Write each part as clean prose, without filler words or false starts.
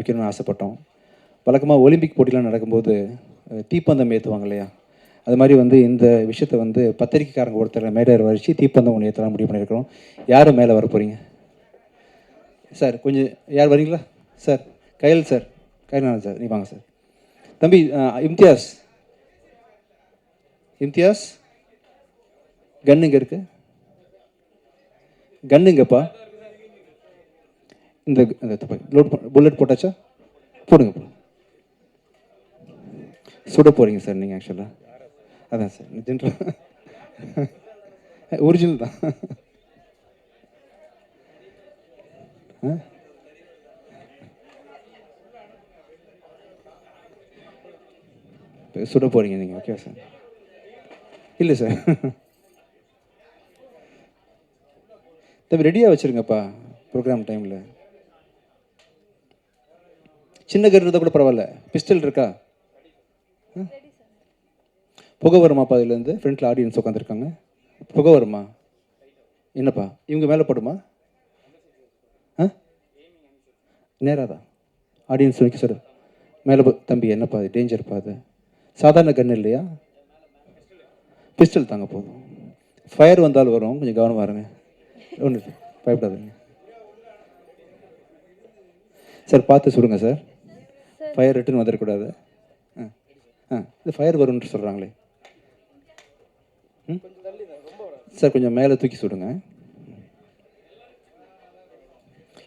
ஆரம்பிக்கணும்னு ஆசைப்பட்டோம். வழக்கமாக ஒலிம்பிக் போட்டிலாம் நடக்கும்போது தீப்பந்தம் ஏற்றுவாங்க இல்லையா, அது மாதிரி வந்து இந்த விஷயத்தை வந்து பத்திரிக்கைக்காரங்க ஒருத்தரை மேடையில் வச்சு தீப்பந்தம் ஒன்று ஏற்றலாம் முடிவு பண்ணியிருக்கிறோம். யாரும் மேலே வர போகிறீங்க சார்? கொஞ்சம் யார் வரீங்களா சார்? கையல் சார், கையல் சார், நீ வாங்க சார். தம்பி இம்தியாஸ், இம்தியாஸ் கன்னுங்க இருக்கு, கன்னுங்கப்பா. இந்த புல்லட் போட்டாச்சா? போடுங்க. சுட போகிறீங்க சார் நீங்கள் ஆக்சுவலாக? அதான் சார் ஜென்ரல் ஒரிஜினல் தான். சுட போகிறீங்க நீங்கள்? Okay sir. இல்லை சார், தம்பி ரெடியாக வச்சுருங்கப்பா ப்ரோக்ராம் டைமில். சின்ன கர் இருந்தால் கூட பரவாயில்ல, பிஸ்டல் இருக்கா? புகை வருமாப்பா இதுலேருந்து? ஃப்ரண்ட்டில் ஆடியன்ஸ் உட்காந்துருக்காங்க, புகை வருமா? என்னப்பா இவங்க மேலே படுமா? நேராக தான் ஆடியன்ஸ் வைக்க சார் மேலே. தம்பி என்னப்பா அது டேஞ்சர்ப்பா, அது சாதாரண கன் இல்லையா? பிஸ்டல் தாங்க போதும். ஃபயர் வந்தாலும் வரும், கொஞ்சம் கவனமாக இருங்க. ஒன்று பயப்படாதுங்க சார், பார்த்து சுடுங்க சார். ஃபயர் ரிட்டர்ன் வந்துடக்கூடாது. இது ஃபயர் வரும்னு சொல்கிறாங்களே சார், கொஞ்சம் மேலே தூக்கி சுடுங்க.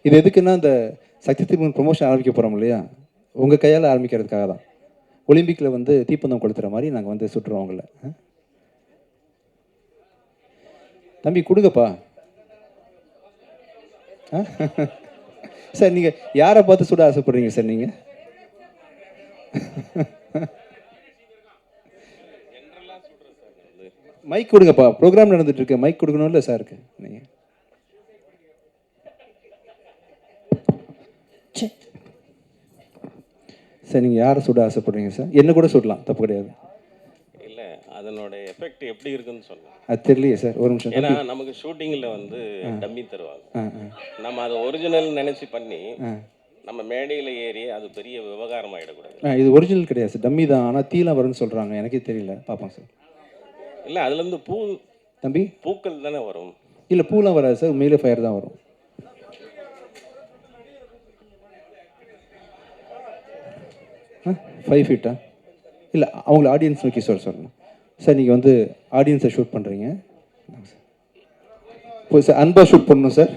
இது எதுக்குன்னா, இந்த சக்தி திருமணம் ப்ரொமோஷன் ஆரம்பிக்க போகிறோம் இல்லையா, உங்கள் கையால் ஆரம்பிக்கிறதுக்காக தான். ஒலிம்பிக்கில் வந்து தீப்பந்தம் கொளுத்துற மாதிரி நாங்கள் வந்து சுட்டுறோம் உங்களை. தம்பி கொடுங்கப்பா. சார் நீங்கள் யாரை பார்த்து சுட ஆசைப்படுறீங்க சார்? நீங்கள் மைக் கொடுங்கப்பா, ப்ரோக்ராம் நடந்துட்டு இருக்கு, மைக் கொடுக்கணும்ல சாருக்கு. நீங்கள் சார் நீங்கள் யாரை சுட ஆசைப்படுறீங்க சார்? என்ன கூட சுடலாம், தப்பு கிடையாது. இல்லை, அதனோட எஃபெக்ட் எப்படி இருக்குன்னு சொல்லலாம். அது தெரியலையே சார், ஒரு நிமிஷம். ஏன்னா நமக்கு ஷூட்டிங்கில் வந்து டம்மி தருவாங்க, நம்ம அதை ஒரிஜினல் நினச்சி பண்ணி நம்ம மேடையில் ஏறி அது பெரிய விவகாரம் ஆகிடக்கூடாது. இது ஒரிஜினல் கிடையாது சார், டம்மி தான். ஆனால் தீலாம் வரும்னு சொல்கிறாங்க, எனக்கே தெரியல, பார்ப்போம் சார். இல்லை, அதுலேருந்து தம்பி பூக்கள் தானே வரும். இல்லை பூலாம் வராது சார், மேலே ஃபயர் தான் வரும். 5 ஃபீட்டா? இல்லை, அவங்கள ஆடியன்ஸ் நோக்கி சொல்லணும் சார். நீங்கள் வந்து ஆடியன்ஸை ஷூட் பண்ணுறீங்க சார், அன்பாக ஷூட் பண்ணணும் சார்.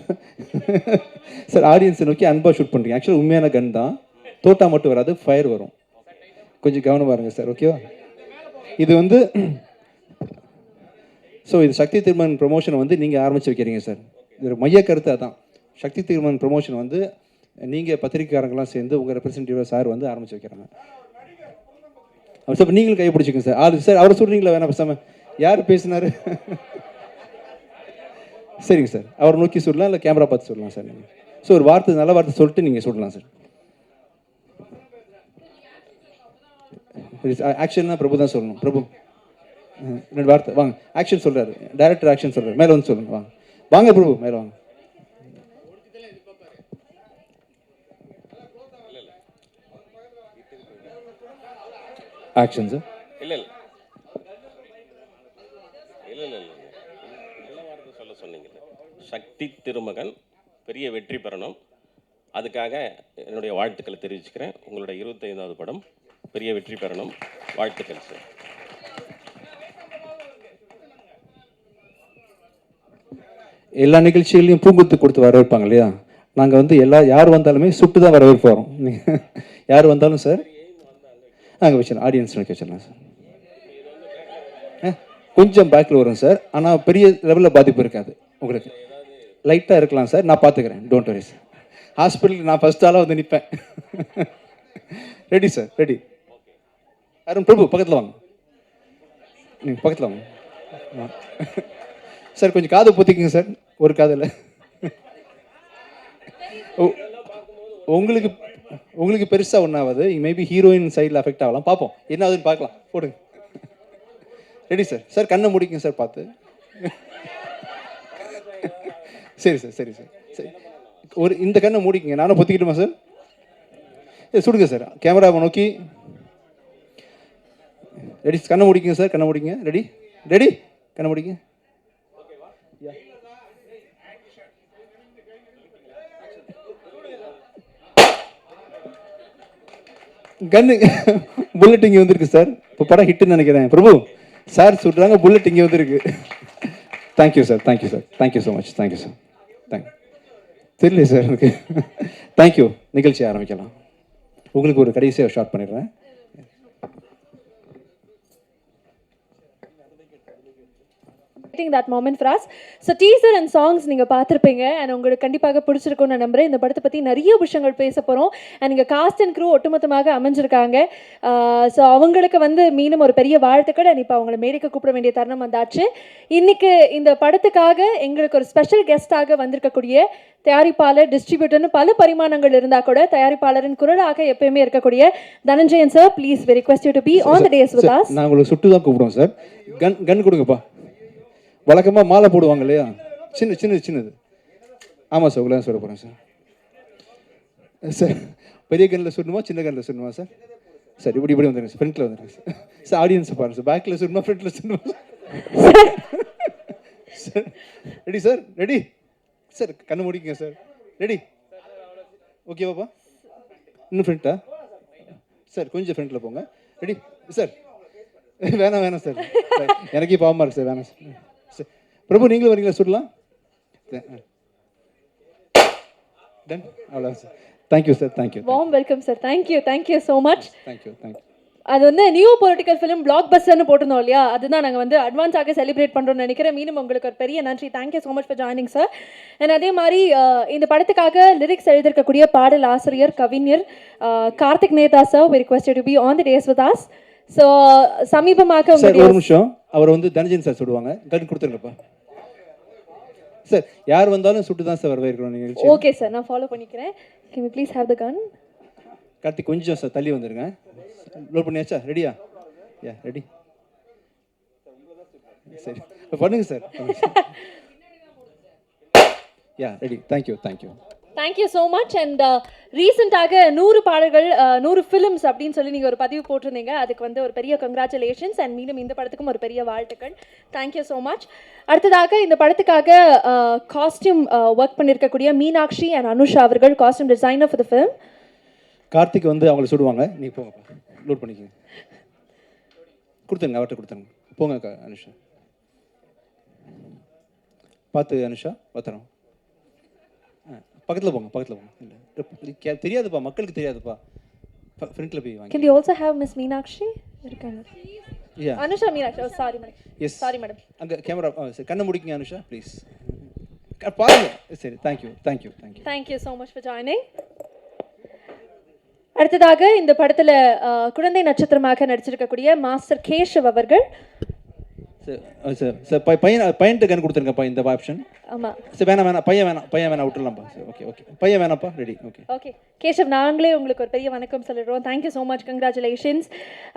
சார் ஆடியன்ஸை நோக்கி அன்பாக ஷூட் பண்ணுறீங்க. ஆக்சுவலாக உண்மையான கன் தான், தோட்டா மட்டும் வராது, ஃபயர் வரும். கொஞ்சம் கவனமாக இருங்க சார், ஓகேவா? இது வந்து இது சக்தி திருமண் ப்ரொமோஷனை வந்து நீங்கள் ஆரம்பித்து வைக்கிறீங்க சார். இது மைய கருத்து அதான். சக்தி திருமண் ப்ரொமோஷன் வந்து நீங்கள் பத்திரிக்கைக்காரங்களாம் சேர்ந்து உங்கள் ரெப்ரஸன்டேட்டிவ் சார் வந்து ஆரம்பித்து வைக்கிறாங்க. சார் நீங்களும் கைப்பிடிச்சிக்கங்க சார். சார் அவரை சொல்கிறீங்களா? வேணாம் பேசாமல். யார் பேசினார்? சரிங்க சார், அவரை நோக்கி சொல்லலாம், இல்லை கேமரா பார்த்து சொல்லலாம் சார். நீங்கள் ஒரு வார்த்தை, நல்ல வார்த்தை சொல்லிட்டு நீங்கள் சொல்லலாம் சார். ஆக்ஷன்னா பிரபு தான் சொல்லணும். பிரபு 2 வார்த்தை வாங்க. ஆக்ஷன் சொல்கிறாரு, டைரக்டர் ஆக்ஷன் சொல்கிறார், மேலே வந்து சொல்லுங்க. வாங்க வாங்க பிரபு, மேலே வாங்க. Action sir. இல்லை இல்லை இல்லை இல்லை இல்லை நல்ல வார்த்தை சொல்ல சொன்னீங்கல்ல. சக்தி திருமகன் பெரிய வெற்றி பெறணும், அதுக்காக என்னுடைய வாழ்த்துக்களை தெரிவிச்சுக்கிறேன். உங்களுடைய 25வது படம் பெரிய வெற்றி பெறணும், வாழ்த்துக்கள் சார். எல்லா நிகழ்ச்சிகளையும் பூங்குத்து கொடுத்து வரவேற்பாங்க இல்லையா, நாங்கள் வந்து யார் வந்தாலுமே சுட்டு தான் வரவேற்பு வரோம். யார் வந்தாலும் சார் அங்கே வச்சிடலாம், ஆடியன்ஸ் வச்சிடலாம் சார். கொஞ்சம் பேக்கில் வரும் சார், ஆனால் பெரிய லெவலில் பாதிப்பு இருக்காது உங்களுக்கு, லைட்டாக இருக்கலாம் சார். நான் பார்த்துக்கிறேன், டோன்ட் வரி சார். ஹாஸ்பிட்டலுக்கு நான் ஃபஸ்ட் ஆளாக வந்து நிற்பேன். Ready sir, ready. Arun Prabhu பக்கத்தில் வாங்க, நீங்கள் பக்கத்தில் வாங்க சார். கொஞ்சம் காது பொத்திக்குங்க சார், ஒரு காதில். உங்களுக்கு உங்களுக்கு பெருசாக ஒன்றாவது, மேபி ஹீரோயின் சைடில் அஃபெக்ட் ஆகலாம், பார்ப்போம் என்ன ஆகுதுன்னு பார்க்கலாம். போடுங்க. Ready sir. சார் கண்ணை முடிக்குங்க சார், பார்த்து. சரி சார், சரி சார், சரி. இந்த கண்ணை மூடிக்குங்க. நானும் பொத்திக்கிட்டுமா சார்? சுடுங்க சார், கேமராவை நோக்கி. ரெடி, கண்ணை முடிக்குங்க சார், கண்ணை முடிங்க. ரெடி ரெடி, கண்ணை முடிங்க. கன்னு புல்லட் இங்கே வந்திருக்கு சார். இப்போ படம் ஹிட்டுன்னு நினைக்கிறேன். பிரபு சார் சுடுறாங்க, புல்லட் இங்கே வந்திருக்கு. Thank you sir, thank you sir, thank you so much, thank you sir. தெரியல சார் எனக்கு. தேங்க்யூ. நிகழ்ச்சி ஆரம்பிக்கலாம். உங்களுக்கு ஒரு கடைசியாக ஷார்ட் பண்ணிடுறேன். that moment for us. So teaser and songs நீங்க பார்த்திருப்பீங்க and உங்களுக்கு கண்டிப்பாக பிடிச்சிருக்கும்னு நான் நம்புறேன். இந்த படத்தை பத்தி நிறைய விஷயங்கள் பேச போறோம் and இங்க காஸ்ட் அண்ட் க்ரூ ஒட்டுமொத்தமாக அமைஞ்சிருக்காங்க. ஸோ அவங்களுக்கு வந்து மீண்டும் ஒரு பெரிய வாழ்த்துக்கள். and இப்போ அவங்கள மேடைக்கு கூப்பிட வேண்டிய தருணம் வந்தாச்சு. இன்னைக்கு இந்த படத்துக்காக எங்களுக்கு ஒரு ஸ்பெஷல் கெஸ்டாக வந்திருக்கக்கூடிய தயாரிப்பாளர், டிஸ்ட்ரிபியூட்டர்னு பல பரிமாணங்கள் இருந்தால் கூட தயாரிப்பாளரின் குரலாக எப்பயுமே இருக்கக்கூடிய Dhananjayan sir, please we request you to be on the days with us. நான் உங்களுக்கு சுட்டு தான் கூப்பிடுவோம் சார். கன் கொடுங்கப்பா. வழக்கமாக மாலை போடுவாங்க இல்லையா, சின்னது. ஆமாம் சார், உங்களை சொல்ல போகிறேன் சார். சார் பெரிய கண்ணில் சுடணுமா சின்ன கண்ணில் சுடணுமா சார்? சார் இப்படி வந்துடுங்க சார், ஃப்ரண்ட்டில் வந்துடுங்க சார். சார் ஆடியன்ஸை பாருங்க சார், பேக்கில் சுடணுமா ஃப்ரண்ட்டில் சுடணுமா sir? Ready sir, ready sir, கண்ணு முடிக்குங்க சார். ரெடி, ஓகேவாப்பா? இன்னும் ஃப்ரண்ட்டா சார்? கொஞ்சம் ஃப்ரண்ட்டில் போங்க. Ready sir? வேணாம் சார், எனக்கே பாவமாக இருக்கு சார், வேணாம் சார். பிரபு நீங்களும் வரீங்களா சுடலாம்? டன், அவ்வளோ sir. Thank you sir, thank you. Warm welcome sir. Thank you so much. Thank you. அது வந்து நியூ பொலிட்டிக்கல் ஃபிலிம் பிளாக் பஸ்டர்னு போட்டிருந்தோம் இல்லையா, அதுதான் நாங்கள் வந்து அட்வான்ஸாக செலிப்ரேட் பண்ணுறோம்னு நினைக்கிறேன். மீண்டும் உங்களுக்கு ஒரு பெரிய நன்றி. Thank you so much for joining sir. And அதே மாதிரி இந்த படத்துக்காக லிரிக்ஸ் எழுதியிருக்கக்கூடிய பாடல் ஆசிரியர், கவிஞர் Karthik Netha sir, we request you to be on the days with us. So சமீபமாக சார் ஒரு நிமிஷம், அவர் வந்து தனஞ்சயன் சார் சுடுவாங்க. கன் கொடுத்துருங்கப்பா சார். யார் வந்தாலும் சுட்டு தான் சார் வரவேற்கிறோம் நீங்கள். ஓகே சார், நான் ஃபாலோ பண்ணிக்கிறேன். Can you please have the gun? Karthik கொஞ்சம் சார் தள்ளி வந்துருங்க. லோட் பண்ணியாச்சா? ரெடியா? Yeah ready. சரி பண்ணுங்க sir. Yeah ready. Thank you. Thank you so much. And ரீசெண்டாக 100 பாடல்கள் 100 ஃபிலிம்ஸ் அப்படின்னு சொல்லி நீங்கள் ஒரு பதிவு போட்டிருந்தீங்க. அதுக்கு வந்து ஒரு பெரிய கங்க்ராச்சுலேஷன்ஸ் அண்ட் மீண்டும் இந்த படத்துக்கும் ஒரு பெரிய வாழ்த்துக்கள். Thank you so much. அடுத்ததாக இந்த படத்துக்காக காஸ்டியூம் ஒர்க் பண்ணியிருக்கக்கூடிய மீனாட்சி அண்ட் அனுஷா அவர்கள், costume designer for the film. Karthik வந்து அவங்கள சுடுவாங்க. நீங்கள் போங்கப்பா, லோட் பண்ணிக்கோங்க. கொடுத்துருங்க, அவர்கிட்ட கொடுத்துருங்க. போங்க அனுஷா. பார்த்து அனுஷா, பத்திரம். பக்கத்தில் போங்க. இல்லை தெரியாதுப்பா, மக்களுக்கு தெரியாதுப்பா. ஃப்ரண்ட்டில் போய் வாங்க. Can you also have Miss Meenakshi? இருக்காங்க. Yeah Anusha Meenakshi. Oh sorry madam. Yes sorry madam. அங்கே கேமரா சரி, கண்ணை முடிக்குங்க அனுஷா ப்ளீஸ். பாருங்க. சரி, thank you. Thank you so much for joining. அடுத்ததாக இந்த படத்தில் குழந்தை நட்சத்திரமாக நடிச்சிருக்கக்கூடிய மாஸ்டர் கேஷவ் அவர்கள். சார் பையன்ட்டு கன் கொடுத்துருங்கப்பா இந்த ஆப்ஷன். ஆமாம் சார் வேணாம் பையன் விட்டுலாம்ப்பா. சார் ஓகே பையன் வேணாம்ப்பா. ரெடி. ஓகே கேஷவ், நாங்களே உங்களுக்கு ஒரு பெரிய வணக்கம் சொல்லிடுறோம். Thank you so much, congratulations.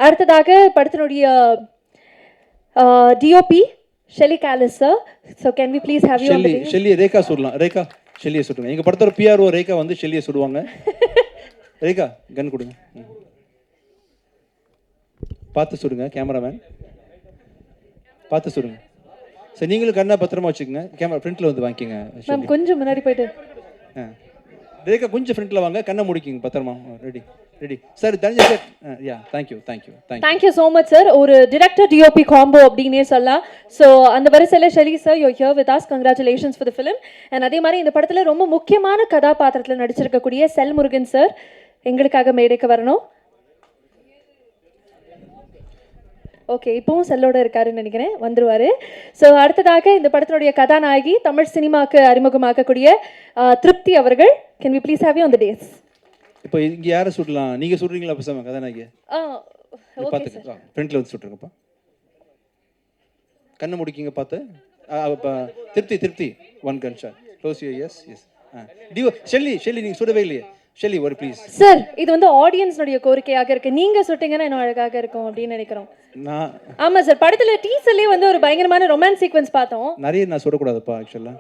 அடுத்ததாக படத்தினுடைய DOP Shelly Calist sir. So can we please have you? Shelly Rekha சுடலாம். ஷெல்லியை சுடுங்க. எங்கள் படத்தோட பிஆர்ஓ ரேகா வந்து ஷெல்லியை சுடுவாங்க. ரேகா கன் கொடுங்க. பார்த்து சுடுங்க. கேமராமேன் பார்த்து சுடுங்க. சரி நீங்களும் கண்ணா பத்திரமா வச்சுக்கோங்க. கேமரா ஃப்ரண்ட்டில் வந்து வாங்கிக்கோங்க. மேம் கொஞ்சம் முன்னாடி போயிட்டு. ரேகா கொஞ்சம் ஃப்ரண்ட்டில் வாங்க, கண்ணை முடிக்கிங்க பத்திரமா. Ready sir. Dhananjay sir. Yeah thank you so much sir. ஒரு டிரெக்டர் டிஓபி காம்போ அப்படின்னே சொல்லலாம். ஸோ அந்த வரிசையில் Shelley sir, you here with us. Congratulations for the film. And அதே மாதிரி இந்த படத்தில் ரொம்ப முக்கியமான கதாபாத்திரத்தில் நடிச்சிருக்கக்கூடிய செல் முருகன் சார் எங்களுக்காக மேடைக்கு வரணும். ஓகே, இப்போவும் செல்லோட இருக்காருன்னு நினைக்கிறேன், வந்துருவாரு. ஸோ அடுத்ததாக இந்த படத்தினுடைய கதாநாயகி, தமிழ் சினிமாவுக்கு அறிமுகமாக்கக்கூடிய திருப்தி அவர்கள். Can we please have you on the dais? இப்போ இங்கே யாரை சுடலாம்? நீங்கள் சுடுறீங்களா பேசாம கதாநாயகி? பார்த்துக்க, ஃப்ரண்ட்டில் வந்து சுட்டுருங்கப்பா. கண்ணை முடிக்கிங்க பார்த்து. Tripti 1 gun shot. Close you. Yes Shelly நீங்கள் சுடவே இல்லையே. ஷெல்லி ஒரு ப்ளீஸ். சார் இது வந்து ஆடியன்ஸ்னுடைய கோரிக்கையாக இருக்கு. நீங்க சுட்டீங்கன்னா இன்னும் அழகாக இருக்கும் அப்படின்னு நினைக்கிறோம். ஆமா சார், படத்துல டீசர்லயே வந்து ஒரு பயங்கரமான ரொமான்ஸ் சீக்வென்ஸ் பார்த்தோம். நிறைய நான் சுடக்கூடாதுப்பா, ஆக்சுவலா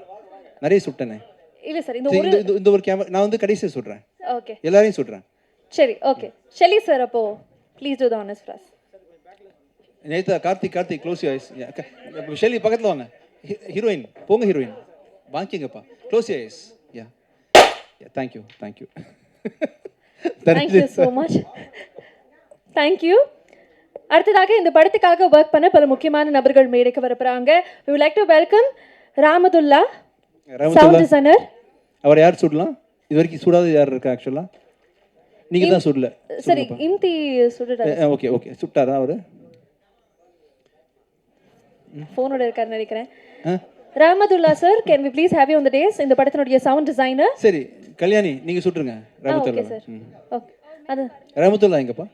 நிறைய சுட்டனே. இல்ல சார், இந்த ஒரு கேமரா நான் வந்து கடைசியா சுடுறேன். ஓகே, எல்லாரையும் சுடுறேன். சரி ஓகே ஷெலி சார் அப்போ please do the honours for us. Netha Karthik close you eyes. Shelly பக்கத்தில் வாங்க. ஹீரோயின் போங்க, ஹீரோயின் வாங்கிங்கப்பா. Close you eyes. Yeah thank you thank you thank you so much. Thank you. அடுத்ததாக இந்த படத்துக்காக ஒர்க் பண்ண பல முக்கியமான நபர்கள் மேடைக்கு வரப்போறாங்க. we would like to welcome Ramathulla sound designer. அவர் யார் சுடலாம்? இது வரைக்கும் சுடாத யார் இருக்கா? ஆக்சுவலாக நீங்கள் தான் சுடல. சரி இம்தி சுடுறாரு. ஓகே ஓகே சுட்டாரா அவர்? ஃபோனோட இருக்காருன்னு நினைக்கிறேன். Ramathulla sir, can we please have you on the dais? இந்த படத்தினுடைய சவுண்ட் டிசைனர். சரி கல்யாணி நீங்கள் சுட்டுருங்க. Okay sir. ஓகே அது ரஹமத்துல்லா எங்கப்பா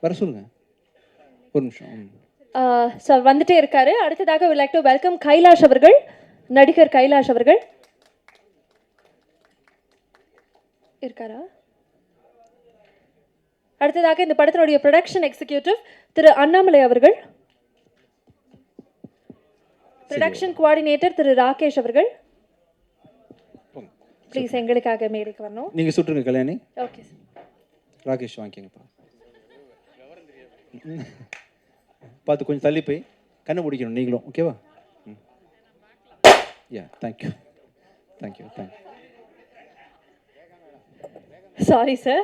வர சொல்லுங்க ஒரு நிமிஷம். சார் வந்துட்டே இருக்காரு. அடுத்ததாக we like to welcome Kailash அவர்கள், நடிகர் கைலாஷ் அவர்கள் இருக்காரா? அடுத்ததாக இந்த படத்தினுடைய ப்ரொடக்ஷன் எக்ஸிக்யூட்டிவ் திரு அண்ணாமலை அவர்கள், ப்ரொடக்ஷன் கோஆர்டினேட்டர் திரு ராகேஷ் அவர்கள் ப்ளீஸ் எங்களுக்காக மேடைக்கு வரணும். நீங்கள் சுட்டுருங்க கல்யாணி. Okay sir. ராகேஷ் வாங்கிக்கங்கப்பா. பார்த்து கொஞ்சம் தள்ளி போய் கண்ணை பிடிக்கணும் நீங்களும். ஓகேவா? Yeah thank you thank you thank you. Sorry sir.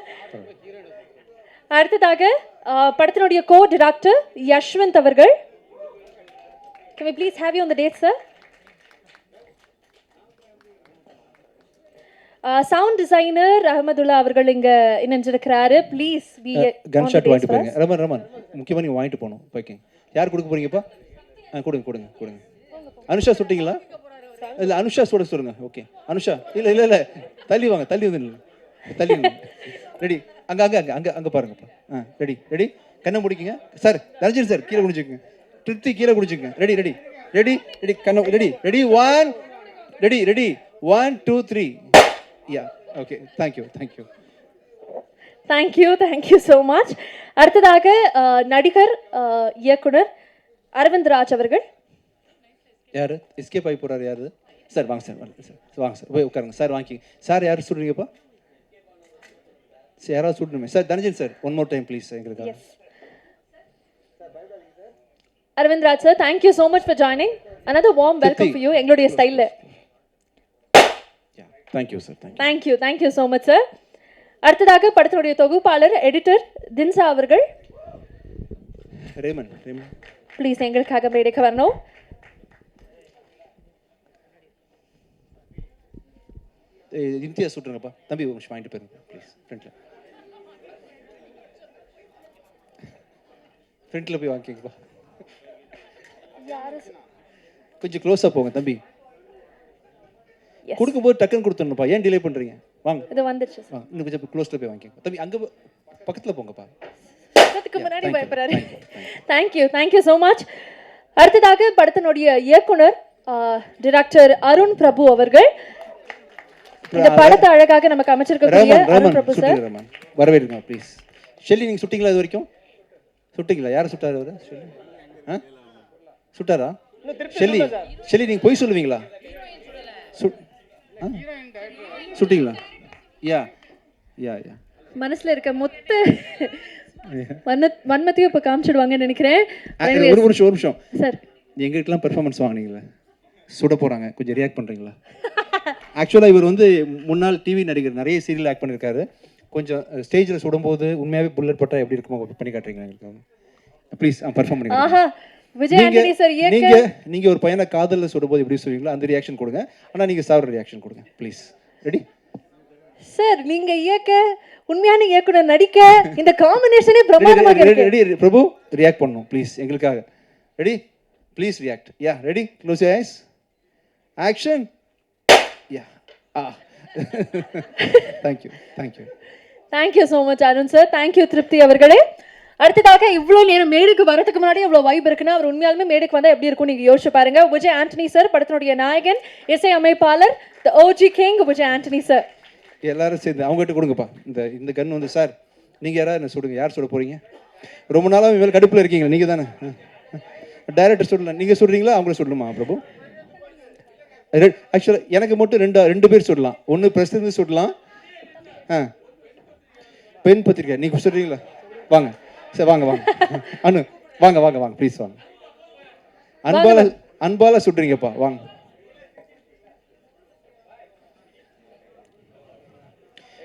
அடுத்ததாக படத்தினுடைய கோ டைரக்டர் யஷ்வந்த் அவர்கள். Can we please have you on the date, sir? Sound designer Ahamathulla அவர்கள் இங்க இணைஞ்சிருக்கிறாரு. ப்ளீஸ் பி கன் ஷாட் வாங்கிட்டு போங்க. ரமன் முக்கியமாக நீங்கள் வாங்கிட்டு போகணும். ஓகே யார் கொடுக்க போறீங்கப்பா? கொடுங்க கொடுங்க கொடுங்க. அனுஷா சுட்டிங்களா? இல்லை அனுஷா சுட சொல்லுங்க. ஓகே அனுஷா இல்லை இல்லை இல்லை தள்ளி வாங்க, தள்ளி வந்து தள்ளி ரெடி. அங்கே அங்கே அங்கே அங்கே அங்கே பாருங்கப்பா. ரெடி ரெடி கண்ணை முடிக்குங்க சார். தர்ஜன் சார் கீழே குடிச்சுக்குங்க. திருப்தி கீழே குடிச்சுங்க. ரெடி ரெடி ரெடி ரெடி கண்ணை ready ready 1 ready ready 1 2 3 yeah okay thank you thank you thank you so much. அடுத்ததாக நடிகர் இயக்குனர் அரவிந்த் ராஜ் அவர்கள். யார் எஸ்கேப் ஆகி போகிறாரு? யார் சார்? வாங்க சார் சார் வாங்க சார் போய் உட்காருங்க சார். வாங்கி சார் யார் சுடுறீங்கப்பா? சார் யாராவது சுடணுமே sir. Dhananjayan sir one more time please எங்களுக்கு. Aravind Raj sir, thank you so much for joining. another warm welcome for you எங்களுடைய ஸ்டைலில். Thank you sir. Thank you so much sir. அடுத்ததாக படத்தினுடைய தொகுப்பாளர் எடிட்டர் தின்சா அவர்கள். ரேமன் ப்ளீஸ் எங்களுக்காக மேடைக்கு வரணும். இம்தியா சுட்டுருங்கப்பா. தம்பி ஒரு நிமிஷம் வாங்கிட்டு போயிருங்க ப்ளீஸ். ஃப்ரண்ட்டில் போய் வாங்கிக்கங்கப்பா. கொஞ்சம் க்ளோஸாக போங்க தம்பி. கொடுக்கும்போது டக்குன்னு கொடுத்துடணும்ப்பா. ஏன் டிலே பண்ணுறீங்க? வாங்க இது வந்துருச்சு. இன்னும் கொஞ்சம் க்ளோஸில் போய் வாங்கிக்கோங்க தம்பி. அங்கே பக்கத்தில் போங்கப்பா. அதுக்கு முன்னாடி பயப்படுறாரு. Thank you so much. அடுத்ததாக படத்தினுடைய இயக்குனர் டைரக்டர் அருண் பிரபு அவர்கள். இந்த படத்தை அழகாக நமக்கு அமைச்சிருக்கக்கூடிய அருண் பிரபு சார் வரவேற்குங்க ப்ளீஸ். ஷெல்லி நீங்கள் சுட்டிங்களா? இது வரைக்கும் சுட்டிங்களா? யாரை சுட்டாரு அவர்? ஷெல்லி சுட்டாரா? ஷெல்லி நீங்கள் பொய் சொல்லுவீங்களா? சுட்டிங்களா? யா யா யா மனசுல இருக்க மொத்த வன்மத்தையும் இப்போ காமிச்சிடுவாங்கன்னு நினைக்கிறேன். ஒரு நிமிஷம் சார், எங்களுக்கெல்லாம் பெர்ஃபார்மன்ஸ் வாங்கினீங்களா? சுட போகிறாங்க, கொஞ்சம் ரியாக்ட் பண்ணுறீங்களா? ஆக்சுவலாக இவர் வந்து முன்னாள் டிவி நடிகர், நிறைய சீரியல் ஆக்ட் பண்ணியிருக்காரு. கொஞ்சம் ஸ்டேஜில் சுடும்போது உண்மையாகவே புல்லட் போட்டால் எப்படி இருக்குமோ பண்ணி காட்டுறீங்களா எங்களுக்கு? ப்ளீஸ் பெர்ஃபார்ம் பண்ணி. விஜய் ஆண்டனி சார் நீங்கள் ஒரு பையனை காதலில் சுடும்போது எப்படி சொல்லுவீங்களோ அந்த ரியாக்ஷன் கொடுங்க. ஆனால் நீங்கள் சாப்பிட்ற ரியாக்ஷன் கொடுங்க ப்ளீஸ். Ready sir? நீங்க இயக்க, உண்மையான இயக்குனர் நடிக்க, இந்த காம்பினேஷனே பிரமாதமாக இருக்கு. ரெடி பிரபு ரியாக்ட் பண்ணணும் ப்ளீஸ் எங்களுக்காக. Ready please react. Yeah ready close your eyes. Action. Yeah thank you so much Arun sir. Thank you திருப்தி அவர்களே. அடுத்ததாக இவ்வளோ நேரம் மேடைக்கு வரதுக்கு முன்னாடி இவ்வளோ வைப் இருக்குன்னா அவர் உண்மையாலுமே மேடைக்கு வந்தால் எப்படி இருக்கும் நீங்கள் யோசிச்சு பாருங்க. விஜய் ஆண்டனி சார், படத்தினுடைய நாயகன், இசை அமைப்பாளர், the OG king Vijay Antony sir. எல்லாரும் சேர்ந்து அவங்ககிட்ட கொடுங்கப்பா. இந்த கன் வந்து சார் நீங்கள் யாராவது என்ன சுடுங்க. யார் சுட போகிறீங்க? ரொம்ப நாளாக இவங்க கடுப்பில் இருக்கீங்களா? நீங்கள் தானே டைரக்டர் சுடலாம். நீங்கள் சுடுறீங்களா அவங்கள சுடணுமா பிரபு? ஆக்சுவலாக எனக்கு மட்டும் ரெண்டு பேர் சுடலாம். ஒன்று பிரசிடன்ட் சுடலாம். பெண் பத்திரிக்கை நீங்கள் சொல்கிறீங்களா? வாங்க சரி, வாங்க வாங்க அனு, வாங்க வாங்க வாங்க ப்ளீஸ் வாங்க. அன்பால சுடுறீங்கப்பா, வாங்க.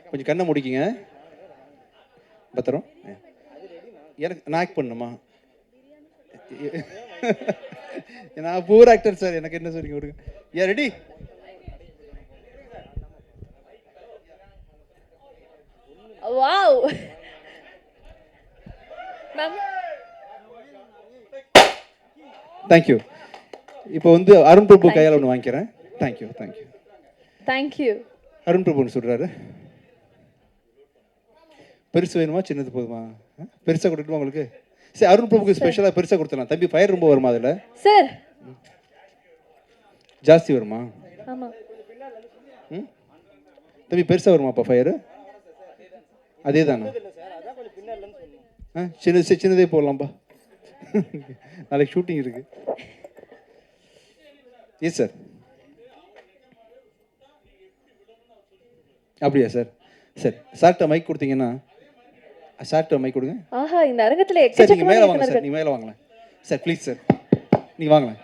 கொஞ்சம் கண்ணை முடிக்கிங்க, பத்திரம். எனக்கு நான் ஆக்ட் பண்ணுமா? நான் பூர் ஆக்டர் சார், எனக்கு என்ன சொல்றீங்க விடுங்க. Yeah ready? Wow ma'am, thank you. இப்போ வந்து அருண் பிரபு கையால் ஒன்று வாங்கிக்கிறேன். Thank you thank you thank you. Arun Prabhu ஒன்று சொல்கிறாரு. பெருசு வேணுமா சின்னது போதுமா? பெருசாக கொடுக்கணுமா உங்களுக்கு? சரி, அருண் பிரபுக்கு ஸ்பெஷலாக பெருசாக கொடுத்துடலாம். தம்பி ஃபயர் ரொம்ப வருமா அதில்? சார் ஜாஸ்தி வருமா? ஆமா ம், தம்பி பெருசாக வருமாப்பா ஃபயரு? அதே தானே? சின்னதே போடலாம்ப்பா. நாளைக்கு ஷூட்டிங் இருக்கு. Yes sir. அப்படியா சார்? சரி, சார்ட்ட மைக் கொடுத்தீங்கன்னா, சார்ட்ட மைக் கொடுங்க. ஆஹா, இந்த அரங்கத்துல சார் நீங்கள் எக்கச்சக்கமான மேலே வாங்க சார், இயக்குனர்கள். நீ மேலே வாங்கலாம் சார், ப்ளீஸ் சார், நீ வாங்கலாம்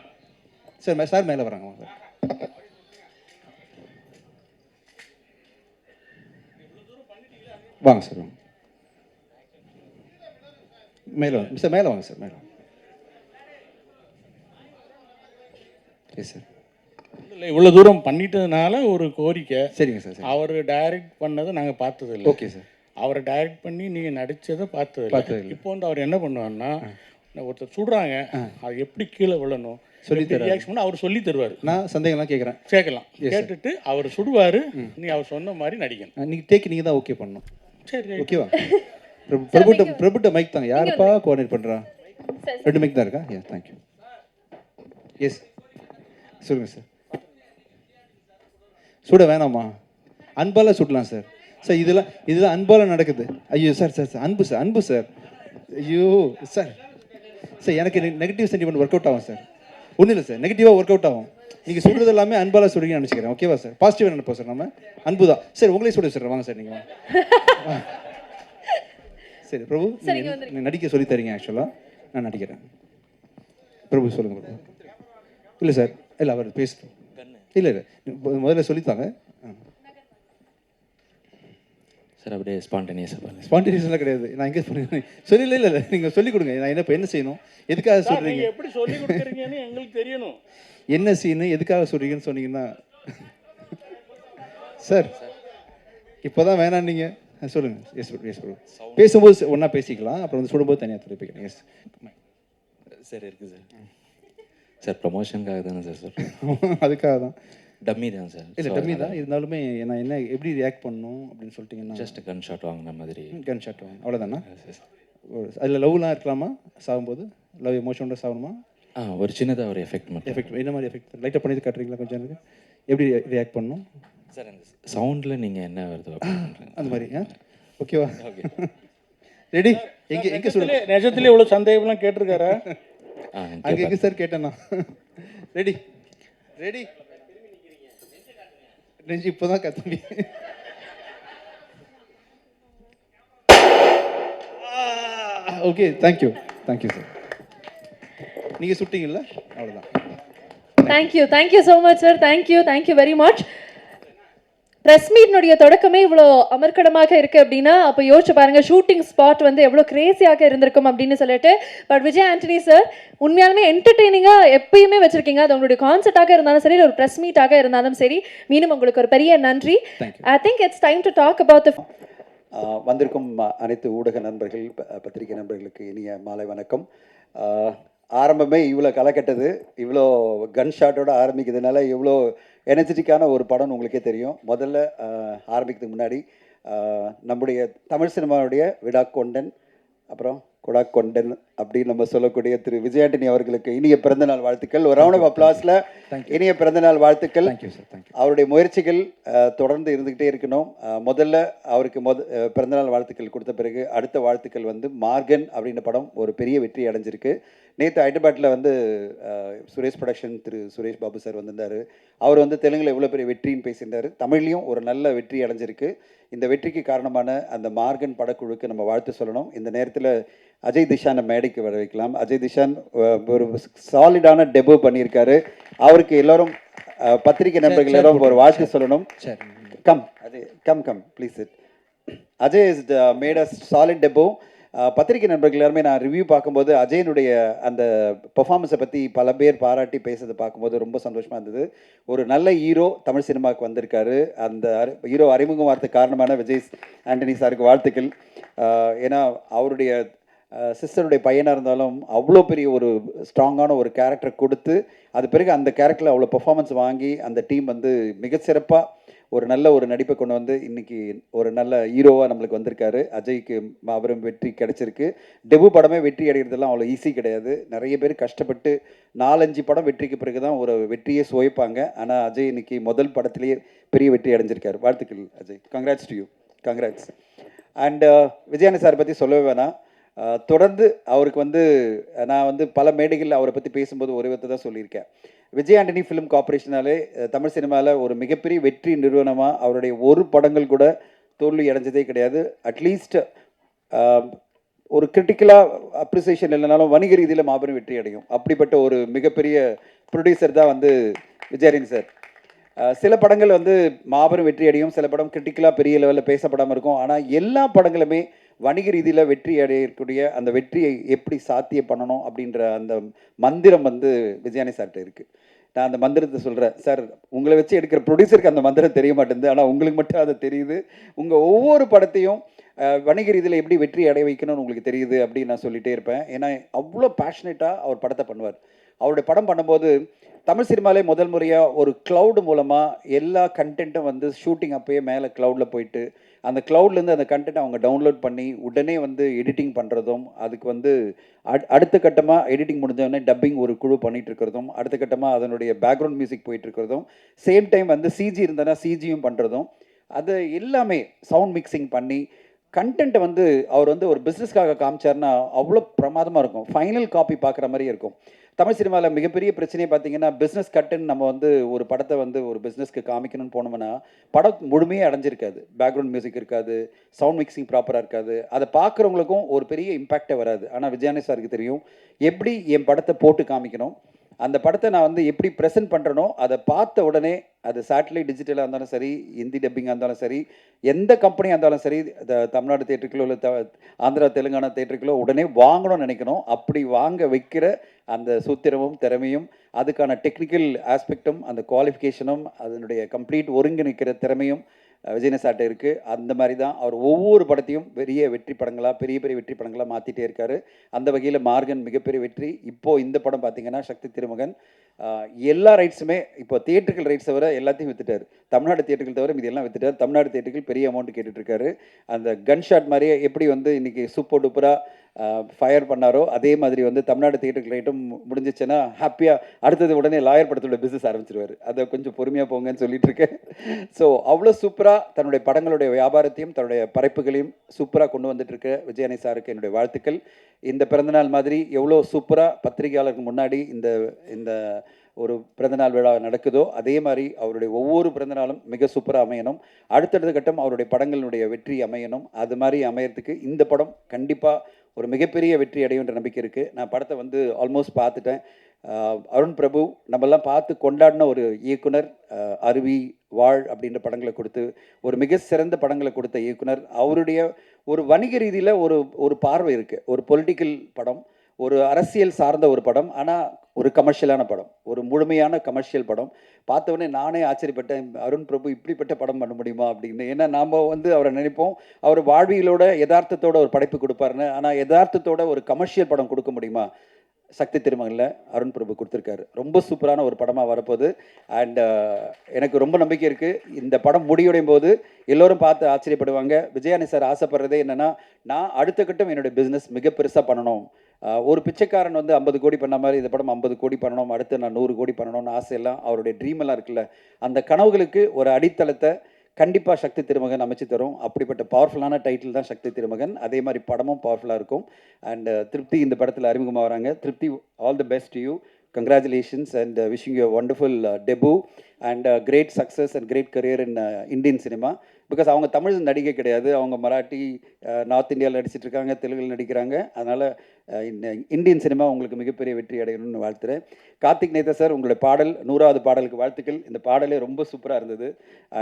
சார். சார் மேலே வராங்க, வாங்க சார். வாங்க சார், வாங்க மேலே வாங்க சார், மேலே வாங்க சார், மேலே. Yes sir. இல்லை, இவ்வளோ தூரம் பண்ணிட்டதுனால ஒரு கோரிக்கை. சரிங்க சார். சரி, அவர் டைரக்ட் பண்ணதை நாங்கள் பார்த்ததில்லை. Okay sir. அவரை டைரக்ட் பண்ணி நீங்கள் நடித்ததை பார்த்ததில்லை. பார்த்ததில்லை. இப்போ வந்து அவர் என்ன பண்ணுவார்னா, ஒருத்தர் சுடுறாங்க, அது எப்படி கீழே விழணும் சொல்லி ரியாக்ஷன் பண்ண அவர் சொல்லி தருவார். நான் சந்தேகம்லாம் கேட்குறேன். கேட்கலாம், கேட்டுட்டு அவர் சுடுவார், நீ அவர் சொன்ன மாதிரி நடிக்கணும். நீங்கள் டேக் நீங்கள் தான் ஓகே பண்ணணும். சரி, ஓகேவா? பிரபுட்ட மைக் தாங்க. யாருப்பா கோஆர்டினேட் பண்ணுறா? 2 மைக் தான் இருக்கா? யா, தேங்க்யூ. எஸ் சொல்லுங்கள் சார். சுட வேணாமா? அன்பால் சுடலாம் சார். சார் இதெல்லாம் அன்பால் நடக்குது. ஐயோ சார் சார் சார், அன்பு சார், அன்பு சார். ஐயோ சார், சார் எனக்கு நெகட்டிவ் சென்டிமெண்ட் ஒர்க் அவுட் ஆகும் சார். ஒன்றும் இல்லை சார், நெகட்டிவாக ஒர்க் அவுட் ஆகும். நீங்கள் சொல்கிறது எல்லாமே அன்பால் சுடுங்கன்னு நினச்சிக்கிறேன். ஓகேவா சார்? பாசிட்டிவாக நினைப்போம் சார், நம்ம அன்பு தான் சார். உங்களே சுட சார், வாங்க சார் நீங்கள். சரி பிரபு, நீங்கள் நடிக்க சொல்லி தரீங்க. ஆக்சுவலாக நான் நடிக்கிறேன். பிரபு சொல்லுங்கள் பிரபு. இல்லை சார், இல்லை அவர் பேசட்டும். இல்லை இல்லை, முதல்ல சொல்லித்தாங்க சார். அப்படியே ஸ்பான்டேனியஸாக பாருங்கள். ஸ்பான்டேனியஸ்லாம் கிடையாது. நான் எங்கே சொல்லுங்கள் சொல்லி. இல்லை இல்லை, நீங்கள் சொல்லிக் கொடுங்க. நான் இப்போ என்ன செய்யணும், எதுக்காக சொல்கிறீங்க, எப்படி சொல்லி கொடுக்குறீங்கன்னு எங்களுக்கு தெரியணும். என்ன சீனு, எதுக்காக சொல்கிறீங்கன்னு சொன்னீங்கன்னா. சார் இப்போ தான் வேணாம் நீங்கள் சொல்லுங்கள். எஸ் எஸ் ப்ரோ, பேசும்போது ஒன்றா பேசிக்கலாம், அப்புறம் வந்து சுடும்போது தனியாக தெரிவிக்கிறேன். எஸ் சார் இருக்குது சார். சார் ப்ரமோஷனுக்காக தானே சார் சொல்கிறேன். அதுக்காக தான். டம்மி தான் சார். இல்லை டம்மி தான் இருந்தாலுமே நான் என்ன எப்படி ரியாக்ட் பண்ணணும் அப்படின்னு சொல்லிட்டீங்கன்னா, ஜஸ்ட் கன் ஷாட் வாங்கின மாதிரி. கன் ஷாட் வாங்க, அவ்வளோதானா? அதில் லவ்லாம் இருக்கலாமா? சாகும்போது லவ் எமோஷனோட சாகணுமா? ஒரு சின்னதாக ஒரு எஃபெக்ட் மட்டும். எஃபெக்ட் என்ன மாதிரி எஃபெக்ட் லைட்டாக பண்ணி காட்டுறீங்களா கொஞ்சம் எனக்கு? எப்படி ரியாக்ட் பண்ணணும் சார்? அந்த சவுண்டில் நீங்கள் என்ன வருது அந்த மாதிரி. ஓகேவா? Okay ready? எங்கே சொல்லு. நிஜத்துல இவ்வளோ சந்தேகம்லாம் கேட்டிருக்காரா? அங்கே எங்கே சார் கேட்டேன்னா. ரெடி ரெடி நெஞ்சு இப்போ தான் கத்தம்பி. Okay, thank you thank you sir. நீங்கள் சுட்டிங்கல்ல, அவ்வளோதான். Thank you so much sir. Thank you very much. Press மீட்னுடைய தொடக்கமே இவ்வளோ அமர்க்கடமாக இருக்குது அப்படின்னா அப்போ யோசிச்சு பாருங்கள் ஷூட்டிங் ஸ்பாட் வந்து எவ்வளோ கிரேசியாக இருந்திருக்கும் அப்படின்னு சொல்லிட்டு. பட் விஜய் ஆண்டனி சார் உண்மையாலுமே என்டர்டெய்னிங்காக எப்பயுமே வச்சுருக்கீங்க. அது உங்களுடைய கான்சர்ட்டாக இருந்தாலும் சரி, ஒரு ப்ரெஸ் மீட்டாக இருந்தாலும் சரி, மீண்டும் உங்களுக்கு ஒரு பெரிய நன்றி. I think it's time to talk about the வந்திருக்கும் அனைத்து ஊடக நண்பர்கள், பத்திரிகை நண்பர்களுக்கு இனிய மாலை வணக்கம். ஆரம்பமே இவ்வளோ களைக்கட்டது, இவ்வளோ கன் ஷாட்டோடு ஆரம்பிக்கிறதுனால இவ்வளோ எனர்ஜெட்டிக்கான ஒரு படம்னு உங்களுக்கே தெரியும். முதல்ல ஆரம்பிக்கிறதுக்கு முன்னாடி நம்முடைய தமிழ் சினிமாவுடைய விடாக்கொண்டன், அப்புறம் கொடாக்கொண்டன் அப்படின்னு நம்ம சொல்லக்கூடிய திரு விஜய் ஆண்டனி அவர்களுக்கு இனிய பிறந்தநாள் வாழ்த்துக்கள். ஒரு ரவுண்ட் ஆஃப் அப்ளாஸ்ல இனிய பிறந்தநாள் வாழ்த்துக்கள். அவருடைய முயற்சிகள் தொடர்ந்து இருந்துக்கிட்டே இருக்கணும். முதல்ல அவருக்கு பிறந்தநாள் வாழ்த்துக்கள் கொடுத்த பிறகு அடுத்த வாழ்த்துக்கள் வந்து மார்கன் அப்படின்ற படம் ஒரு பெரிய வெற்றி அடைஞ்சிருக்கு. நேற்று ஹைதராபாத்தில் வந்து சுரேஷ் ப்ரொடக்ஷன் திரு சுரேஷ் பாபு சார் வந்திருந்தார். அவர் வந்து தெலுங்கில் எவ்வளோ பெரிய வெற்றின்னு பேசியிருந்தார். தமிழ்லையும் ஒரு நல்ல வெற்றி அடைஞ்சிருக்கு. இந்த வெற்றிக்கு காரணமான அந்த மார்கன் படக்குழுக்கு நம்ம வாழ்த்து சொல்லணும். இந்த நேரத்தில் அஜய் திஷானை மேடைக்கு வர வைக்கலாம். அஜய் திஷான் ஒரு சாலிடான டெபோ பண்ணியிருக்காரு. அவருக்கு எல்லோரும் பத்திரிகை நண்பர்கள் எல்லாரும் ஒரு வாழ்த்து சொல்லணும். Come Ajay, come please it. Ajay is made a solid debut. பத்திரிகை நண்பர்கள் எல்லாருமே நான் ரிவ்யூ பார்க்கும்போது அஜயனுடைய அந்த பெர்ஃபார்மன்ஸை பற்றி பல பேர் பாராட்டி பேசுறதை பார்க்கும்போது ரொம்ப சந்தோஷமாக இருந்தது. ஒரு நல்ல ஹீரோ தமிழ் சினிமாவுக்கு வந்திருக்காரு. அந்த ஹீரோ அறிமுகம் வார்த்தை காரணமான விஜய் ஆண்டனி சாருக்கு வாழ்த்துக்கள். ஏன்னா அவருடைய சிஸ்டருடைய பையனாக இருந்தாலும் அவ்வளோ பெரிய ஒரு ஸ்ட்ராங்கான ஒரு கேரக்டர் கொடுத்து அது பிறகு அந்த கேரக்டரில் அவ்வளோ பெர்ஃபார்மன்ஸ் வாங்கி அந்த டீம் வந்து மிகச்சிறப்பாக ஒரு நல்ல ஒரு நடிப்பை கொண்டு வந்து இன்றைக்கி ஒரு நல்ல ஹீரோவாக நம்மளுக்கு வந்திருக்காரு. அஜய்க்கு மாபெரும் வெற்றி கிடச்சிருக்கு. டெபு படமே வெற்றி அடைகிறதுலாம் அவ்வளோ ஈஸி கிடையாது. நிறைய பேர் கஷ்டப்பட்டு 4-5 படம் வெற்றிக்கு பிறகு தான் ஒரு வெற்றியே சுவைப்பாங்க. ஆனால் அஜய் இன்னைக்கு முதல் படத்துலேயே பெரிய வெற்றி அடைஞ்சிருக்காரு. வாழ்த்துக்கள் Ajay, congrats to you, congrats. And Vijayani sir பற்றி சொல்லவே வேணாம். தொடர்ந்து அவருக்கு வந்து நான் வந்து பல மேடைகளில் அவரை பற்றி பேசும்போது ஒரு விதத்தை தான் சொல்லியிருக்கேன். விஜய் ஆண்டனி ஃபிலிம் கார்பரேஷனாலே தமிழ் சினிமாவில் ஒரு மிகப்பெரிய வெற்றி நிறுவனமாக அவருடைய ஒரு படங்கள் கூட தோல்வி அடைஞ்சதே கிடையாது. அட்லீஸ்ட் ஒரு கிரிட்டிக்கலாக அப்ரிசியேஷன் இல்லைனாலும் வணிக ரீதியில் மாபெரும் வெற்றி அடையும். அப்படிப்பட்ட ஒரு மிகப்பெரிய ப்ரொடியூசர் தான் வந்து விஜயானி சார். சில படங்கள் வந்து மாபெரும் வெற்றி அடையும், சில படம் கிரிட்டிக்கலாக பெரிய லெவலில் பேசப்படாமல் இருக்கும். ஆனால் எல்லா படங்களுமே வணிக ரீதியில் வெற்றி அடையக்கூடிய அந்த வெற்றியை எப்படி சாத்தியம் பண்ணணும் அப்படின்ற அந்த மந்திரம் வந்து விஜயானி சார்கிட்ட இருக்குது. நான் அந்த மந்திரத்தை சொல்கிறேன் சார். உங்களை வச்சு எடுக்கிற ப்ரொடியூசருக்கு அந்த மந்திரம் தெரிய மாட்டேங்குது, ஆனால் உங்களுக்கு மட்டும் அது தெரியுது. உங்கள் ஒவ்வொரு படத்தையும் வணிக ரீதியில் எப்படி வெற்றி அடைய வைக்கணும்னு உங்களுக்கு தெரியுது அப்படின்னு நான் சொல்லிகிட்டே இருப்பேன். ஏன்னா அவ்வளோ பேஷனேட்டாக அவர் படத்தை பண்ணுவார். அவருடைய படம் பண்ணும்போது தமிழ் சினிமாலே முதல் முறையாக ஒரு க்ளவுடு மூலமாக எல்லா கண்டென்ட்டும் வந்து ஷூட்டிங் அப்போயே மேலே க்ளவுடில் போயிட்டு அந்த க்ளவுட்லேருந்து அந்த கண்டென்ட் அவங்க டவுன்லோட் பண்ணி உடனே வந்து எடிட்டிங் பண்ணுறதும், அதுக்கு வந்து அடுத்த கட்டமாக எடிட்டிங் முடிஞ்சோடனே டப்பிங் ஒரு குழு பண்ணிகிட்டு இருக்கிறதும், அடுத்த கட்டமாக அதனுடைய பேக்ரவுண்ட் மியூசிக் போயிட்டுருக்கிறதும், சேம் டைம் வந்து சிஜி இருந்தனா சிஜியும் பண்ணுறதும், அது எல்லாமே சவுண்ட் மிக்சிங் பண்ணி கண்டென்ட்டை வந்து அவர் வந்து ஒரு பிஸ்னஸ்க்காக காமிச்சார்னா அவ்வளோ பிரமாதமாக இருக்கும். ஃபைனல் காப்பி பார்க்குற மாதிரி இருக்கும். தமிழ் சினிமாவில் மிகப்பெரிய பிரச்சனையை பார்த்தீங்கன்னா பிஸ்னஸ் கட்டுன்னு நம்ம வந்து ஒரு படத்தை வந்து ஒரு பிஸ்னஸ்க்கு காமிக்கணும்னு போனோம்னா படம் முழுமையே அடைஞ்சிருக்காது. பேக்ரவுண்ட் மியூசிக் இருக்காது, சவுண்ட் மிக்சிங் ப்ராப்பராக இருக்காது. அதை பார்க்குறவங்களுக்கும் ஒரு பெரிய இம்பேக்டே வராது. ஆனால் விஜயானி சாருக்கு தெரியும் எப்படி என் படத்தை போட்டு காமிக்கணும், அந்த படத்தை நான் வந்து எப்படி ப்ரெசென்ட் பண்ணுறனோ அதை பார்த்த உடனே அது சேட்டலைட் டிஜிட்டலாக இருந்தாலும் சரி, ஹிந்தி டப்பிங்காக இருந்தாலும் சரி, எந்த கம்பெனியாக இருந்தாலும் சரி, தமிழ்நாடு தேட்டருக்குள்ளோ இல்லை ஆந்திரா தெலுங்கானா தேட்டருக்குள்ளோ உடனே வாங்கணும்னு நினைக்கணும். அப்படி வாங்க வைக்கிற அந்த சூத்திரமும் திறமையும் அதுக்கான டெக்னிக்கல் ஆஸ்பெக்டும் அந்த குவாலிஃபிகேஷனும் அதனுடைய கம்ப்ளீட் ஒருங்கிணைக்கிற திறமையும் விஜயன சார்ட்ட இருக்குது. அந்த மாதிரி தான் அவர் ஒவ்வொரு படத்தையும் பெரிய வெற்றி படங்களாக பெரிய பெரிய வெற்றி படங்களாக மாற்றிட்டே இருக்கார். அந்த வகையில் மார்கன் மிகப்பெரிய வெற்றி. இப்போது இந்த படம் பார்த்திங்கன்னா சக்தி திருமகன் எல்லா ரைட்ஸுமே இப்போ தியேட்டர்கள் ரைட்ஸ் தவிர எல்லாத்தையும் விற்றுட்டார். தமிழ்நாடு தியேட்டர்கள் தவிர இது எல்லாம் விற்றுட்டார். தமிழ்நாடு தியேட்டர்கள் பெரிய அமௌண்ட் கேட்டுட்ருக்காரு. அந்த கன் ஷாட் மாதிரியே எப்படி வந்து இன்றைக்கி சூப்பர் டூப்பராக ஃபயர் பண்ணாரோ அதே மாதிரி வந்து தமிழ்நாடு தியேட்டருக்கு ரைட்டும் முடிஞ்சிச்சுன்னா ஹாப்பியாக அடுத்தது உடனே லாயர் படத்தோட பிஸ்னஸ் ஆரம்பிச்சிருவார். அதை கொஞ்சம் பொறுமையாக போங்கன்னு சொல்லிட்டு இருக்கேன். ஸோ அவ்வளோ சூப்பராக தன்னுடைய படங்களுடைய வியாபாரத்தையும் தன்னுடைய படைப்புகளையும் சூப்பராக கொண்டு வந்துட்டு இருக்க விஜயானி சாருக்கு என்னுடைய வாழ்த்துக்கள். இந்த பிறந்தநாள் மாதிரி எவ்வளோ சூப்பராக பத்திரிகையாளருக்கு முன்னாடி இந்த ஒரு பிறந்தநாள் விழா நடக்குதோ அதே மாதிரி அவருடைய ஒவ்வொரு பிறந்தநாளும் மிக சூப்பராக அமையணும். அடுத்தடுத்த கட்டம் அவருடைய படங்களுடைய வெற்றி அமையணும். அது மாதிரி அமையறதுக்கு இந்த படம் கண்டிப்பாக ஒரு மிகப்பெரிய வெற்றி அடையுன்ற நம்பிக்கை இருக்குது. நான் படத்தை வந்து ஆல்மோஸ்ட் பார்த்துட்டேன். அருண் பிரபு நம்மெல்லாம் பார்த்து கொண்டாடின ஒரு இயக்குனர், அருவி, வாழ் அப்படின்ற படங்களை கொடுத்து ஒரு மிக சிறந்த படங்களை கொடுத்த இயக்குனர். அவருடைய ஒரு வணிக ரீதியில் ஒரு பார்வை இருக்குது. ஒரு பொலிட்டிக்கல் படம், ஒரு அரசியல் சார்ந்த ஒரு படம், ஆனால் ஒரு கமர்ஷியலான படம், ஒரு முழுமையான கமர்ஷியல் படம். பார்த்தவொடனே நானே ஆச்சரியப்பட்டேன், அருண் பிரபு இப்படிப்பட்ட படம் பண்ண முடியுமா அப்படின்னு. ஏன்னா நாம் வந்து அவரை நினைப்போம் அவர் வாழ்வியலோட யதார்த்தத்தோட ஒரு படைப்பு கொடுப்பாருன்னு. ஆனால் யதார்த்தத்தோட ஒரு கமர்ஷியல் படம் கொடுக்க முடியுமா? சக்தி திருமகனில் அருண் பிரபு கொடுத்துருக்காரு. ரொம்ப சூப்பரான ஒரு படமாக வரப்போகுது. அண்ட் எனக்கு ரொம்ப நம்பிக்கை இருக்குது. இந்த படம் முடிவடையும் போது எல்லோரும் பார்த்து ஆச்சரியப்படுவாங்க. விஜயானி சார் ஆசைப்படுறதே என்னென்னா, நான் அடுத்த கட்டம் என்னுடைய பிஸ்னஸ் மிக பெருசாக பண்ணணும். ஒரு பிச்சைக்காரன் வந்து 50 கோடி பண்ண மாதிரி இந்த படம் 50 கோடி பண்ணணும், அடுத்து நான் 100 கோடி பண்ணணும்னு ஆசையெல்லாம் அவருடைய ட்ரீம் எல்லாம் இருக்குல்ல, அந்த கனவுகளுக்கு ஒரு அடித்தளத்தை கண்டிப்பாக சக்தி திருமகன் அமைச்சு தரும். அப்படிப்பட்ட பவர்ஃபுல்லான டைட்டில் தான் சக்தி திருமகன். அதே மாதிரி படமும் பவர்ஃபுல்லாக இருக்கும். அண்ட் திருப்தி இந்த படத்தில் அறிமுகமாக வராங்க. திருப்தி, all the best to you. Congratulations and wishing you a wonderful debut and great success and great career in Indian cinema. Because அவங்க தமிழ் நடிகை கிடையாது, அவங்க மராட்டி, நார்த் இந்தியாவில் நடிச்சிட்டு இருக்காங்க, தெலுங்கில் நடிக்கிறாங்க. அதனால் இந்த இந்தியன் சினிமா உங்களுக்கு மிகப்பெரிய வெற்றி அடையணும்னு வாழ்த்துறேன். கார்த்திக் நேதா சார், உங்களுடைய பாடல் 100வது பாடலுக்கு வாழ்த்துக்கள். இந்த பாடலே ரொம்ப சூப்பராக இருந்தது.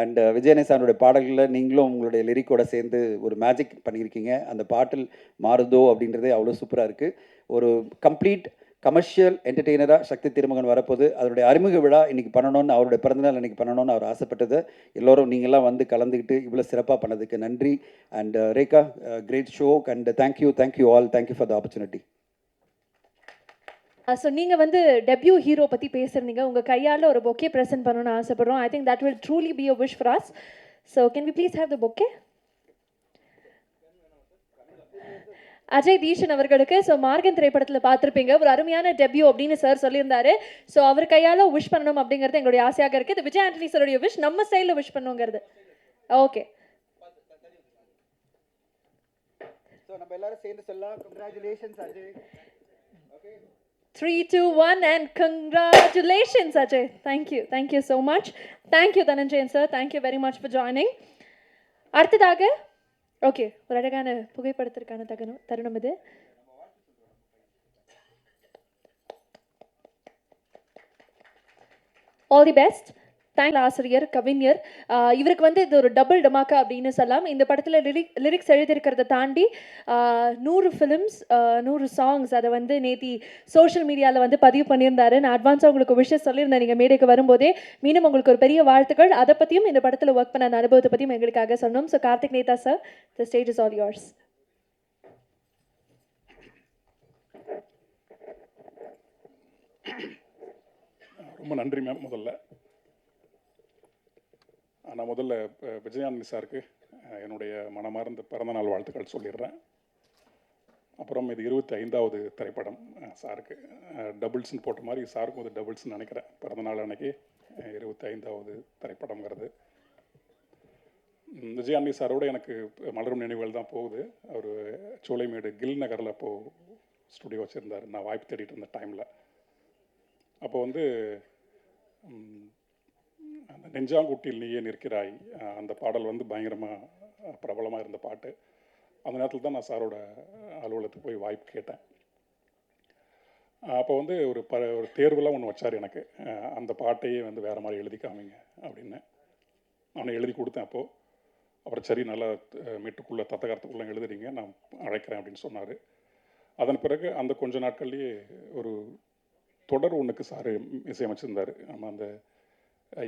அண்ட் விஜயநேசானுடைய பாடல்களில் நீங்களும் உங்களுடைய லிரிக்கோட சேர்ந்து ஒரு மேஜிக் பண்ணியிருக்கீங்க. அந்த பாட்டில் மாறுதோ அப்படின்றதே அவ்வளோ சூப்பராக இருக்குது. ஒரு கம்ப்ளீட் கமர்ஷியல் என்டர்டெய்னராக சக்தி திருமகன் வரப்போது. அதனுடைய அறிமுக விழா இன்றைக்கி பண்ணணும்னு, அவருடைய பிறந்தநாள் இன்றைக்கி பண்ணணும்னு அவர் ஆசைப்பட்டது. எல்லோரும் நீங்கள்லாம் வந்து கலந்துக்கிட்டு இவ்வளோ சிறப்பாக பண்ணதுக்கு நன்றி. And Rekha, great show and thank you all, thank you for the opportunity. So நீங்கள் வந்து டெபியூ ஹீரோ பற்றி பேசுகிறீங்க. உங்கள் கையால் ஒரு பொக்கே ப்ரெசென்ட் பண்ணணும்னு ஆசைப்படுறோம். I think that will truly be a wish for us. So can we please have the bouquet? Ajay Dhishan அவர்களுக்கு. ஸோ மார்கன் திரைப்படத்தில் பார்த்துருப்பீங்க, ஒரு அருமையான டெபியூ அப்படின்னு சார் சொல்லியிருந்தாரு. ஸோ அவர் கையால் விஷ் பண்ணணும் அப்படிங்கிறது எங்களுடைய ஆசையாக இருக்குது. இது விஜய் ஆண்டனி சாருடைய விஷ், நம்ம ஸ்டைலில் விஷ் பண்ணுங்கிறது. ஓகே, ஸோ நம்ம எல்லாரும் சேர்ந்து சொல்லலாம். Congratulations Ajay. 3, 2, 1 and congratulations Ajay. Thank you so much. Thank you Dhananjayan sir, thank you very much for joining. அடுத்ததாக ஓகே, ஒரு அழகான புகைப்படத்திற்கான தருணம் இது. All the best. ஆசிரியர், கவிஞர். இவருக்கு வந்து இது ஒரு டபுள் டமாக்கா அப்படின்னு சொல்லலாம். இந்த படத்தில் லிரிக்ஸ் எழுதியிருக்கிறத தாண்டி 100 ஃபிலிம்ஸ், 100 சாங்ஸ் அதை வந்து நேத்தி சோஷியல் மீடியாவில் வந்து பதிவு பண்ணியிருந்தாரு. நான் அட்வான்ஸாக உங்களுக்கு விஷயம் சொல்லியிருந்தேன் நீங்கள் மேடைக்கு வரும்போதே. மீண்டும் உங்களுக்கு ஒரு பெரிய வாழ்த்துக்கள். அதை பற்றியும் இந்த படத்தில் ஒர்க் பண்ண அந்த அனுபவத்தை பற்றியும் எங்களுக்காக சொன்னோம். So Karthik Netha sir, the stage is all yours. ரொம்ப நன்றி மேம். நான் முதல்ல விஜயானந்தி சாருக்கு என்னுடைய மனமார்ந்த பிறந்தநாள் வாழ்த்துக்கள் சொல்லிடுறேன். அப்புறம் இது 25வது திரைப்படம் சாருக்கு. டபுள்ஸ்ன்னு போட்ட மாதிரி சாருக்கும் இது டபுள்ஸ்ன்னு நினைக்கிறேன். பிறந்தநாள் அன்னைக்கு 25வது திரைப்படங்கிறது. விஜயானந்தி சாரோட எனக்கு மலரும் நினைவுகள் தான் போகுது. அவர் சோலைமேடு கில் நகரில் அப்போது ஸ்டுடியோ வச்சுருந்தார். நான் வாய்ப்பு தேடிட்டு இருந்த டைமில் அப்போ வந்து அந்த நெஞ்சாங்குட்டியில் நீயே நிற்கிறாய் அந்த பாடல் வந்து பயங்கரமாக பிரபலமாக இருந்த பாட்டு. அந்த நேரத்தில் தான் நான் சாரோட அலுவலகத்துக்கு போய் வாய்ப்பு கேட்டேன். அப்போ வந்து ஒரு தேர்வுலாம் ஒன்று வச்சார் எனக்கு. அந்த பாட்டையே வந்து வேறு மாதிரி எழுதி காமிங்க அப்படின்னு. நான் எழுதி கொடுத்தேன். அப்போது அப்புறம் சரி, நல்லா மெட்டுக்குள்ளே தத்தகாரத்துக்குள்ளே எழுதுறீங்க, நான் அழைக்கிறேன் அப்படின்னு சொன்னார். அதன் பிறகு அந்த கொஞ்ச நாட்கள்லேயே ஒரு தொடர் ஒன்றுக்கு சார் இசையமைச்சிருந்தார். நம்ம அந்த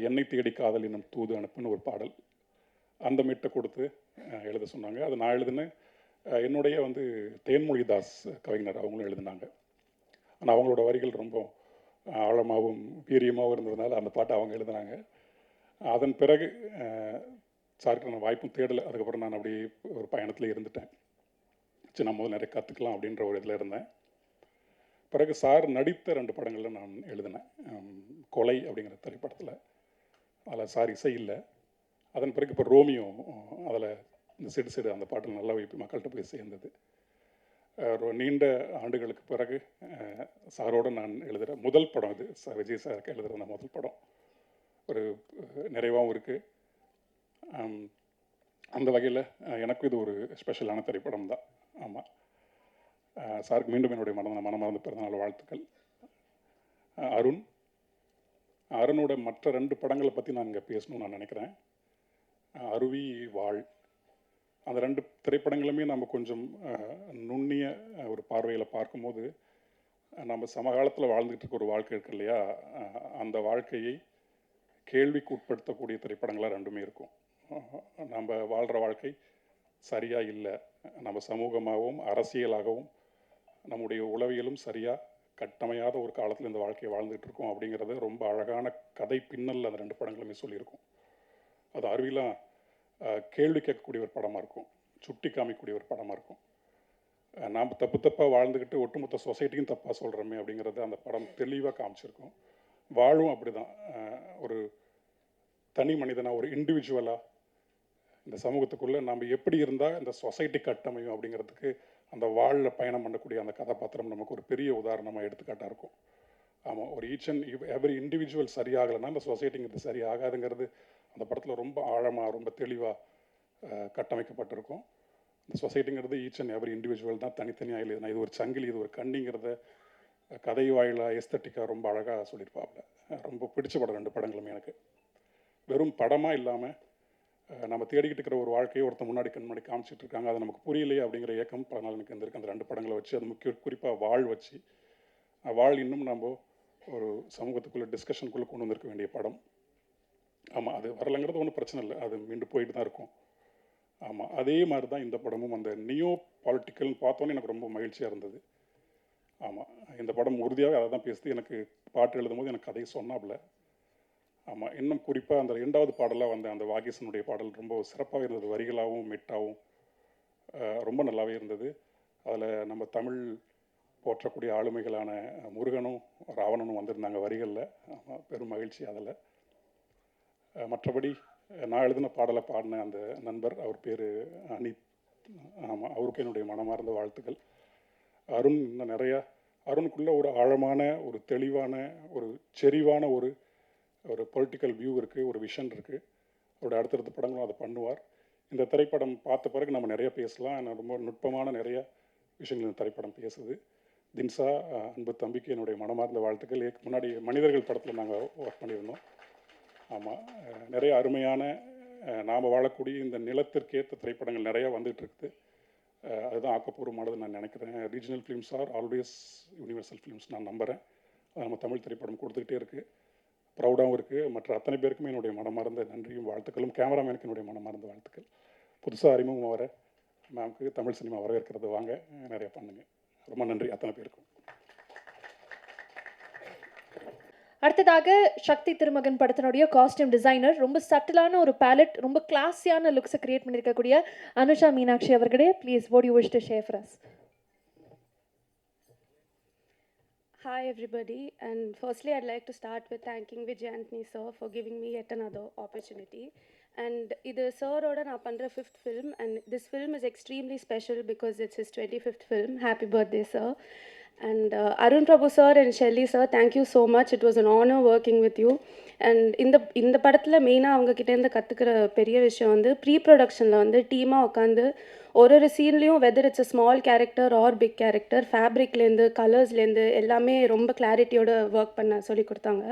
என்னை தேடி காதல் என்னும் தூது அனுப்புன்னு ஒரு பாடல், அந்த மெட்டை கொடுத்து எழுத சொன்னாங்க. அது நான் எழுதினேன். என்னுடைய வந்து தேன்மொழிதாஸ் கவிஞர் அவங்களும் எழுதினாங்க. ஆனால் அவங்களோட வரிகள் ரொம்ப ஆழமாகவும் வீரியமாகவும் இருந்ததுனால அந்த பாட்டை அவங்க எழுதினாங்க. அதன் பிறகு சாருக்கு நான் வாய்ப்பும் தேடலை. அதுக்கப்புறம் நான் அப்படி ஒரு பயணத்தில் இருந்துட்டேன். சரி, நான் முதல்ல நிறைய கற்றுக்கலாம் அப்படின்ற ஒரு இதில் இருந்தேன். பிறகு சார் நடித்த 2 படங்களில் நான் எழுதினேன். கொலை அப்படிங்கிற திரைப்படத்தில், அதில் சார் இசை இல்லை. அதன் பிறகு இப்போ ரோமியோ, அதில் இந்த சிடு சிடு அந்த பாட்டில் நல்லா மக்கள்கிட்ட போய் சேர்ந்தது. நீண்ட ஆண்டுகளுக்கு பிறகு சாரோடு நான் எழுதுகிற முதல் படம் இது. விஜய் சாருக்கு எழுதுகிற அந்த முதல் படம் ஒரு நிறைவாகவும் இருக்குது. அந்த வகையில் எனக்கும் இது ஒரு ஸ்பெஷலான திரைப்படம் தான். ஆமாம், சாருக்கு மீண்டும் என்னுடைய மனமார்ந்த பிறந்தநாள் வாழ்த்துக்கள். அருணோட மற்ற 2 படங்களை பற்றி நான் இங்கே பேசணும்னு நான் நினைக்கிறேன். அருவி, வாழ், அந்த 2 திரைப்படங்களுமே நம்ம கொஞ்சம் நுண்ணிய ஒரு பார்வையில் பார்க்கும்போது நம்ம சமகாலத்தில் வாழ்ந்துகிட்டு இருக்க ஒரு வாழ்க்கை இருக்கு இல்லையா, அந்த வாழ்க்கையை கேள்விக்கு உட்படுத்தக்கூடிய திரைப்படங்களாக 2மே இருக்கும். நம்ம வாழ்கிற வாழ்க்கை சரியாக இல்லை, நம்ம சமூகமாகவும் அரசியலாகவும் நம்முடைய உளவியலும் சரியாக கட்டமையாத ஒரு காலத்தில் இந்த வாழ்க்கையை வாழ்ந்துகிட்டு இருக்கோம் அப்படிங்கிறது ரொம்ப அழகான கதை பின்னல் அந்த 2 படங்களுமே சொல்லியிருக்கும். அது அருவிலாம் கேள்வி கேட்கக்கூடிய ஒரு படமாக இருக்கும், சுட்டி காமிக்கக்கூடிய ஒரு படமாக இருக்கும். நாம் தப்பாக வாழ்ந்துக்கிட்டு ஒட்டுமொத்த சொசைட்டியும் தப்பாக சொல்கிறோமே அப்படிங்கிறது அந்த படம் தெளிவாக காமிச்சிருக்கும். வாழும் அப்படி தான், ஒரு தனி மனிதனாக, ஒரு இண்டிவிஜுவலாக இந்த சமூகத்துக்குள்ளே நம்ம எப்படி இருந்தால் இந்த சொசைட்டி கட்டமையும் அப்படிங்கிறதுக்கு அந்த வாழில் பயணம் பண்ணக்கூடிய அந்த கதாபாத்திரம் நமக்கு ஒரு பெரிய உதாரணமாக எடுத்துக்காட்டாக இருக்கும். ஆமாம், ஒரு ஈச் அண்ட் எவரி இண்டிவிஜுவல் சரியாகலைன்னா அந்த சொசைட்டிங்கிறது சரியாகாதுங்கிறது அந்த படத்தில் ரொம்ப ஆழமாக ரொம்ப தெளிவாக கட்டமைக்கப்பட்டிருக்கும். இந்த சொசைட்டிங்கிறது ஈச் அண்ட் எவரி இண்டிவிஜுவல் தான் தனித்தனியாக எழுதுனா, இது ஒரு சங்கிலி, இது ஒரு கண்ணிங்கிறத கதை வாயிலாக எஸ்தட்டிக்காக ரொம்ப அழகாக சொல்லியிருப்பாப்புல. ரொம்ப பிடிச்ச படம் 2 படங்களுமே எனக்கு. வெறும் படமாக இல்லாமல் நம்ம தேடிக்கிட்டு இருக்கிற ஒரு வாழ்க்கையை ஒருத்தர் முன்னாடி கண்மணி காமிச்சிட்டு இருக்காங்க, அது நமக்கு புரியலையே அப்படிங்கிற ஏக்கம் பல நாள் எனக்கு இருந்திருக்கு. அந்த 2 படங்களை வச்சு, அது குறிப்பாக வாழ் வச்சு, வாழ் இன்னும் நம்ம ஒரு சமூகத்துக்குள்ளே டிஸ்கஷனுக்குள்ளே கொண்டு வந்திருக்க வேண்டிய படம். ஆமாம், அது வரலைங்கிறது ஒன்றும் பிரச்சனை இல்லை, அது மீண்டு போயிட்டு தான் இருக்கும். ஆமாம், அதே மாதிரி தான் இந்த படமும் அந்த நியோ பாலிட்டிக்கல்னு பார்த்தோன்னே எனக்கு ரொம்ப மகிழ்ச்சியாக இருந்தது. ஆமாம், இந்த படம் உறுதியாகவே அதை தான் பேசுது. எனக்கு பாட்டு எழுதும்போது எனக்கு கதையை சொன்னாப்புல. ஆமாம், இன்னும் குறிப்பாக அந்த 2வது பாடலாக வந்த அந்த வாகீசனுடைய பாடல் ரொம்ப சிறப்பாக இருந்தது. வரிகளாகவும் மெட்டாகவும் ரொம்ப நல்லாவே இருந்தது. அதில் நம்ம தமிழ் போற்றக்கூடிய ஆளுமைகளான முருகனும் ராவணனும் வந்திருந்தாங்க வரிகளில். ஆமாம், பெரும் மகிழ்ச்சி அதில். மற்றபடி நான் எழுதின பாடலை பாடின அந்த நண்பர், அவர் பேர் அனித். ஆமாம், அவருக்கு என்னுடைய மனமார்ந்த வாழ்த்துக்கள். அருண் இன்னும் நிறையா, அருணுக்குள்ளே ஒரு ஆழமான, ஒரு தெளிவான, ஒரு செறிவான ஒரு பொலிட்டிக்கல் வியூ இருக்குது, ஒரு விஷன் இருக்குது. அவருடைய அடுத்தடுத்த படங்களும் அதை பண்ணுவார். இந்த திரைப்படம் பார்த்த பிறகு நம்ம நிறைய பேசலாம். ரொம்ப நுட்பமான நிறைய விஷயங்கள் இந்த திரைப்படம் பேசுது. தின்சா, அன்பு தம்பிக்கு என்னுடைய மனமார்ந்த வாழ்த்துக்கள். முன்னாடி மனிதர்கள் படத்தில் நாங்கள் ஒர்க் பண்ணியிருந்தோம். ஆமாம், நிறைய அருமையான நாம் வாழக்கூடிய இந்த நிலத்திற்கேற்ற திரைப்படங்கள் நிறையா வந்துகிட்டு இருக்குது. அதுதான் ஆக்கப்பூர்வமானது நான் நினைக்கிறேன். Regional films are always universal films நான் நம்புகிறேன். நம்ம தமிழ் திரைப்படம் கொடுத்துக்கிட்டே இருக்குது, ப்ரௌடாகவும் இருக்குது. மற்ற அத்தனை பேருக்குமே என்னுடைய மனமார்ந்த நன்றியும் வாழ்த்துக்களும். கேமராமேனுக்கு என்னுடைய மனமார்ந்த வாழ்த்துக்கள். புதுசாக அறிமுகம் வர மேம்க்கு தமிழ் சினிமா வரவேற்கிறது, வாங்க நிறையா பண்ணுங்கள். ரொம்ப நன்றி அத்தனை பேருக்கும். அடுத்ததாக சக்தி திருமகன் படத்தினுடைய காஸ்டியூம் டிசைனர், ரொம்ப சட்டிலான ஒரு பேலட், ரொம்ப கிளாஸியான லுக்ஸை கிரியேட் பண்ணியிருக்கக்கூடிய அனுஷா மீனாட்சி அவர்களே, please what you wish to share for us. Hi everybody, and firstly I'd like to start with thanking Vijay Antony sir for giving me yet another opportunity. And இது சாரோட நான் பண்ணுற 5th film, and this film is extremely special because it's his 25th film. Happy birthday sir. And Arun Prabhu sir and Shelly sir, thank you so much. It was an honor working with you. And இந்த படத்தில் மெயினாக அவங்கக்கிட்டேருந்து கற்றுக்கிற பெரிய விஷயம் வந்து pre ப்ரொடக்ஷனில் வந்து டீமாக உட்காந்து ஒரு சீன்லேயும் whether it's a small character or big character, ஃபேப்ரிக்லேருந்து கலர்ஸ்லேருந்து எல்லாமே ரொம்ப கிளாரிட்டியோட ஒர்க் பண்ண சொல்லி கொடுத்தாங்க.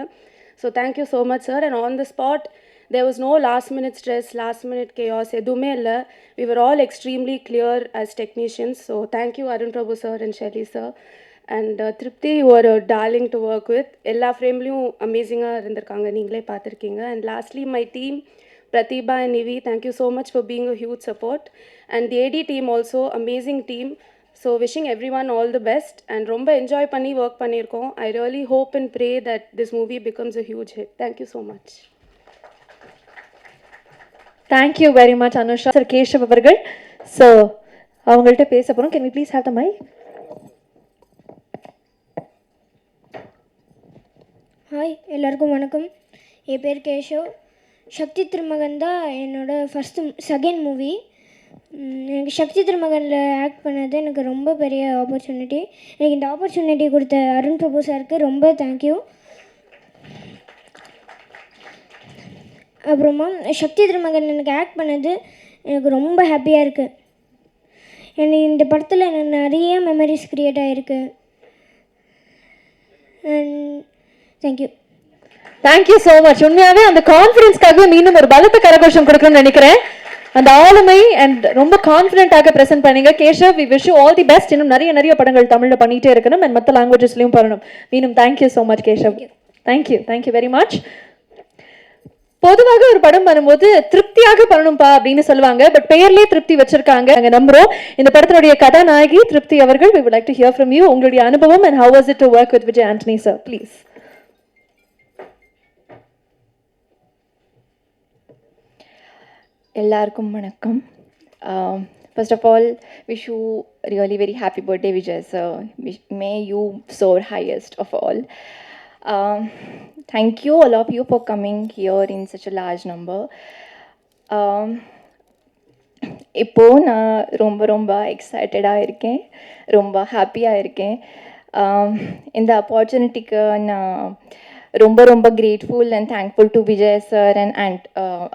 So thank you so much sir. And on the spot there was no last minute stress, last minute chaos, எதுவுமே இல்லை. We were all extremely clear as technicians. So thank you Arun Prabhu sir and Shelly sir. And Tripti, you are a darling to work with. எல்லா ஃப்ரேம்லேயும் அமேசிங்காக இருந்திருக்காங்க, நீங்களே பார்த்துருக்கீங்க. And lastly my team, Pratibha and Nivi, thank you so much for being a huge support. And the AD team also, amazing team. So wishing everyone all the best. And ரொம்ப enjoy பண்ணி work பண்ணியிருக்கோம். I really hope and pray that this movie becomes a huge hit. Thank you so much. Thank you very much Anusha. Sir Keshav அவர்கள், so அவங்கள்ட்ட பேச போகிறோம். Can we please have the mic? Hi, எல்லாருக்கும் வணக்கம். என் பேர் கேஷவ். சக்தி திருமகன் தான் என்னோடய செகண்ட் மூவி. எனக்கு சக்தி திருமகனில் ஆக்ட் பண்ணது எனக்கு ரொம்ப பெரிய ஆப்பர்ச்சுனிட்டி. எனக்கு இந்த ஆப்பர்ச்சுனிட்டி கொடுத்த அருண் பிரபு சாருக்கு ரொம்ப தேங்க்யூ. அப்புறமா சக்தி திருமகன் எனக்கு ஆக்ட் பண்ணது எனக்கு ரொம்ப ஹாப்பியாக இருக்குது. எனக்கு இந்த படத்தில் எனக்கு நிறைய மெமரிஸ் க்ரியேட் ஆகிருக்கு. And thank you. Thank you so much. உண்மையாகவே அந்த கான்ஃபிடன்ஸ்க்காக மீண்டும் ஒரு பலத்த கரகோஷம் கொடுக்கணும்னு நினைக்கிறேன். அந்த ஆளுமை அண்ட் ரொம்ப கான்ஃபிடென்ட்டாக ப்ரெசென்ட் பண்ணீங்க. Keshav, we wish you all the best. இன்னும் நிறைய படங்கள் தமிழில் பண்ணிகிட்டே இருக்கணும் அண்ட் மற்ற லாங்குவேஜஸ்லையும் பண்ணணும். மீண்டும் thank you so much Keshav. Thank you very much. பொதுவாக ஒரு படம் பண்ணும்போது திருப்தியாக பண்ணணும்பா அப்படின்னு சொல்லுவாங்க. பட் பெயர்லேயே திருப்தி வச்சிருக்காங்க. நாங்கள் நம்புறோம். இந்த படத்தினுடைய கதாநாயகி திருப்தி அவர்கள், we would like to hear from you. உங்களுடைய அனுபவம் and how was it to work with Vijay Antony sir, please. எல்லாருக்கும் வணக்கம். First of all, wish you really very happy birthday Vijay sir. May you soar highest of all. Thank you all of you for coming here in such a large number. இப்போ நான் ரொம்ப எக்ஸைட்டடாக இருக்கேன், ரொம்ப ஹாப்பியாக இருக்கேன். இந்த ஆப்பர்ச்சுனிட்டிக்கு நான் ரொம்ப grateful and thankful to Vijay sir and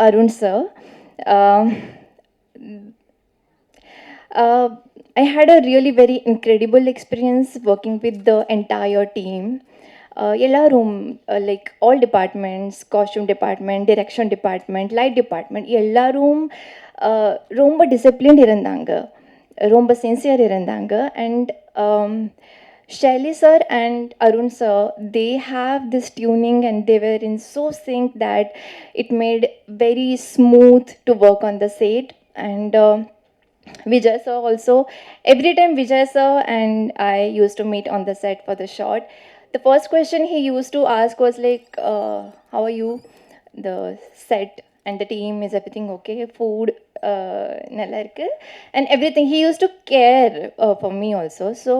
Arun sir. I had a really very incredible experience working with the entire team. எல்லாரும் like all departments, costume department, direction department, light department, எல்லாரும் ரொம்ப disciplined இருந்தாங்க, ரொம்ப sincere இருந்தாங்க. And Shaili sir and Arun sir, they have this tuning and they were in so sync that it made very smooth to work on the set. And Vijay sir also, every time Vijay sir and I used to meet on the set for the shot, the first question he used to ask was like, how are you, the set and the team, is everything okay, food nalla irukku, and everything. He used to care for me also. So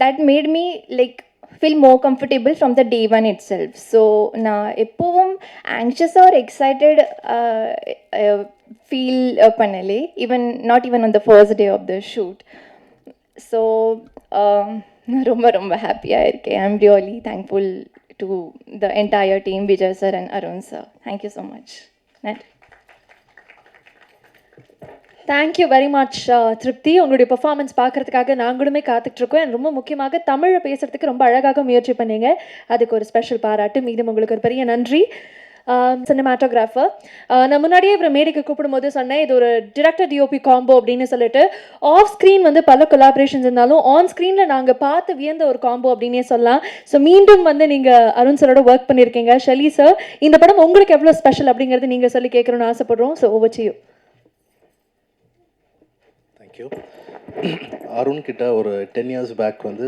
that made me like feel more comfortable from the day one itself. So na எப்பவும் anxious or excited feel பண்ணலே, even not even on the first day of the shoot. So ரொம்ப ரொம்ப ஹாப்பியாக இருக்கேன். I am really thankful to the entire team, Vijay sir and Arun sir. Thank you so much. நன்றி. Thank you very much திருப்தி. உங்களுடைய performance பார்க்குறதுக்காக நாங்களுமே காத்துட்ருக்கோம். And ரொம்ப முக்கியமாக தமிழை பேசுகிறதுக்கு ரொம்ப அழகாக முயற்சி பண்ணீங்க. அதுக்கு ஒரு ஸ்பெஷல் பாராட்டு. மீண்டும் உங்களுக்கு ஒரு பெரிய நன்றி. சினிமாட்டோகிராஃபர், நான் முன்னாடியே இவரை மேடைக்கு கூப்பிடும்போது சொன்னேன், இது ஒரு டிரெக்டர் டிஓபி காம்போ அப்படின்னு சொல்லிட்டு. ஆஃப் ஸ்க்ரீன் வந்து பல கொலாபரேஷன்ஸ் இருந்தாலும் ஆன் ஸ்க்ரீனில் நாங்கள் பார்த்து வியந்த ஒரு காம்போ அப்படின்னே சொல்லலாம். ஸோ மீண்டும் வந்து நீங்கள் அருண் சரோட ஒர்க் பண்ணியிருக்கீங்க. ஷெலி சார், இந்த படம் உங்களுக்கு எவ்வளோ ஸ்பெஷல் அப்படிங்கிறது நீங்கள் சொல்லி கேட்கணும்னு ஆசைப்படுறோம். So over to you. Thank you. Arun கிட்ட ஒரு 10 years பேக் வந்து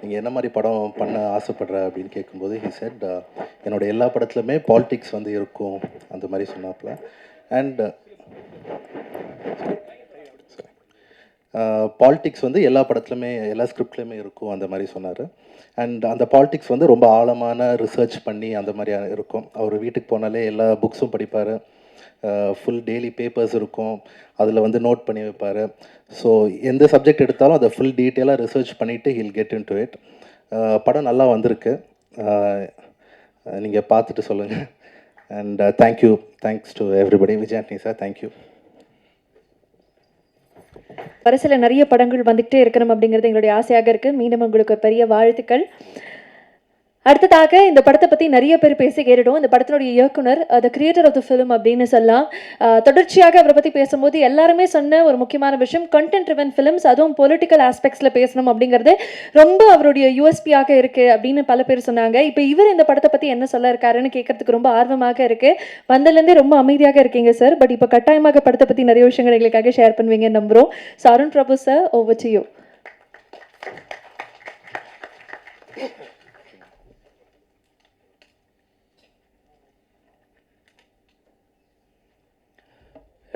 நீங்கள் என்ன மாதிரி படம் பண்ண ஆசைப்படுற அப்படின்னு கேட்கும்போது ஹி செட், என்னோட எல்லா படத்துலையுமே பாலிடிக்ஸ் வந்து இருக்கும் அந்த மாதிரி சொன்னாப்புல. அண்ட் பாலிடிக்ஸ் வந்து எல்லா படத்துலையுமே எல்லா ஸ்கிரிப்ட்லேயுமே இருக்கும் அந்த மாதிரி சொன்னார். அண்ட் அந்த பாலிடிக்ஸ் வந்து ரொம்ப ஆழமான ரிசர்ச் பண்ணி அந்த மாதிரி இருக்கும். அவர் வீட்டுக்கு போனாலே எல்லா புக்ஸும் படிப்பார், ஃபுல் டெய்லி பேப்பர்ஸ் இருக்கும், அதில் வந்து நோட் பண்ணி வைப்பார். ஸோ எந்த சப்ஜெக்ட் எடுத்தாலும் அதை ஃபுல் டீட்டெயிலாக ரிசர்ச் பண்ணிவிட்டு he'll get in to it. படம் நல்லா வந்திருக்கு, நீங்கள் பார்த்துட்டு சொல்லுங்கள். And thanks to everybody. Vijay Antony sir, thank you. வரிசையில் நிறைய படங்கள் வந்துகிட்டே இருக்கணும் அப்படிங்கிறது எங்களுடைய ஆசையாக இருக்குது. மீண்டும் உங்களுக்கு ஒரு பெரிய வாழ்த்துக்கள். அடுத்ததாக இந்த படத்தை பற்றி நிறைய பேர் பேசி கேட்டுட்டோம். இந்த படத்தினுடைய இயக்குனர், the creator of the film அப்படின்னு சொல்லலாம். தொடர்ச்சியாக அவரை பற்றி பேசும்போது எல்லாருமே சொன்ன ஒரு முக்கியமான விஷயம், கண்டென்ட் ட்ரிவன் ஃபிலிம்ஸ், அதுவும் பொலிட்டிக்கல் ஆஸ்பெக்ட்ஸில் பேசணும் அப்படிங்கிறது ரொம்ப அவருடைய யூஎஸ்பியாக இருக்குது அப்படின்னு பல பேர் சொன்னாங்க. இப்போ இவர் இந்த படத்தை பற்றி என்ன சொல்ல இருக்காருன்னு கேட்கறதுக்கு ரொம்ப ஆர்வமாக இருக்குது. வந்ததுலேருந்தே ரொம்ப அமைதியாக இருக்கீங்க சார், பட் இப்போ கட்டாயமாக படத்தை பற்றி நிறைய விஷயங்கள் எங்களுக்காக ஷேர் பண்ணுவீங்கன்னு நம்புகிறோம். So Arun Prabhu sir, over to you.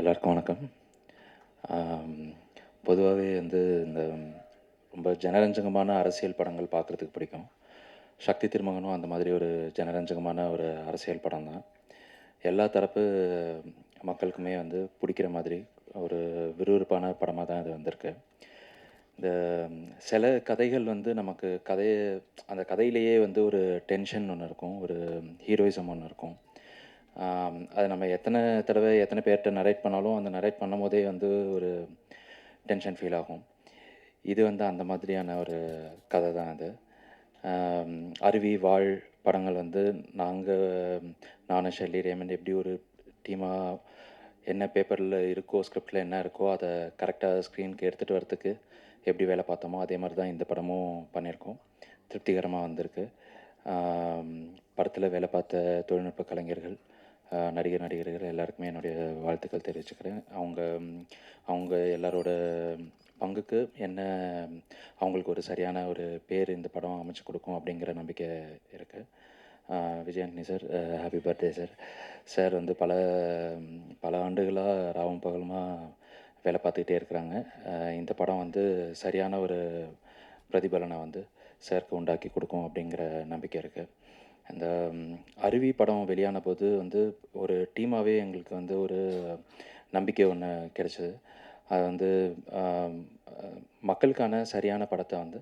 எல்லாருக்கும் வணக்கம். பொதுவாகவே வந்து இந்த ரொம்ப ஜனரஞ்சகமான அரசியல் படங்கள் பார்க்குறதுக்கு பிடிக்கும். சக்தி திருமகனும் அந்த மாதிரி ஒரு ஜனரஞ்சகமான ஒரு அரசியல் படம் தான். எல்லா தரப்பு மக்களுக்குமே வந்து பிடிக்கிற மாதிரி ஒரு விறுவிறுப்பான படமாக தான் இது வந்திருக்கு. இந்த சில கதைகள் வந்து நமக்கு அந்த கதையிலேயே வந்து ஒரு டென்ஷன் ஒன்று இருக்கும், ஒரு ஹீரோயிசம் ஒன்று இருக்கும். அது நம்ம எத்தனை தடவை எத்தனை பேர்கிட்ட நரேட் பண்ணாலும் அந்த நரேட் பண்ணும் போதே வந்து ஒரு டென்ஷன் ஃபீல் ஆகும். இது வந்து அந்த மாதிரியான ஒரு கதை தான் அது. அருவி, வாழ் படங்கள் வந்து நானும் ஷெல்லி, ரேமண்ட் எப்படி ஒரு டீமாக என்ன பேப்பரில் இருக்கோ, ஸ்கிரிப்டில் என்ன இருக்கோ அதை கரெக்டாக ஸ்க்ரீனுக்கு எடுத்துகிட்டு வரத்துக்கு எப்படி வேலை பார்த்தோமோ அதே மாதிரி தான் இந்த படமும் பண்ணியிருக்கோம். திருப்திகரமாக வந்திருக்கு. படத்தில் வேலை பார்த்த தொழில்நுட்ப கலைஞர்கள், நடிகர்கள் எல்லாருக்குமே என்னுடைய வாழ்த்துக்கள் தெரிவிச்சுக்கிறேன். அவங்க எல்லாரோட பங்குக்கு அவங்களுக்கு ஒரு சரியான ஒரு பேர் இந்த படம் அமைச்சு கொடுக்கும் அப்படிங்கிற நம்பிக்கை இருக்குது. Vijay Antony sir, happy birthday sir. Sir வந்து பல ஆண்டுகளாக ராவும் பகலுமாக வேலை பார்த்துக்கிட்டே இருக்கிறாங்க. இந்த படம் வந்து சரியான ஒரு பிரதிபலனை வந்து சாருக்கு உண்டாக்கி கொடுக்கும் அப்படிங்கிற நம்பிக்கை இருக்குது. அந்த அருவி படம் வெளியான போது வந்து ஒரு டீமாகவே எங்களுக்கு வந்து ஒரு நம்பிக்கை ஒன்று கிடைச்சிது. அது வந்து மக்களுக்கான சரியான படத்தை வந்து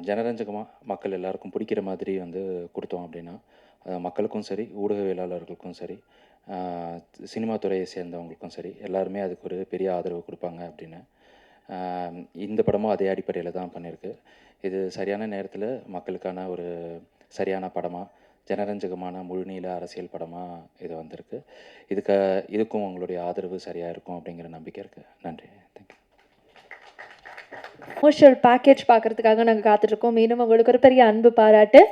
ஜனரஞ்சகமாக மக்கள் எல்லாருக்கும் பிடிக்கிற மாதிரி வந்து கொடுத்தோம் அப்படின்னா மக்களுக்கும் சரி, ஊடகவியலாளர்களுக்கும் சரி, சினிமா துறையை சேர்ந்தவங்களுக்கும் சரி, எல்லாருமே அதுக்கு ஒரு பெரிய ஆதரவு கொடுப்பாங்க அப்படின்னு. இந்த படமும் அதே அடிப்படையில் தான் பண்ணியிருக்கு. இது சரியான நேரத்தில் மக்களுக்கான ஒரு சரியான படமாக, ஜனரஞ்சகமான முழுநீள அரசியல் படமாக இது வந்திருக்கு. இதுக்கும் உங்களுடைய ஆதரவு சரியாக இருக்கும் அப்படிங்கிற நம்பிக்கை இருக்குது. நன்றி. தேங்க்யூ. கமர்ஷியல் பேக்கேஜ் பார்க்கறதுக்காக நாங்கள் காத்துட்ருக்கோம். மீண்டும் உங்களுக்கு ஒரு பெரிய அன்பு பாராட்டு.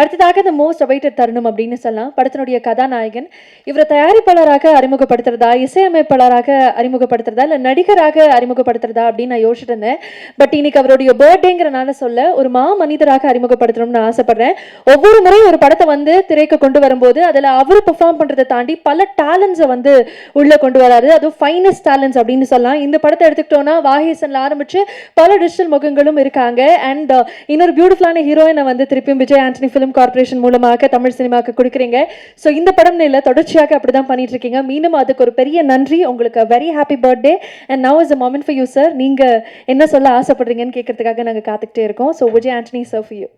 அடுத்ததாக இந்த மோஸ்ட் அவைட்டட் தருணம் அப்படின்னு சொல்லலாம். படத்தினுடைய கதாநாயகன் இவரை தயாரிப்பாளராக அறிமுகப்படுத்துறதா, இசையமைப்பாளராக அறிமுகப்படுத்துறதா, இல்லை நடிகராக அறிமுகப்படுத்துறதா அப்படின்னு நான் யோசிச்சுட்டு இருந்தேன். பட் இன்னைக்கு அவருடைய பர்த்டேங்கிறனால சொல்ல ஒரு மனிதராக அறிமுகப்படுத்தணும்னு ஆசைப்படுறேன். ஒவ்வொரு முறையும் ஒரு படத்தை வந்து திரைக்கு கொண்டு வரும்போது அதில் அவர் பெர்ஃபார்ம் பண்ணுறதை தாண்டி பல டேலண்ட்ஸை வந்து உள்ளே கொண்டு வராரு. அதுவும் ஃபைனஸ்ட் டேலண்ட்ஸ் அப்படின்னு சொல்லலாம். இந்த படத்தை எடுத்துக்கிட்டோன்னா வாகேசனில் ஆரம்பித்து பல டிஜிட்டல் முகங்களும் இருக்காங்க. அண்ட் இன்னொரு பியூட்டிஃபுல்லான ஹீரோயினை வந்து திருப்பியும் விஜய் ஆண்டனி ஃபிலிம் கார்பரேஷன் மூலமாக தமிழ் சினிமாவுக்கு கொடுக்குறீங்க. ஸோ இந்த படம் இல்லை, தொடர்ச்சியாக அப்படி தான் பண்ணிட்டு இருக்கீங்க. மீண்டும் அதுக்கு ஒரு பெரிய நன்றி. உங்களுக்கு very happy birthday. And now is a moment for you sir. நீங்கள் என்ன சொல்ல ஆசைப்படுறீங்கன்னு கேட்கறதுக்காக நாங்கள் காத்துக்கிட்டே இருக்கோம். So Vijay Antony sir for you.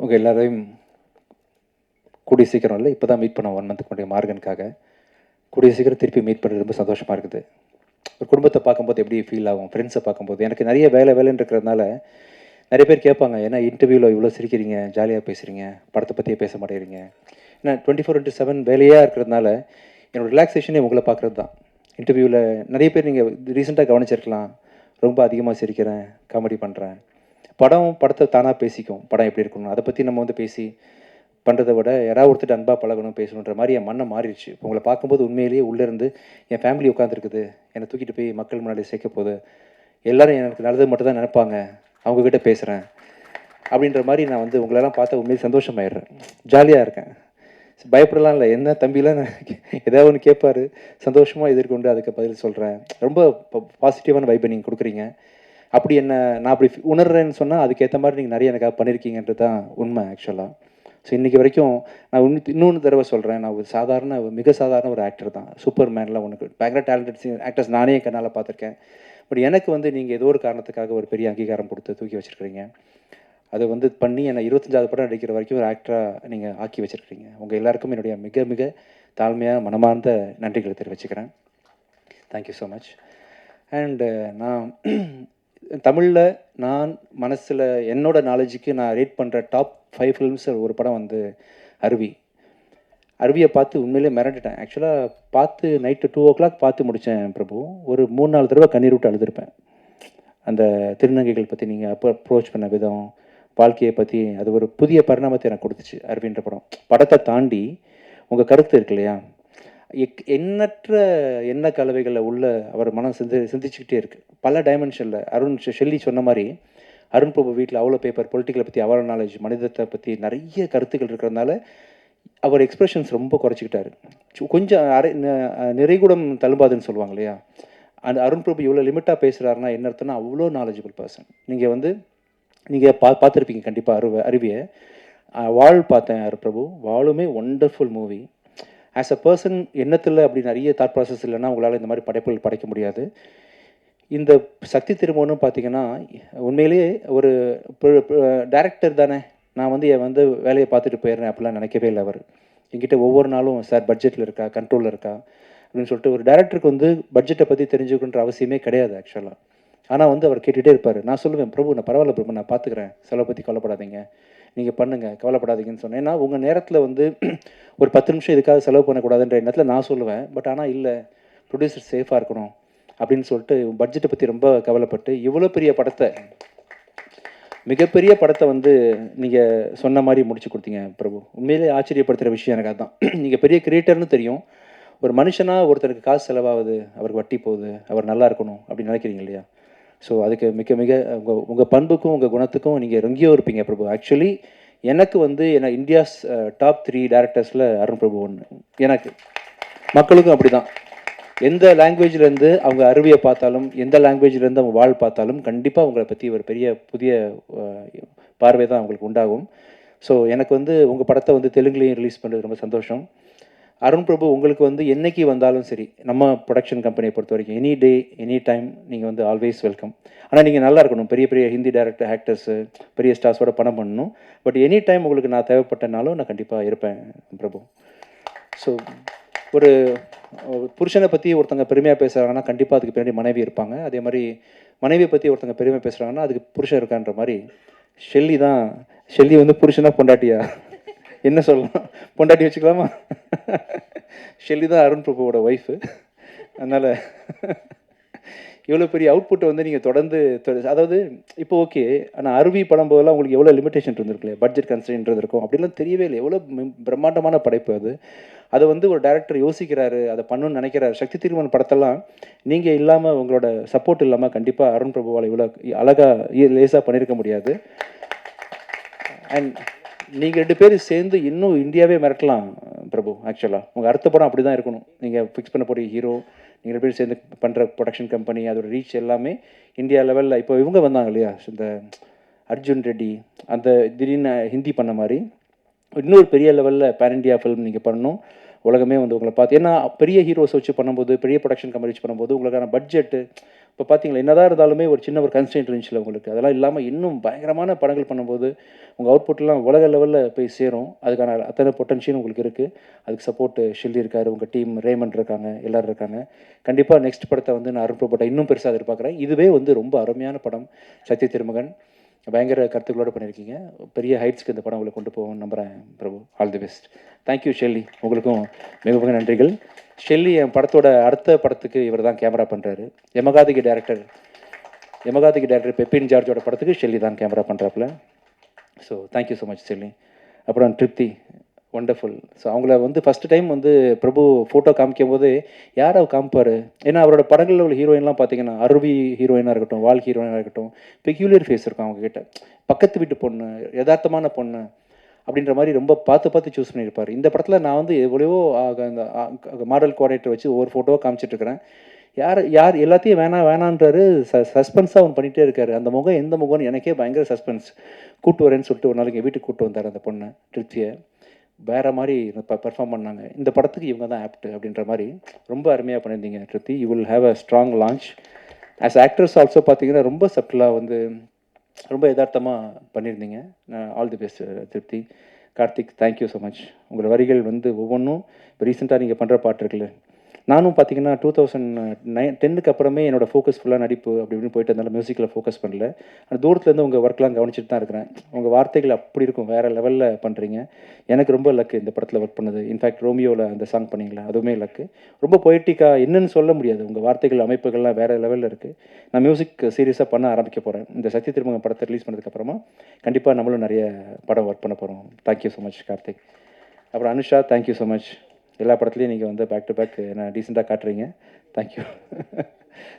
உங்கள் எல்லாரையும் கூடிய சீக்கிரம் இல்லை, இப்போ தான் மீட் பண்ண 1 மந்த்துக்கு முன்னாடி மார்கனுக்காக. கூடிய சீக்கிரம் திருப்பி மீட் பண்ணுறது ரொம்ப சந்தோஷமாக இருக்குது. ஒரு குடும்பத்தை பார்க்கும்போது எப்படி ஃபீல் ஆகும், ஃப்ரெண்ட்ஸை பார்க்கும்போது. எனக்கு நிறைய வேலைன்னு இருக்கிறதுனால நிறைய பேர் கேட்பாங்க, ஏன்னா இன்டர்வியூவில் இவ்வளோ சிரிக்கிறீங்க, ஜாலியாக பேசுகிறீங்க, படத்தை பற்றியே பேச மாட்டேங்கிறீங்க. ஏன்னா 24/7 வேலையாக இருக்கிறதுனால என்னோடய ரிலாக்ஸேஷனே உங்களை பார்க்குறது தான். இன்டர்வியூவில் நிறைய பேர் நீங்கள் ரீசெண்டாக கவனிச்சிருக்கலாம், ரொம்ப அதிகமாக சிரிக்கிறேன், காமெடி பண்ணுறேன். படத்தை தானாக பேசிக்கும், படம் எப்படி இருக்கணும் அதை பற்றி நம்ம வந்து பேசி பண்ணுறதை விட யாராவது ஒருத்தர் அன்பாக பழகணும், பேசணுன்ற மாதிரி என் மண்ணை மாறிடுச்சு. இப்போ உங்களை பார்க்கும்போது உண்மையிலேயே உள்ளேருந்து என் ஃபேமிலி உட்காந்துருக்குது, என்னை தூக்கிட்டு போய் மக்கள் முன்னாடி சேர்க்க போகுது, எல்லோரும் எனக்கு நல்லது மட்டும் தான் நினைப்பாங்க, அவங்கக்கிட்ட பேசுகிறேன் அப்படின்ற மாதிரி நான் வந்து உங்களெல்லாம் பார்த்தா உண்மையிலே சந்தோஷமாயிடுறேன், ஜாலியாக இருக்கேன். பயப்படலாம் இல்லை, என்ன தம்பிலாம் ஏதாவது ஒன்று கேட்பார், சந்தோஷமாக எதிர்கொண்டு அதுக்கு பதில் சொல்கிறேன். ரொம்ப பாசிட்டிவான வைப்பை நீங்கள் கொடுக்குறீங்க. அப்படி நான் அப்படி உணர்றேன்னு சொன்னால் அதுக்கேற்ற மாதிரி நீங்கள் நிறைய எனக்காக பண்ணியிருக்கீங்கன்றது தான் உண்மை ஆக்சுவலாக. ஸோ இன்றைக்கி வரைக்கும் நான் இன்னொன்று தடவை சொல்கிறேன், நான் ஒரு மிக சாதாரண ஒரு ஆக்டர் தான். சூப்பர் மேன்லாம் உனக்கு பயங்கர டேலண்டட் ஆக்டர்ஸ் நானே கண்ணால் பார்த்துருக்கேன். பட் எனக்கு வந்து நீங்கள் ஏதோ ஒரு காரணத்துக்காக ஒரு பெரிய அங்கீகாரம் கொடுத்து தூக்கி வச்சுருக்கிறீங்க. அதை வந்து பண்ணி என்னை 25வது படம் நடிக்கிற வரைக்கும் ஒரு ஆக்டராக நீங்கள் ஆக்கி வச்சுருக்கிறீங்க. உங்கள் எல்லாருக்கும் என்னுடைய மிக மிக தாழ்மையாக மனமார்ந்த நன்றிகளை தெரிவிச்சுக்கிறேன். Thank you so much. அண்டு நான் தமிழில் நான் மனசில் என்னோட நாலேஜுக்கு நான் ரேட் பண்ணுற டாப் 5 ஃபிலிம்ஸ் ஒரு படம் வந்து அருவியை பார்த்து உண்மையிலே மிரண்டுட்டேன். ஆக்சுவலாக பார்த்து நைட்டு 2 o'clock பார்த்து முடித்தேன் பிரபு. ஒரு 3-4 தடவை கண்ணீர் விட்டு அழுதுருப்பேன். அந்த திருநங்கைகள் பற்றி நீங்கள் அப்ரோச் பண்ண விதம், வாழ்க்கையை பற்றி அது ஒரு புதிய பரிணாமத்தை எனக்கு கொடுத்துச்சு அருவின்ற படம். படத்தை தாண்டி உங்கள் கருத்து இருக்கு இல்லையா, எண்ணற்ற எண்ண கலவைகளில் உள்ள அவர் மனம் சிந்திச்சுக்கிட்டே இருக்குது பல டைமென்ஷனில். ஷெல்லி சொன்ன மாதிரி அருண் பிரபு வீட்டில் அவ்வளோ பேப்பர், பொலிட்டிக்கலை பற்றி அவ்வளோ நாலேஜ், மனிதத்தை பற்றி நிறைய கருத்துக்கள் இருக்கிறதுனால அவர் எக்ஸ்பிரஷன்ஸ் ரொம்ப குறைச்சிக்கிட்டாரு. கொஞ்சம் நிறைகுடம் தழும்பாதுன்னு சொல்லுவாங்க இல்லையா, அந்த அருண் பிரபு இவ்வளோ லிமிட்டாக பேசுகிறாருன்னா என்ன அர்த்தம்னா அவ்வளோ நாலேஜபிள் பர்சன். நீங்கள் பார்த்துருப்பீங்க கண்டிப்பாக அருவியை. வாழ் பார்த்தேன் பிரபு, வாழுமே wonderful movie. As a person எண்ணத்தில் அப்படி நிறைய தாட் ப்ராசஸ் இல்லைன்னா உங்களால் இந்த மாதிரி படைப்புகள் படைக்க முடியாது. இந்த சக்தி திருமணம் பார்த்தீங்கன்னா உண்மையிலேயே ஒரு டைரக்டர் தானே, நான் வந்து வேலையை பார்த்துட்டு போயிடுறேன் அப்படிலாம் நினைக்கவே இல்லை. அவர் என்கிட்ட ஒவ்வொரு நாளும் சார் பட்ஜெட்டில் இருக்கா, கண்ட்ரோலில் இருக்கா அப்படின்னு சொல்லிட்டு ஒரு டேரக்டருக்கு வந்து பட்ஜெட்டை பற்றி தெரிஞ்சுக்கணுன்ற அவசியமே கிடையாது ஆக்சுவலாக. ஆனால் வந்து அவர் கேட்டுகிட்டே இருப்பார். நான் சொல்லுவேன், பிரபு நான் பரவாயில்ல பிரபு, நான் பார்த்துக்கிறேன், செலவை பற்றி கவலைப்படாதீங்க, நீங்கள் பண்ணுங்கள், கவலைப்படாதீங்கன்னு சொன்னேன். ஏன்னா உங்கள் நேரத்தில் வந்து ஒரு 10 நிமிஷம் இதுக்காக செலவு பண்ணக்கூடாதுன்ற எண்ணத்தில் நான் சொல்லுவேன். பட் ஆனால் இல்லை, ப்ரொடியூசர் சேஃபாக இருக்கணும் அப்படின்னு சொல்லிட்டு பட்ஜெட்டை பற்றி ரொம்ப கவலைப்பட்டு இவ்வளோ பெரிய படத்தை, மிகப்பெரிய படத்தை வந்து நீங்கள் சொன்ன மாதிரி முடிச்சு கொடுத்தீங்க பிரபு. உண்மையிலே ஆச்சரியப்படுத்துகிற விஷயம் எனக்கு அதுதான். நீங்கள் பெரிய கிரியேட்டர்னு தெரியும், ஒரு மனுஷனாக ஒருத்தருக்கு காசு செலவாகுது, அவருக்கு வட்டி போகுது, அவர் நல்லா இருக்கணும் அப்படின்னு நினைக்கிறீங்க இல்லையா. ஸோ அதுக்கு மிக உங்கள் பண்புக்கும் உங்கள் குணத்துக்கும் நீங்கள் எங்கேயோ இருப்பீங்க பிரபு. ஆக்சுவலி எனக்கு வந்து இந்தியாஸ் டாப் 3 டேரக்டர்ஸில் அருண் பிரபு ஒன்று. எனக்கு மக்களுக்கும் அப்படி தான். எந்த லாங்குவேஜ்லேருந்து அவங்க அருவியை பார்த்தாலும், எந்த லாங்குவேஜ்லேருந்து அவங்க வாழ் பார்த்தாலும் கண்டிப்பாக உங்களை பற்றி ஒரு பெரிய புதிய பார்வை தான் அவங்களுக்கு உண்டாகும். ஸோ எனக்கு வந்து உங்கள் படத்தை வந்து தெலுங்குலேயும் ரிலீஸ் பண்ணுறது ரொம்ப சந்தோஷம். அருண் பிரபு உங்களுக்கு வந்து என்னைக்கு வந்தாலும் சரி, நம்ம ப்ரொடக்ஷன் கம்பெனியை பொறுத்த வரைக்கும் எனி டே எனி டைம் நீங்கள் வந்து ஆல்வேஸ் வெல்கம். ஆனால் நீங்கள் நல்லா இருக்கணும், பெரிய பெரிய ஹிந்தி டேரக்டர் ஆக்டர்ஸு பெரிய ஸ்டார்ஸோட படம் பண்ணணும். பட் எனி டைம் உங்களுக்கு நான் தேவைப்பட்டனாலும் நான் கண்டிப்பாக இருப்பேன் பிரபு. ஸோ ஒரு புருஷனை பற்றி ஒருத்தங்க பெருமையாக பேசுகிறாங்கன்னா கண்டிப்பாக அதுக்கு பின்னாடி மனைவி இருப்பாங்க. அதே மாதிரி மனைவியை பற்றி ஒருத்தங்க பெருமையாக பேசுகிறாங்கன்னா அதுக்கு புருஷன் இருக்கான்ற மாதிரி ஷெல்லி வந்து புருஷனா பொண்டாட்டியா என்ன சொல்லலாம், பொண்டாட்டி வச்சுக்கலாமா? ஷெல்லி தான் அருண் பிரபுவோட ஒய்ஃபு. அதனால் எவ்வளோ பெரிய அவுட்புட்டை வந்து நீங்கள் தொடர்ந்து அதாவது இப்போ ஓகே, ஆனால் அருவி படம் போதெல்லாம் உங்களுக்கு எவ்வளோ லிமிடேஷன் இருந்திருக்குல்லையா, பட்ஜெட் கன்ஸ்ட்ரெயின்ட் இருந்திருக்கும், அப்படிலாம் தெரியவே இல்லை. எவ்வளோ பிரம்மாண்டமான படைப்பு அது. அதை வந்து ஒரு டேரக்டர் யோசிக்கிறாரு, அதை பண்ணணும்னு நினைக்கிறாரு. சக்தி திருமகன் படத்தெல்லாம் நீங்கள் இல்லாமல், உங்களோட சப்போர்ட் இல்லாமல் கண்டிப்பாக அருண் பிரபுவால் இவ்வளோ அழகாக லேசாக பண்ணியிருக்க முடியாது. அண்ட் நீங்கள் 2 பேரும் சேர்ந்து இன்னும் இந்தியாவே மிரட்டலாம் பிரபு. ஆக்சுவலாக உங்கள் அடுத்த படம் அப்படி தான் இருக்கணும். நீங்கள் ஃபிக்ஸ் பண்ண போகிற ஹீரோ, நீங்கள் 2 பேரும் சேர்ந்து பண்ணுற ப்ரொடக்ஷன் கம்பெனி, அதோட ரீச் எல்லாமே இந்தியா லெவலில். இப்போ இவங்க வந்தாங்க இல்லையா, இந்த அர்ஜுன் ரெட்டி, அந்த திடீர்னு ஹிந்தி பண்ண மாதிரி இன்னொரு பெரிய லெவலில் பேன் இண்டியா ஃபிலிம் நீங்கள் பண்ணணும். உலகமே வந்து உங்களை பார்த்து, ஏன்னா பெரிய ஹீரோஸ் வச்சு பண்ணும்போது, பெரிய ப்ரொடக்ஷன் கம்பெனி வச்சு பண்ணும்போது உங்களுக்கான பட்ஜெட்டு இப்போ பார்த்தீங்களா என்னதான் இருந்தாலுமே ஒரு சின்ன ஒரு கன்ஸ்டன்ட் இருந்துச்சுல உங்களுக்கு. அதெல்லாம் இல்லாமல் இன்னும் பயங்கரமான படங்கள் பண்ணும்போது உங்கள் அவுட்புட்லாம் உலக லெவலில் போய் சேரும். அதுக்கான அத்தனை பொட்டன்ஷியல் உங்களுக்கு இருக்குது. அதுக்கு சப்போர்ட் ஷெல்லி இருக்கார், உங்கள் டீம் ரேமண்ட் இருக்காங்க, எல்லோரும் இருக்காங்க. கண்டிப்பாக நெக்ஸ்ட் படத்தை வந்து நான் அருண் பிரபுட்ட இன்னும் பெருசாக எதிர்பார்க்குறேன். இதுவே வந்து ரொம்ப அருமையான படம். சக்தி திருமகன் பயங்கர கருத்துக்களோடு பண்ணியிருக்கீங்க. பெரிய ஹைட்ஸ்க்கு இந்த படம் உங்களை கொண்டு போவோம்னு நம்புகிறேன் Prabhu. All the best. Thank you Shelly, உங்களுக்கும் மிக மிக நன்றிகள். ஷெல்லி என் படத்தோட அடுத்த படத்துக்கு இவர் தான் கேமரா பண்ணுறாரு. யமகாதிகி டேரக்டர் பெப்பின் ஜார்ஜோட படத்துக்கு ஷெல்லி தான் கேமரா பண்ணுறாப்புல. So thank you so much Shelly. அப்புறம் திருப்தி, ஒண்டர்ஃபுல். ஸோ அவங்கள வந்து ஃபஸ்ட்டு டைம் வந்து பிரபு ஃபோட்டோ காமிக்கும் போது யார் அவர் காமிப்பார், ஏன்னா அவரோட படங்களில் உள்ள ஹீரோயின்லாம் பார்த்தீங்கன்னா அருவி ஹீரோயினாக இருக்கட்டும், வால் ஹீரோயினாக இருக்கட்டும், பெக்யூலியர் ஃபேஸ் இருக்கும் அவங்கக்கிட்ட. பக்கத்து வீட்டு பொண்ணு, யதார்த்தமான பொண்ணு அப்படின்ற மாதிரி ரொம்ப பார்த்து சூஸ் பண்ணியிருப்பார். இந்த படத்தில் நான் வந்து எவ்வளவோ அந்த மாடல் கோஆர்டினேட்டர் வச்சு ஒவ்வொரு ஃபோட்டோவாக காமிச்சிட்ருக்கிறேன். யார் எல்லாத்தையும் வேணான்றாரு. சஸ்பென்ஸாக அவன் பண்ணிகிட்டே இருக்காரு. அந்த முகம் எந்த முகம்னு எனக்கே பயங்கர சஸ்பென்ஸ். கூட்டு வரேன்னு சொல்லிட்டு ஒரு நாளைக்கு வீட்டுக்கு கூப்பிட்டு வந்தார் அந்த பொண்ணை, திருப்தியை. வேறு மாதிரி பெர்ஃபார்ம் பண்ணாங்க. இந்த படத்துக்கு இவங்க தான் ஆப்ட் அப்படின்ற மாதிரி ரொம்ப அருமையாக பண்ணியிருந்தீங்க திருப்தி. You will have a strong launch. As actress also பார்த்தீங்கன்னா ரொம்ப சப்டிலாக வந்து ரொம்ப யதார்த்தமாக பண்ணியிருந்தீங்க. ஆல் தி பெஸ்ட் திருப்தி. Karthik, thank you so much. உங்களோட வரிகள் வந்து ஒவ்வொன்றும் இப்போ ரீசெண்டாக நீங்கள் பண்ணுற பாட்டு இருக்குல்ல, நானும் பார்த்தீங்கன்னா 2010க்கு அப்புறமே என்னோடய ஃபோக்கஸ் ஃபுல்லாக நடிப்பு அப்படி இப்படின்னு போயிட்டு இருந்தாலும் மியூசிக்கில் ஃபோக்கஸ் பண்ணல. ஆனால் தூரத்துலேருந்து உங்கள் ஒர்க்லாம் கவனிச்சுட்டு தான் இருக்கிறேன். உங்கள் வார்த்தைகள் அப்படி இருக்கும், வேறு லெவலில் பண்ணுறீங்க. எனக்கு ரொம்ப லக்கு இந்த படத்தில் ஒர்க் பண்ணது. இன்ஃபேக்ட் ரோமியோவில் அந்த சாங் பண்ணிங்களா, அதுவுமே லக்கு. ரொம்ப பொய்ட்டிக்காக என்னன்னு சொல்ல முடியாது. உங்கள் வார்த்தைகள் அமைப்புகள்லாம் வேறு லெவலில் இருக்குது. நான் மியூசிக் சீரியஸாக பண்ண ஆரம்பிக்க போகிறேன். இந்த சக்தி திருமகன் படத்தை ரிலீஸ் பண்ணதுக்கப்புறமா கண்டிப்பாக நம்மளும் நிறைய படம் ஒர்க் பண்ண போகிறோம். Thank you so much Karthik. அப்புறம் அனுஷா, தேங்க்யூ ஸோ மச். எல்லா படத்துலையும் நீங்கள் வந்து பேக் டு பேக் நான் டீசெண்டாக காட்டுறீங்க.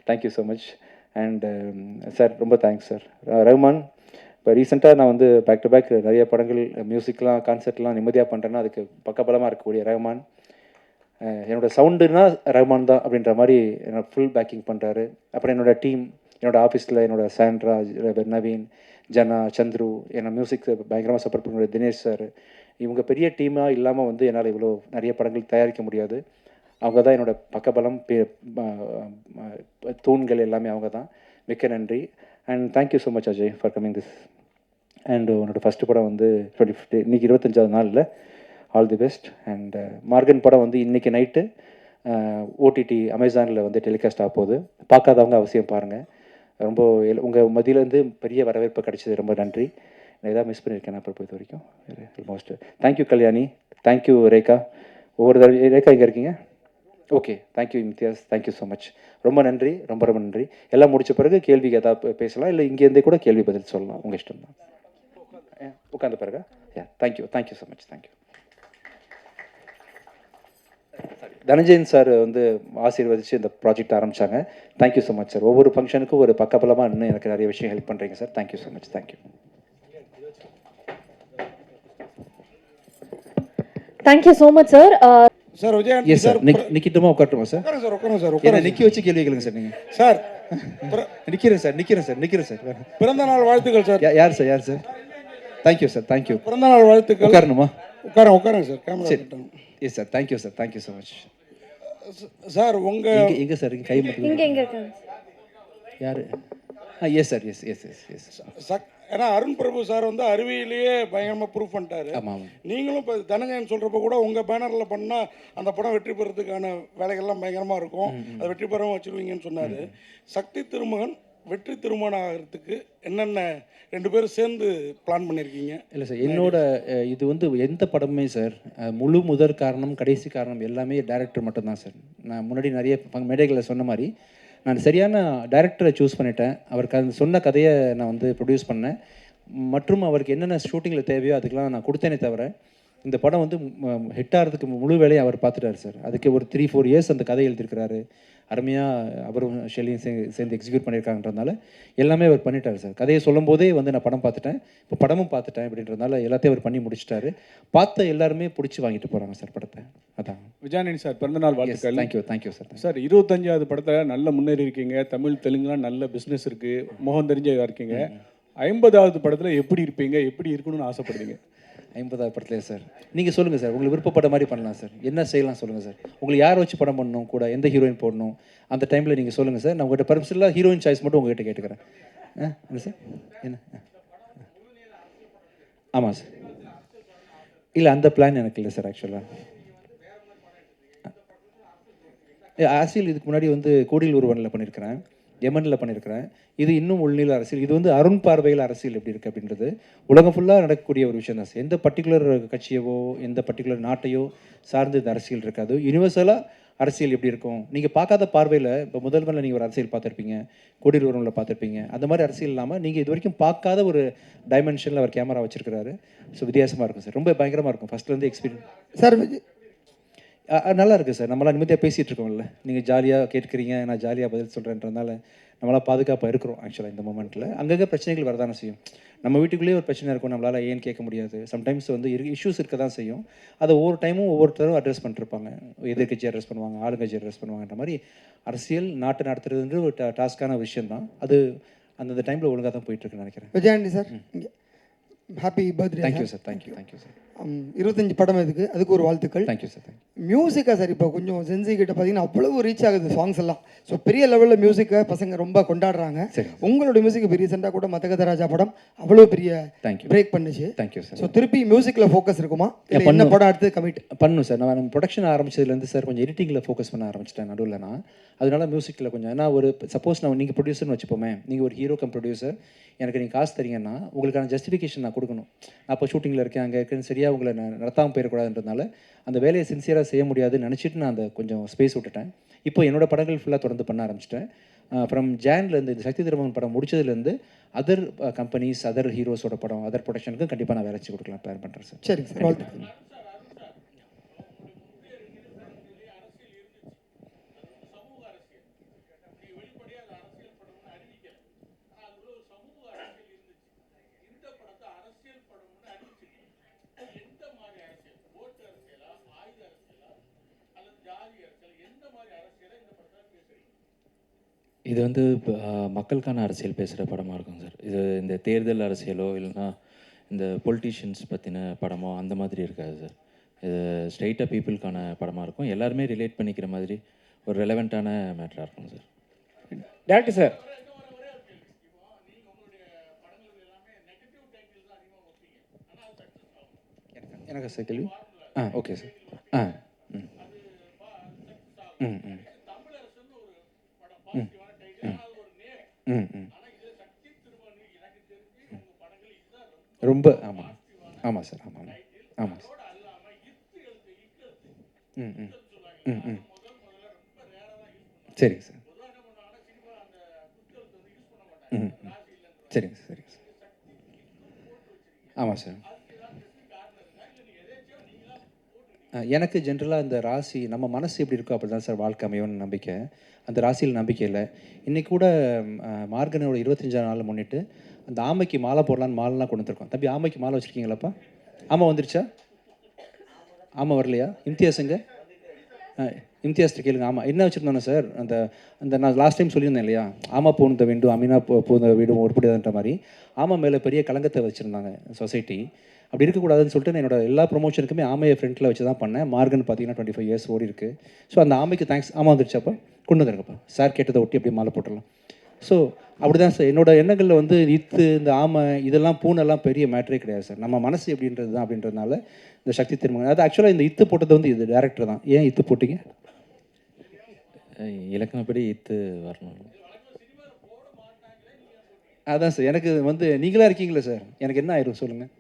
Thank you so much. And sir ரொம்ப தேங்க்ஸ் சார். ரஹ்மான், இப்போ ரீசெண்டாக நான் வந்து பேக் டு பேக் நிறைய படங்கள் மியூசிக்லாம் கான்சர்ட்லாம் நிம்மதியாக பண்ணுறேன்னா அதுக்கு பக்கபலமாக இருக்கக்கூடிய ரஹ்மான். என்னோடய சவுண்டுனா ரஹ்மான் தான் அப்படின்ற மாதிரி என்னோட ஃபுல் பேக்கிங் பண்ணுறாரு. அப்புறம் என்னோடய டீம், என்னோடய ஆஃபீஸில் என்னோடய சாண்ட்ரா, நவீன், ஜனா, சந்துரு, என்னை மியூசிக் பயங்கரமாக சப்போர்ட் பண்ணுற தினேஷ் சார், இவங்க பெரிய டீமாக இல்லாமல் வந்து என்னால் இவ்வளோ நிறைய படங்கள் தயாரிக்க முடியாது. அவங்க தான் என்னோடய பக்கபலம், தூண்கள் எல்லாமே அவங்க தான். மிக்க நன்றி. And thank you so much Ajay for coming this. And உன்னோட ஃபஸ்ட்டு படம் வந்து 25 இன்றைக்கி 25வது நாளில். All the best. And Morgan படம் வந்து இன்றைக்கி நைட்டு ஓடிடி அமேசானில் வந்து டெலிகாஸ்ட் ஆக போகுது. பார்க்காதவங்க அவசியம் பாருங்கள். ரொம்ப உங்கள் மதியிலேருந்து பெரிய வரவேற்பு கிடைச்சது. ரொம்ப நன்றி. நான் எதாவது மிஸ் பண்ணியிருக்கேன் அப்புறம் இது வரைக்கும் almost. Thank you Kalyani, thank you Rekha. ஒவ்வொரு தடவை ரேகா இங்கே இருக்கீங்க. Okay, thank you Imtiaz, thank you so much. ரொம்ப நன்றி, ரொம்ப ரொம்ப நன்றி. எல்லாம் முடித்த பிறகு கேள்விக்கு எதாவது பேசலாம், இல்லை இங்கேருந்தே கூட கேள்வி பதில் சொல்லலாம், உங்கள் இஷ்டம் தான். உட்காந்த பிறகு thank you so much. Thank you. Dhananjayan sir வந்து ஆசீர்வதித்து இந்த ப்ராஜெக்ட் ஆரம்பித்தாங்க. Thank you so much sir. ஒவ்வொரு ஃபங்க்ஷனுக்கும் ஒரு பக்கபலமாக இன்னும் எனக்கு நிறைய விஷயம் ஹெல்ப் பண்ணுறீங்க sir. Thank you so much. Thank you. Thank you so much sir. Sir Vijayan yes sir. நிற்கிட்டுமா உட்காட்டுமா சார்? உட்காருங்க சார். என்ன நிற்க வச்சு கேள்வி கேளுங்க சார். நீங்கள் சார் நிற்கிறேன் சார். பிறந்த நாள் வாழ்த்துக்கள் சார். யார் சார்? Thank you sir. தேங்க்யூ. பிறந்த நாள் வாழ்த்துக்கள். உட்காரணுமா? உட்காரங்க சார், கேமரா சரி. கட்டணும். Yes sir, thank you sir, thank you so much. Sir உங்கள் எங்கே சார் கை மட்டும் இங்கே இருக்காங்க. யார்? Yes sir, yes yes yes yes. ஏன்னா அருண் பிரபு சார் வந்து அருவியிலேயே பயங்கரமாக ப்ரூவ் பண்ணிட்டாரு. ஆமாம் ஆமாம். நீங்களும் இப்போ தனஞ்சயன் சொல்கிறப்ப கூட உங்கள் பேனரில் பண்ணால் அந்த படம் வெற்றி பெறதுக்கான வேலைகள்லாம் பயங்கரமாக இருக்கும், அதை வெற்றி பெறவும் வச்சுருவீங்கன்னு சொன்னார். சக்தி திருமகன் வெற்றி திருமணம் ஆகிறதுக்கு என்னென்ன 2 பேரும் சேர்ந்து பிளான் பண்ணியிருக்கீங்க? இல்லை சார், என்னோட இது வந்து எந்த படமுமே சார் முழு முதற் காரணம் கடைசி காரணம் எல்லாமே டைரக்டர் மட்டும்தான் சார். நான் முன்னாடி நிறைய மேடைகளில் சொன்ன மாதிரி நான் சரியான டைரக்டரை சூஸ் பண்ணிட்டேன். அவருக்கு அந்த சொன்ன கதையை நான் வந்து ப்ரொடியூஸ் பண்ணேன். மற்றும் அவருக்கு என்னென்ன ஷூட்டிங்கில் தேவையோ அதுக்கெலாம் நான் கொடுத்தேனே தவிர இந்த படம் வந்து ஹிட் ஆகிறதுக்கு முழு வேலையை அவர் பார்த்துட்டார் சார். அதுக்கு ஒரு 3-4 இயர்ஸ் அந்த கதை எழுதியிருக்கிறாரு. அருமையாக அவரும் ஷெல்லியும் சேர்ந்து எக்ஸிக்யூட் பண்ணியிருக்காங்கன்றதுனால எல்லாமே அவர் பண்ணிட்டார் சார். கதையை சொல்லும் போதே வந்து நான் படம் பார்த்துட்டேன், இப்போ படமும் பார்த்துட்டேன் அப்படின்றதுனால எல்லாத்தையும் அவர் பண்ணி முடிச்சிட்டாரு. பார்த்த எல்லாருமே பிடிச்சி வாங்கிட்டு போகிறாங்க சார் படத்தை. அதான் விஜயானி சார் பிறந்தநாள் வாழ்த்துக்கள். Thank you sir. சார் 25வது படத்தில் நல்ல முன்னேறி இருக்கீங்க. தமிழ் தெலுங்குலாம் நல்ல பிஸ்னஸ் இருக்குது, முகம் தெரிஞ்சதாக இருக்கீங்க. 50வது படத்தில் எப்படி இருப்பீங்க, எப்படி இருக்கணும்னு ஆசைப்படுறீங்க? 50வது படத்துலேயே சார் நீங்கள் சொல்லுங்கள் சார், உங்களுக்கு விருப்பப்பட்ட மாதிரி பண்ணலாம் சார். என்ன செய்யலாம் சொல்லுங்கள் சார். உங்களுக்கு யார் வச்சு படம் பண்ணணும், கூட எந்த ஹீரோயின் போடணும் அந்த டைமில் நீங்கள் சொல்லுங்கள் சார். நான் உங்கள்கிட்ட பர்மிஷனில் ஹீரோயின் சாய்ஸ் மட்டும் உங்கள்கிட்ட கேட்டுக்கிறேன். என்ன சார்? என்ன? ஆமாம் சார். இல்லை அந்த பிளான் எனக்கு இல்லை சார். ஆக்சுவலாக அரசியல் இதுக்கு முன்னாடி வந்து கோடியில் ஒருவனில் பண்ணியிருக்கிறேன், யமனில் பண்ணியிருக்கிறேன். இது இன்னும் உள்நிலை அரசியல். இது வந்து அருண் பார்வையில் அரசியல் எப்படி இருக்குது அப்படின்றது உலகம் ஃபுல்லாக நடக்கக்கூடிய ஒரு விஷயம் தான் சார். எந்த பர்டிகுலர் கட்சியவோ எந்த பர்டிகுலர் நாட்டையோ சார்ந்து இந்த அரசியல் இருக்காது. யூனிவர்சலாக அரசியல் எப்படி இருக்கும் நீங்கள் பார்க்காத பார்வையில். இப்போ முதல்வரில் நீங்கள் ஒரு அரசியல் பார்த்துருப்பீங்க, கோடியில் ஒருவனில் பார்த்துருப்பீங்க. அந்த மாதிரி அரசியல் இல்லாமல் நீங்கள் இது வரைக்கும் பார்க்காத ஒரு டைமென்ஷனில் அவர் கேமரா வச்சுருக்கிறாரு. ஸோ வித்தியாசமாக இருக்கும் சார், ரொம்ப பயங்கரமாக இருக்கும். ஃபஸ்ட்லேருந்து எக்ஸ்பீரியன்ஸ் சார் நல்லா இருக்குது சார். நம்மளாம் நிம்மதியாக பேசிகிட்டு இருக்கோம்ல, நீங்கள் ஜாலியாக கேட்குறீங்க, நான் ஜாலியாக பதில் சொல்கிறேன்றதுனால நம்மளாம் பாதுகாப்பாக இருக்கிறோம். ஆக்சுவலாக இந்த மூமெண்ட்டில் அங்கங்கே பிரச்சனைகள் வரதானே செய்யும். நம்ம வீட்டுக்குள்ளேயே ஒரு பிரச்சனை இருக்கும், நம்மளால் ஏன்னு கேட்க முடியாது. சம்டைம்ஸ் வந்து இஷ்யூஸ் இருக்க தான் செய்யும். அதை ஒவ்வொரு டைமும் ஒவ்வொருத்தரும் அட்ரஸ் பண்ணிருப்பாங்க. எதிர்கட்சி அட்ரஸ் பண்ணுவாங்க, ஆளுங்கட்சி அட்ரஸ் பண்ணுவாங்கன்ற மாதிரி அரசியல் நாட்டை நடத்துறதுன்ற ஒரு டாஸ்க்கான விஷயம் தான். அது அந்தந்த டைமில் ஒழுங்காக தான் போயிட்டுருக்குன்னு நினைக்கிறேன். Vijayandi sir, happy birthday. Thank you sir. Thank you sir. 25 படம் அதுக்கு ஒரு வாழ்த்துக்கள். Thank you sir. மியூசிக்காக சார் இப்போ கொஞ்சம் சென்சி கிட்ட பார்த்தீங்கன்னா அவ்வளவு ரீச் ஆகுது சாங்ஸ் எல்லாம். ஸோ பெரிய லெவலில் மியூசிக்கை பசங்க ரொம்ப கொண்டாடுறாங்க. உங்களோட மியூசிக் இப்போ ரீசெண்டாக கூட மதகத ராஜா படம் அவ்வளோ பெரிய பிரேக் பண்ணுச்சு. Thank you sir. ஸோ திருப்பி மியூசிக்கில் ஃபோக்கஸ் இருக்குமா, என்ன படம் அடுத்து கமிட் பண்ணும் சார்? நான் ப்ரொடக்ஷன் ஆரம்பிச்சதுலேருந்து சார் கொஞ்சம் எடிட்டிங்கில் ஃபோக்கஸ் பண்ண ஆரம்பிச்சிட்டேன் நடுவில். நான் அதனால மியூசிக்கில் கொஞ்சம் ஏன்னா ஒரு சப்போஸ் நான் நீங்கள் ப்ரொடியூசர்னு வச்சுப்போமே, நீங்கள் ஒரு ஹீரோ கம் ப்ரொடியூசர், எனக்கு நீங்கள் காசு தரீங்கன்னா உங்களுக்கான ஜஸ்டிஃபிகேஷன் நான் கொடுக்கணும். நான் இப்போ ஷூட்டிங்கில் இருக்கேன், அங்கே இருக்குன்னு சரியாக உங்களை நடத்தாமல் போயிடக்கூடாதுன்றதுனால அந்த வேலையை சின்சியராக செய்ய முடியாதுன்னு நினச்சிட்டு நான் அந்த கொஞ்சம் ஸ்பேஸ் விட்டுட்டேன். இப்போ என்னோடய படங்கள் ஃபுல்லாக தொடர்ந்து பண்ண ஆரம்பிச்சிட்டேன். ஃப்ரம் ஜான்லேருந்து இந்த சக்தி திருமகன் படம் முடிச்சதுலேருந்து அதர் கம்பெனிஸ், அதர் ஹீரோஸோட படம், அதர் ப்ரொடக்ஷனுக்கும் கண்டிப்பாக நான் வேலை வச்சு கொடுக்கலாம் பிளான் பண்ணுறேன் சார். சரிங்க சார், வாழ்த்துக்கள். இது வந்து மக்களுக்கான அரசியல் பேசுகிற படமாக இருக்கும் சார். இது இந்த தேர்தல் அரசியலோ இல்லைன்னா இந்த பொலிட்டீஷியன்ஸ் பற்றின படமோ அந்த மாதிரி இருக்காது சார். இது ஸ்ட்ரெயிட்டாக பீப்புளுக்கான படமாக இருக்கும். எல்லாருமே ரிலேட் பண்ணிக்கிற மாதிரி ஒரு ரெலவெண்ட்டான மேட்டராக இருக்கும் சார். டேரக்டர் சார், எனக்கு சார் கேள்வி. Okay sir. ரொம்ப ஆமாம் ஆமாம் சார். ஆமாம் ஆமாம் சார். சரிங்க சார். சரிங்க சார். சரிங்க சார். ஆமாம் சார். எனக்கு ஜென்ரலாக இந்த ராசி நம்ம மனசு எப்படி இருக்கோ அப்படி தான் சார் வாழ்க்கை அமையும்னு நம்பிக்கை. அந்த ராசியில் நம்பிக்கை இல்லை. இன்றைக்கி கூட மார்கனோட 25ஆம் நாள் முன்னிட்டு அந்த ஆமைக்கு மாலை போடலான்னு மாலைலாம் கொண்டு வந்துருக்கோம். தம்பி ஆமைக்கு மாலை வச்சுருக்கீங்களாப்பா? ஆமாம் வந்துருச்சா? ஆமாம் வரலையா? இம்தியாஸுங்க இம்தியாஸ்ட்டு கேளுங்க. ஆமாம் என்ன வச்சுருந்தோன்னா சார், அந்த நான் லாஸ்ட் டைம் சொல்லியிருந்தேன் இல்லையா, ஆமா போனத வேண்டும் அமீனா போன வீடும் ஒருபடியாதுன்ற மாதிரி ஆமாம் மேலே பெரிய கலங்கத்தை வச்சுருந்தாங்க சொசைட்டி. அப்படி இருக்கக்கூடாதுன்னு சொல்லிட்டு நான் என்னோட எல்லா ப்ரொமோஷனுக்குமே ஆமையை ஃப்ரண்ட்டில் வச்சு தான் பண்ணேன். மார்கன் பார்த்தீங்கன்னா 25 இயர்ஸ் ஓடி இருக்கு. ஸோ அந்த ஆமைக்கு தேங்க்ஸ். ஆமாம் வந்துருச்சாப்பா, கொண்டு வந்துருங்கப்பா, சார் கேட்டதை ஒட்டி அப்படியே மாலை போட்டுடலாம். ஸோ அப்படி தான் சார் என்னோட எண்ணங்களில் வந்து இத்து, இந்த ஆமை, இதெல்லாம் பூனெல்லாம் பெரிய மேட்டரே கிடையாது சார். நம்ம மனசு எப்படின்றது தான் அப்படின்றதுனால இந்த சக்தி திருமகன். அது ஆக்சுவலாக இந்த இத்து போட்டது வந்து இது டேரக்டர் தான். ஏன் இத்து போட்டிங்க? இலக்கணப்படி இத்து வரணும். அதான் சார், எனக்கு வந்து நீங்களாக இருக்கீங்களே சார், எனக்கு என்ன ஆயிரும் சொல்லுங்கள்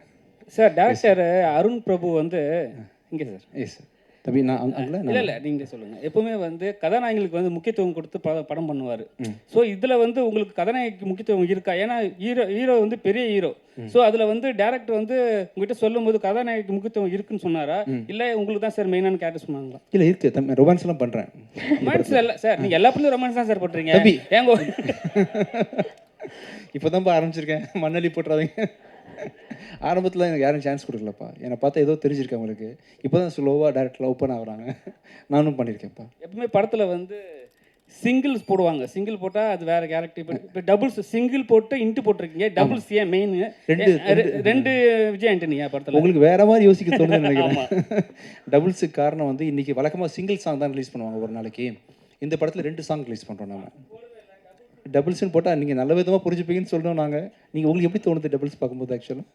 சார். டேரக்டர் அருண் பிரபு வந்து இங்கே சார். Yes sir. தம்பி நான் இல்லை நீங்கள் சொல்லுங்கள். எப்பவுமே வந்து கதாநாயகங்களுக்கு வந்து முக்கியத்துவம் கொடுத்து படம் பண்ணுவார். ஸோ இதில் வந்து உங்களுக்கு கதாநாயகிக்கு முக்கியத்துவம் இருக்கா? ஏன்னா ஹீரோ வந்து பெரிய ஹீரோ. ஸோ அதில் வந்து டேரக்டர் வந்து உங்ககிட்ட சொல்லும்போது கதாநாயகிக்கு முக்கியத்துவம் இருக்குன்னு சொன்னாரா, இல்லை உங்களுக்கு தான் சார் மெயினான கேரக்டர் சொன்னாங்களா? இல்லை இருக்குது தம்பி, ரொமான்ஸ்லாம் பண்ணுறேன். ரொமான்ஸ் இல்லை சார், நீங்கள் எல்லா படத்துலையும் ரொமான்ஸ் தான் சார் போட்டுறீங்க. தம்பி ஏங்கோ இப்போ தான்ப்பா ஆரம்பிச்சிருக்கேன், மண்ணலி போட்டுறாதீங்க. ஆரம்பத்தில் எனக்கு யாரும் சான்ஸ் கொடுக்கலப்பா. என்னை பார்த்தா ஏதோ தெரிஞ்சிருக்கேன் அவங்களுக்கு. இப்போ தான் ஸ்லோவாக டேரக்டரில் ஓப்பன் ஆகுறாங்க. நானும் பண்ணியிருக்கேன்ப்பா. எப்பவுமே படத்தில் வந்து சிங்கிள்ஸ் போடுவாங்க. சிங்கிள் போட்டால் அது வேறு கேரக்டர். இப்போ டபுள்ஸ் சிங்கிள் போட்டு இன்ட்டு போட்டிருக்கீங்க. டபுள்ஸ் ஏன் மெயின்? ரெண்டு விஜய் ஆண்டனியா படத்தில்? உங்களுக்கு வேறு மாதிரி யோசிக்க தோணுதுன்னு நினைக்கிறேன். டபுள்ஸுக்கு காரணம் வந்து இன்றைக்கி வழக்கமாக சிங்கிள் சாங் தான் ரிலீஸ் பண்ணுவாங்க ஒரு நாளைக்கு. இந்த படத்தில் 2 சாங் ரிலீஸ் பண்ணுறோம் நம்ம. டபுள்ஸ்ன்னு போட்டால் நீங்கள் நல்ல விதமாக புரிஞ்சுப்பீங்கன்னு சொல்லணும் நாங்கள். நீங்கள் உங்களுக்கு எப்படி தோணுது டபுள்ஸ் பார்க்கும்போது? ஆக்சுவலாக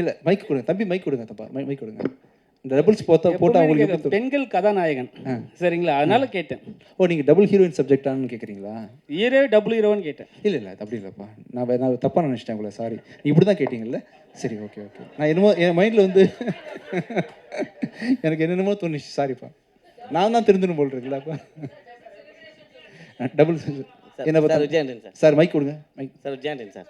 இல்லை, மைக் கொடுங்க தம்பி, மைக் கொடுங்க தப்பா, மைக் கொடுங்க. இந்த டபுள்ஸ் போட்டால் உங்களுக்கு பெண்கள் கதாநாயகன் சரிங்களா, அதனால கேட்டேன். ஓ, நீங்கள் டபுள் ஹீரோயின் சப்ஜெக்டானு கேட்குறீங்களா? ஹீரோ டபுள் ஹீரோன்னு கேட்டேன். இல்லை அப்படி இல்லைப்பா, நான் தப்பாக நினச்சிட்டேன் உங்களை, சாரி. இப்படி தான் கேட்டிங்கல்ல? சரி, ஓகே. நான் என்னமோ என் மைண்டில் வந்து எனக்கு என்னென்னமோ தோணுச்சு, சாரிப்பா. நான் தான் தெரிஞ்சுன்னு போல் இருக்குல்லப்பா. டபுள் என்ன பார்த்தா சார், மைக் கொடுங்க. Mic sir. விஜயாண்டன் சார்.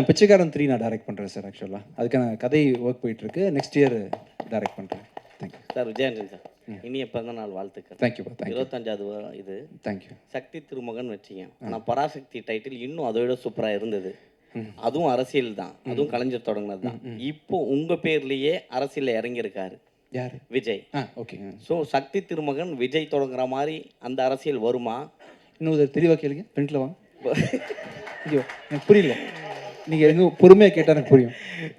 பிச்சைக்காரன் 3 நான் டைரக்ட் பண்ணுறேன் சார். ஆக்சுவலாக அதுக்கான கதை ஒர்க் போயிட்டுருக்கு. நெக்ஸ்ட் இயர் டைரக்ட் பண்ணுறேன். Thank you sir. விஜயாண்டன் சார், இனிய பிறந்த நாள் வாழ்த்துக்கள். தேங்க்யூப்பா. 25வது இது. தேங்க்யூ. சக்தி திருமகன் வச்சிங்க. ஆனால் பராசக்தி டைட்டில் இன்னும் அதை விட சூப்பராக இருந்தது. அதுவும் அரசியல் தான், அதுவும் கலைஞர் தொடங்கினது தான். இப்போ உங்கள் பேர்லேயே அரசியலில் இறங்கியிருக்காரு யார்? விஜய். ஓகே. ஸோ சக்தி திருமகன் விஜய் தொடங்குற மாதிரி அந்த அரசியல் வருமா? இன்னும் தெளிவாக கேளுங்க, ஃப்ரெண்டில் வாங்க. ஐயோ, எனக்கு புரியல, நீங்கள் எங்கே பொறுமையாக கேட்டால் எனக்கு புரியும்.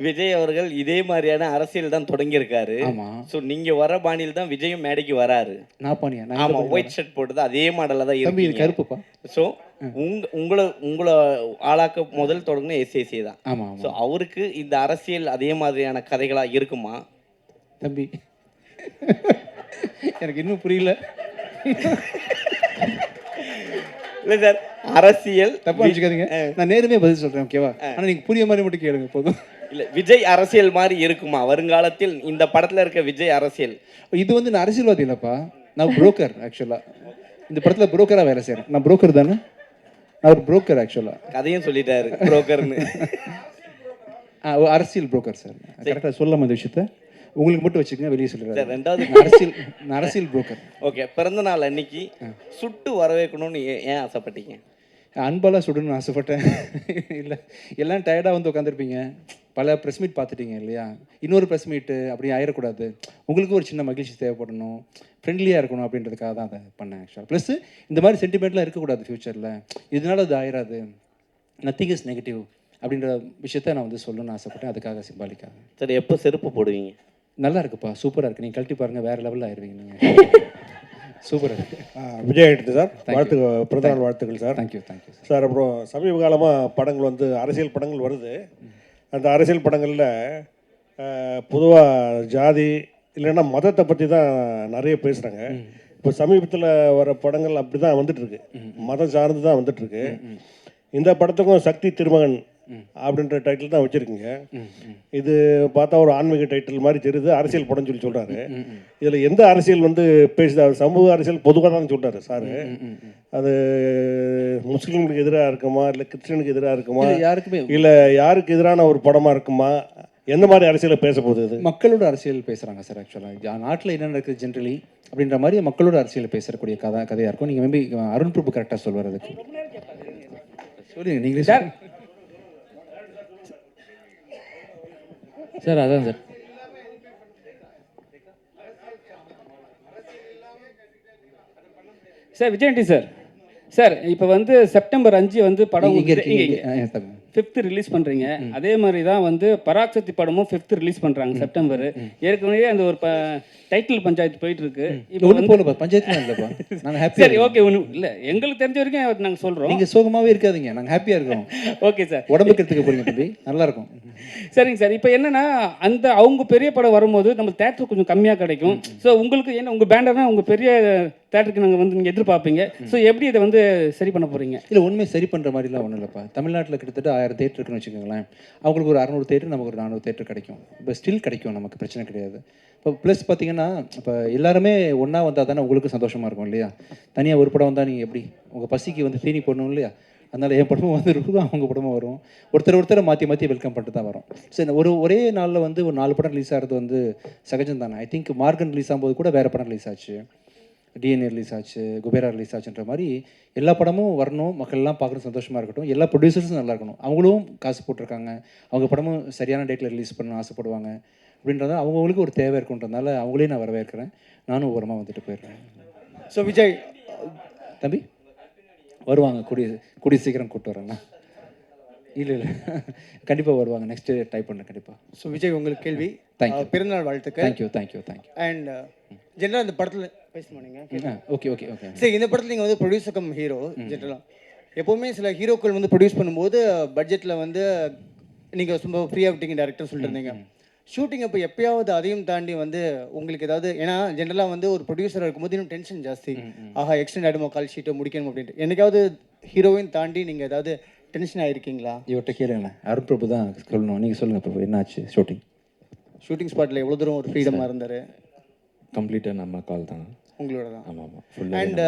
விஜய் அவர்கள் இதே மாதிரியான அரசியல் தான் தொடங்கியிருக்காரு. ஆமாம். ஸோ நீங்கள் வர பாணியில் தான் விஜயும் மேடைக்கு வராரு. நான் பாணியா? ஆமாம், ஒயிட் ஷர்ட் போட்டு அதே மாடலில் தான் தம்பி, இது இருக்கு. கருப்புப்பா. ஸோ உங்களை ஆளாக்க முதல் தொடங்கின எஸ்ஏசி தான். ஆமாம். ஸோ அவருக்கு இந்த அரசியல் அதே மாதிரியான கதைகளாக இருக்குமா? தம்பி, எனக்கு இன்னும் புரியல. இல்லை சார், அரசியல் தப்பா வச்சுக்காதீங்க, நான் நேருமே பதில் சொல்கிறேன், ஓகேவா? ஆனால் நீங்கள் புரிய மாதிரி மட்டும் கேளுங்க போதும். இல்லை, விஜய் அரசியல் மாதிரி இருக்குமா வருங்காலத்தில்? இந்த படத்தில் இருக்க விஜய் அரசியல் இது வந்து நான் அரசியல்வாதி இல்லைப்பா, நான் புரோக்கர். ஆக்சுவலாக இந்த படத்தில் புரோக்கராக வேலை செய்கிறேன். நான் புரோக்கர் தானே, நான் ஒரு புரோக்கர். ஆக்சுவலாக கதையும் சொல்லிட்டாரு புரோக்கர்னு. அரசியல் புரோக்கர் சார். கரெக்டாக சொல்லாமல் இந்த விஷயத்த உங்களுக்கு மட்டும் வச்சுக்கோங்க, வெளியே சொல்லிடுறேன். ரெண்டாவது அரசியல் புரோக்கர். ஓகே. பிறந்த நாள் அன்னைக்கு சுட்டு வரவேற்கணும்னு ஏன் ஆசைப்பட்டீங்க? அன்பாலாம் சுடணும்னு ஆசைப்பட்டேன். இல்லை, எல்லாம் டயர்டாக வந்து உட்காந்துருப்பீங்க, பல ப்ரெஸ் மீட் பார்த்துட்டீங்க இல்லையா? இன்னொரு ப்ரெஸ் மீட்டு அப்படி ஆயிடக்கூடாது, உங்களுக்கு ஒரு சின்ன மகிழ்ச்சி தேவைப்படணும், ஃப்ரெண்ட்லியாக இருக்கணும் அப்படின்றதுக்காக தான் அதை பண்ணேன். ஆக்சுவலாக ப்ளஸ் இந்த மாதிரி சென்டிமெண்ட்லாம் இருக்கக்கூடாது ஃப்யூச்சரில், இதனால அது ஆயிடாது, நத்திங் இஸ் நெகட்டிவ் அப்படின்ற விஷயத்த நான் வந்து சொல்லணும்னு ஆசைப்பட்டேன். அதுக்காக சிம்பாலிக்காக. சரி, எப்போ செருப்பு போடுவீங்க? நல்லா இருக்குப்பா, சூப்பராக இருக்குது, நீங்கள் கழட்டி பாருங்கள், வேறு லெவலில் ஆயிடுவீங்க நீங்கள். சூப்பராக இருக்குது. விஜய் ஆகிட்டு சார், பிறந்தநாள் வாழ்த்துக்கள் சார். Thank you sir. அப்புறம் சமீப காலமாக படங்கள் வந்து அரசியல் படங்கள் வருது. அந்த அரசியல் படங்களில் பொதுவாக ஜாதி இல்லைன்னா மதத்தை பற்றி தான் நிறைய பேசுகிறாங்க. இப்போ சமீபத்தில் வர படங்கள் அப்படி தான் வந்துட்டுருக்கு, மதம் சார்ந்து தான் வந்துட்டுருக்கு. இந்த படத்துக்கும் சக்தி திருமகன் அப்படின்ற டைட்டில் தான் வச்சுருக்கீங்க. இது பார்த்தா ஒரு ஆன்மீக டைட்டில் மாதிரி தெரியுது, அரசியல் படம் சொல்லி சொல்கிறாரு. இதில் எந்த அரசியல் வந்து பேசுது? சமூக அரசியல் பொதுவாக தான் சொல்கிறாரு சார். அது முஸ்லீம்களுக்கு எதிராக இருக்குமா, இல்லை கிறிஸ்டினுக்கு எதிராக இருக்குமா, யாருக்குமே இல்லை யாருக்கு எதிரான ஒரு படமாக இருக்குமா? எந்த மாதிரி அரசியலை பேச போகுது? இது மக்களோட அரசியல் பேசுகிறாங்க சார். ஆக்சுவலாக நாட்டில் என்ன நடக்குது ஜென்ரலி அப்படின்ற மாதிரி மக்களோட அரசியல் பேசக்கூடிய கதையாக இருக்கும். நீங்கள் மேபி அருண் பிரபு கரெக்டாக சொல்வார். அதுக்கு சொல்லுங்க நீங்களே சார். சார் அதான் சார், சார் விஜயண்டி சார். சார் இப்போ வந்து செப்டம்பர் 5 வந்து படம் 5th ரிலீஸ் பண்ணுறீங்க, அதே மாதிரி தான் வந்து பராக்சக்தி படமும் 5th ரிலீஸ் பண்ணுறாங்க செப்டம்பர். ஏற்கனவே அந்த ஒரு டைட்டில் பஞ்சாயத்து போயிட்டு இருக்கு. இப்போ ஒன்றும் போகலப்பா, பஞ்சாயத்துலாம் இல்லைப்பா, நாங்கள் ஹாப்பியாக. சரி, ஓகே, ஒன்றும் இல்லை, எங்களுக்கு தெரிஞ்ச வரைக்கும் நாங்கள் சொல்கிறோம். நீங்கள் சோகமாகவே இருக்காதீங்க, நாங்கள் ஹாப்பியாக இருக்கோம். ஓகே சார், உடம்புக்கு எடுத்துக்க போறீங்க தம்பி, நல்லாயிருக்கும். சரிங்க சார். இப்போ என்னன்னா அந்த அவங்க பெரிய படம் வரும்போது நம்ம தேட்டர் கொஞ்சம் கம்மியாக கிடைக்கும். ஸோ உங்களுக்கு என்ன, உங்கள் பேண்டர்னா உங்கள் பெரிய தேட்டருக்கு நாங்கள் வந்து நீங்கள் எதிர்பார்ப்பீங்க. ஸோ எப்படி இதை வந்து சரி பண்ண போகிறீங்க? இல்லை, உண்மையை சரி பண்ணுற மாதிரிலாம் ஒன்றும் இல்லைப்பா. தமிழ்நாட்டில் கிட்டத்தட்ட 1000 தேட்டர் இருக்குன்னு வச்சுக்கோங்களேன். அவங்களுக்கு ஒரு 600 தேட்டர், நமக்கு ஒரு 400 தேட்டர் கிடைக்கும். இப்போ ஸ்டில் கிடைக்கும், நமக்கு பிரச்சனை கிடையாது. இப்போ ப்ளஸ் பார்த்தீங்கன்னா, இப்போ எல்லாருமே ஒன்றா வந்தால் தானே உங்களுக்கு சந்தோஷமாக இருக்கும் இல்லையா? தனியாக ஒரு படம் வந்தால் நீங்கள் எப்படி உங்கள் பசிக்கு வந்து தீனி போடணும் இல்லையா? அதனால் என் படமும் வந்து இருக்கும், அவங்க படமும் வரும். ஒருத்தரை மாற்றி வெல்கம் பண்ணிட்டு தான் வரும். சரி, ஒரே நாளில் வந்து ஒரு 4 படம் ரிலீஸ் ஆகிறது வந்து சகஜம் தானே. ஐ திங்க் மார்கன் ரிலீஸ் ஆகும்போது கூட வேறு படம் ரிலீஸ் ஆச்சு, டிஎன்ஏ ரிலீஸ் ஆச்சு, குபேரா ரிலீஸ் ஆச்சுன்ற மாதிரி எல்லா படமும் வரணும், மக்கள்லாம் பார்க்குறது சந்தோஷமாக இருக்கட்டும். எல்லா ப்ரொடியூசர்ஸும் நல்லா இருக்கணும். அவங்களும் காசு போட்டிருக்காங்க, அவங்க படமும் சரியான டேட்டில் ரிலீஸ் பண்ண ஆசைப்படுவாங்க அப்படின்றத அவங்களுக்கு ஒரு தேவை இருக்குன்றதுனால அவங்களையும் நான் வரவேற்கிறேன். நானும் ஓரமாக வந்துட்டு போயிடுறேன். ஸோ விஜய் தம்பி வருவாங்க, கூடிய சீக்கிரம் கூப்பிட்டு வரேண்ணா. இல்லை கண்டிப்பாக வருவாங்க, நெக்ஸ்ட்டு டைப் பண்ணேன் கண்டிப்பாக. ஸோ விஜய், உங்களுக்கு கேள்வி. தேங்க்யூ. பிறந்தநாள் வாழ்த்துக்கள். தேங்க்யூ. அண்ட் ஜென்ரலாக இந்த படத்தில் பேசணும் நீங்கள். ஓகே. சரி, இந்த படத்தில் நீங்கள் வந்து ப்ரொடியூசர் கம் ஹீரோ. ஜென்ரலாக எப்போவுமே சில ஹீரோக்கள் வந்து ப்ரொடியூஸ் பண்ணும்போது பட்ஜெட்டில் வந்து நீங்கள் ரொம்ப ஃப்ரீயாக விட்டீங்க டேரக்டர் சொல்லிட்டு இருந்தீங்க. ஷூட்டிங் அப்போ எப்பயாவது அதையும் தாண்டி வந்து உங்களுக்கு ஏதாவது, ஏன்னா ஜென்ரலாக வந்து ஒரு ப்ரொடியூசர் இருக்கும்போது இன்னும் டென்ஷன் ஜாஸ்தி. ஆஹா, எக்ஸ்டெண்ட் ஆகிடுமோ, கால் ஷீட்டை முடிக்கணும் அப்படின்ட்டு. என்னைக்காவது ஹீரோவையும் தாண்டி நீங்கள் ஏதாவது டென்ஷன் ஆகிருக்கீங்களா? இவர்கிட்ட கேளுங்க, அருண் பிரபு தான் சொல்லணும். நீங்கள் சொல்லுங்கள் பிரபு, என்னாச்சு ஷூட்டிங் ஸ்பாட்டில் எவ்வளோ தூரம் ஒரு ஃப்ரீடமாக இருந்தார்? கம்ப்ளீட்டாக நம்ம கால் தான், உங்களோட தான். ஆமாம். அண்ட்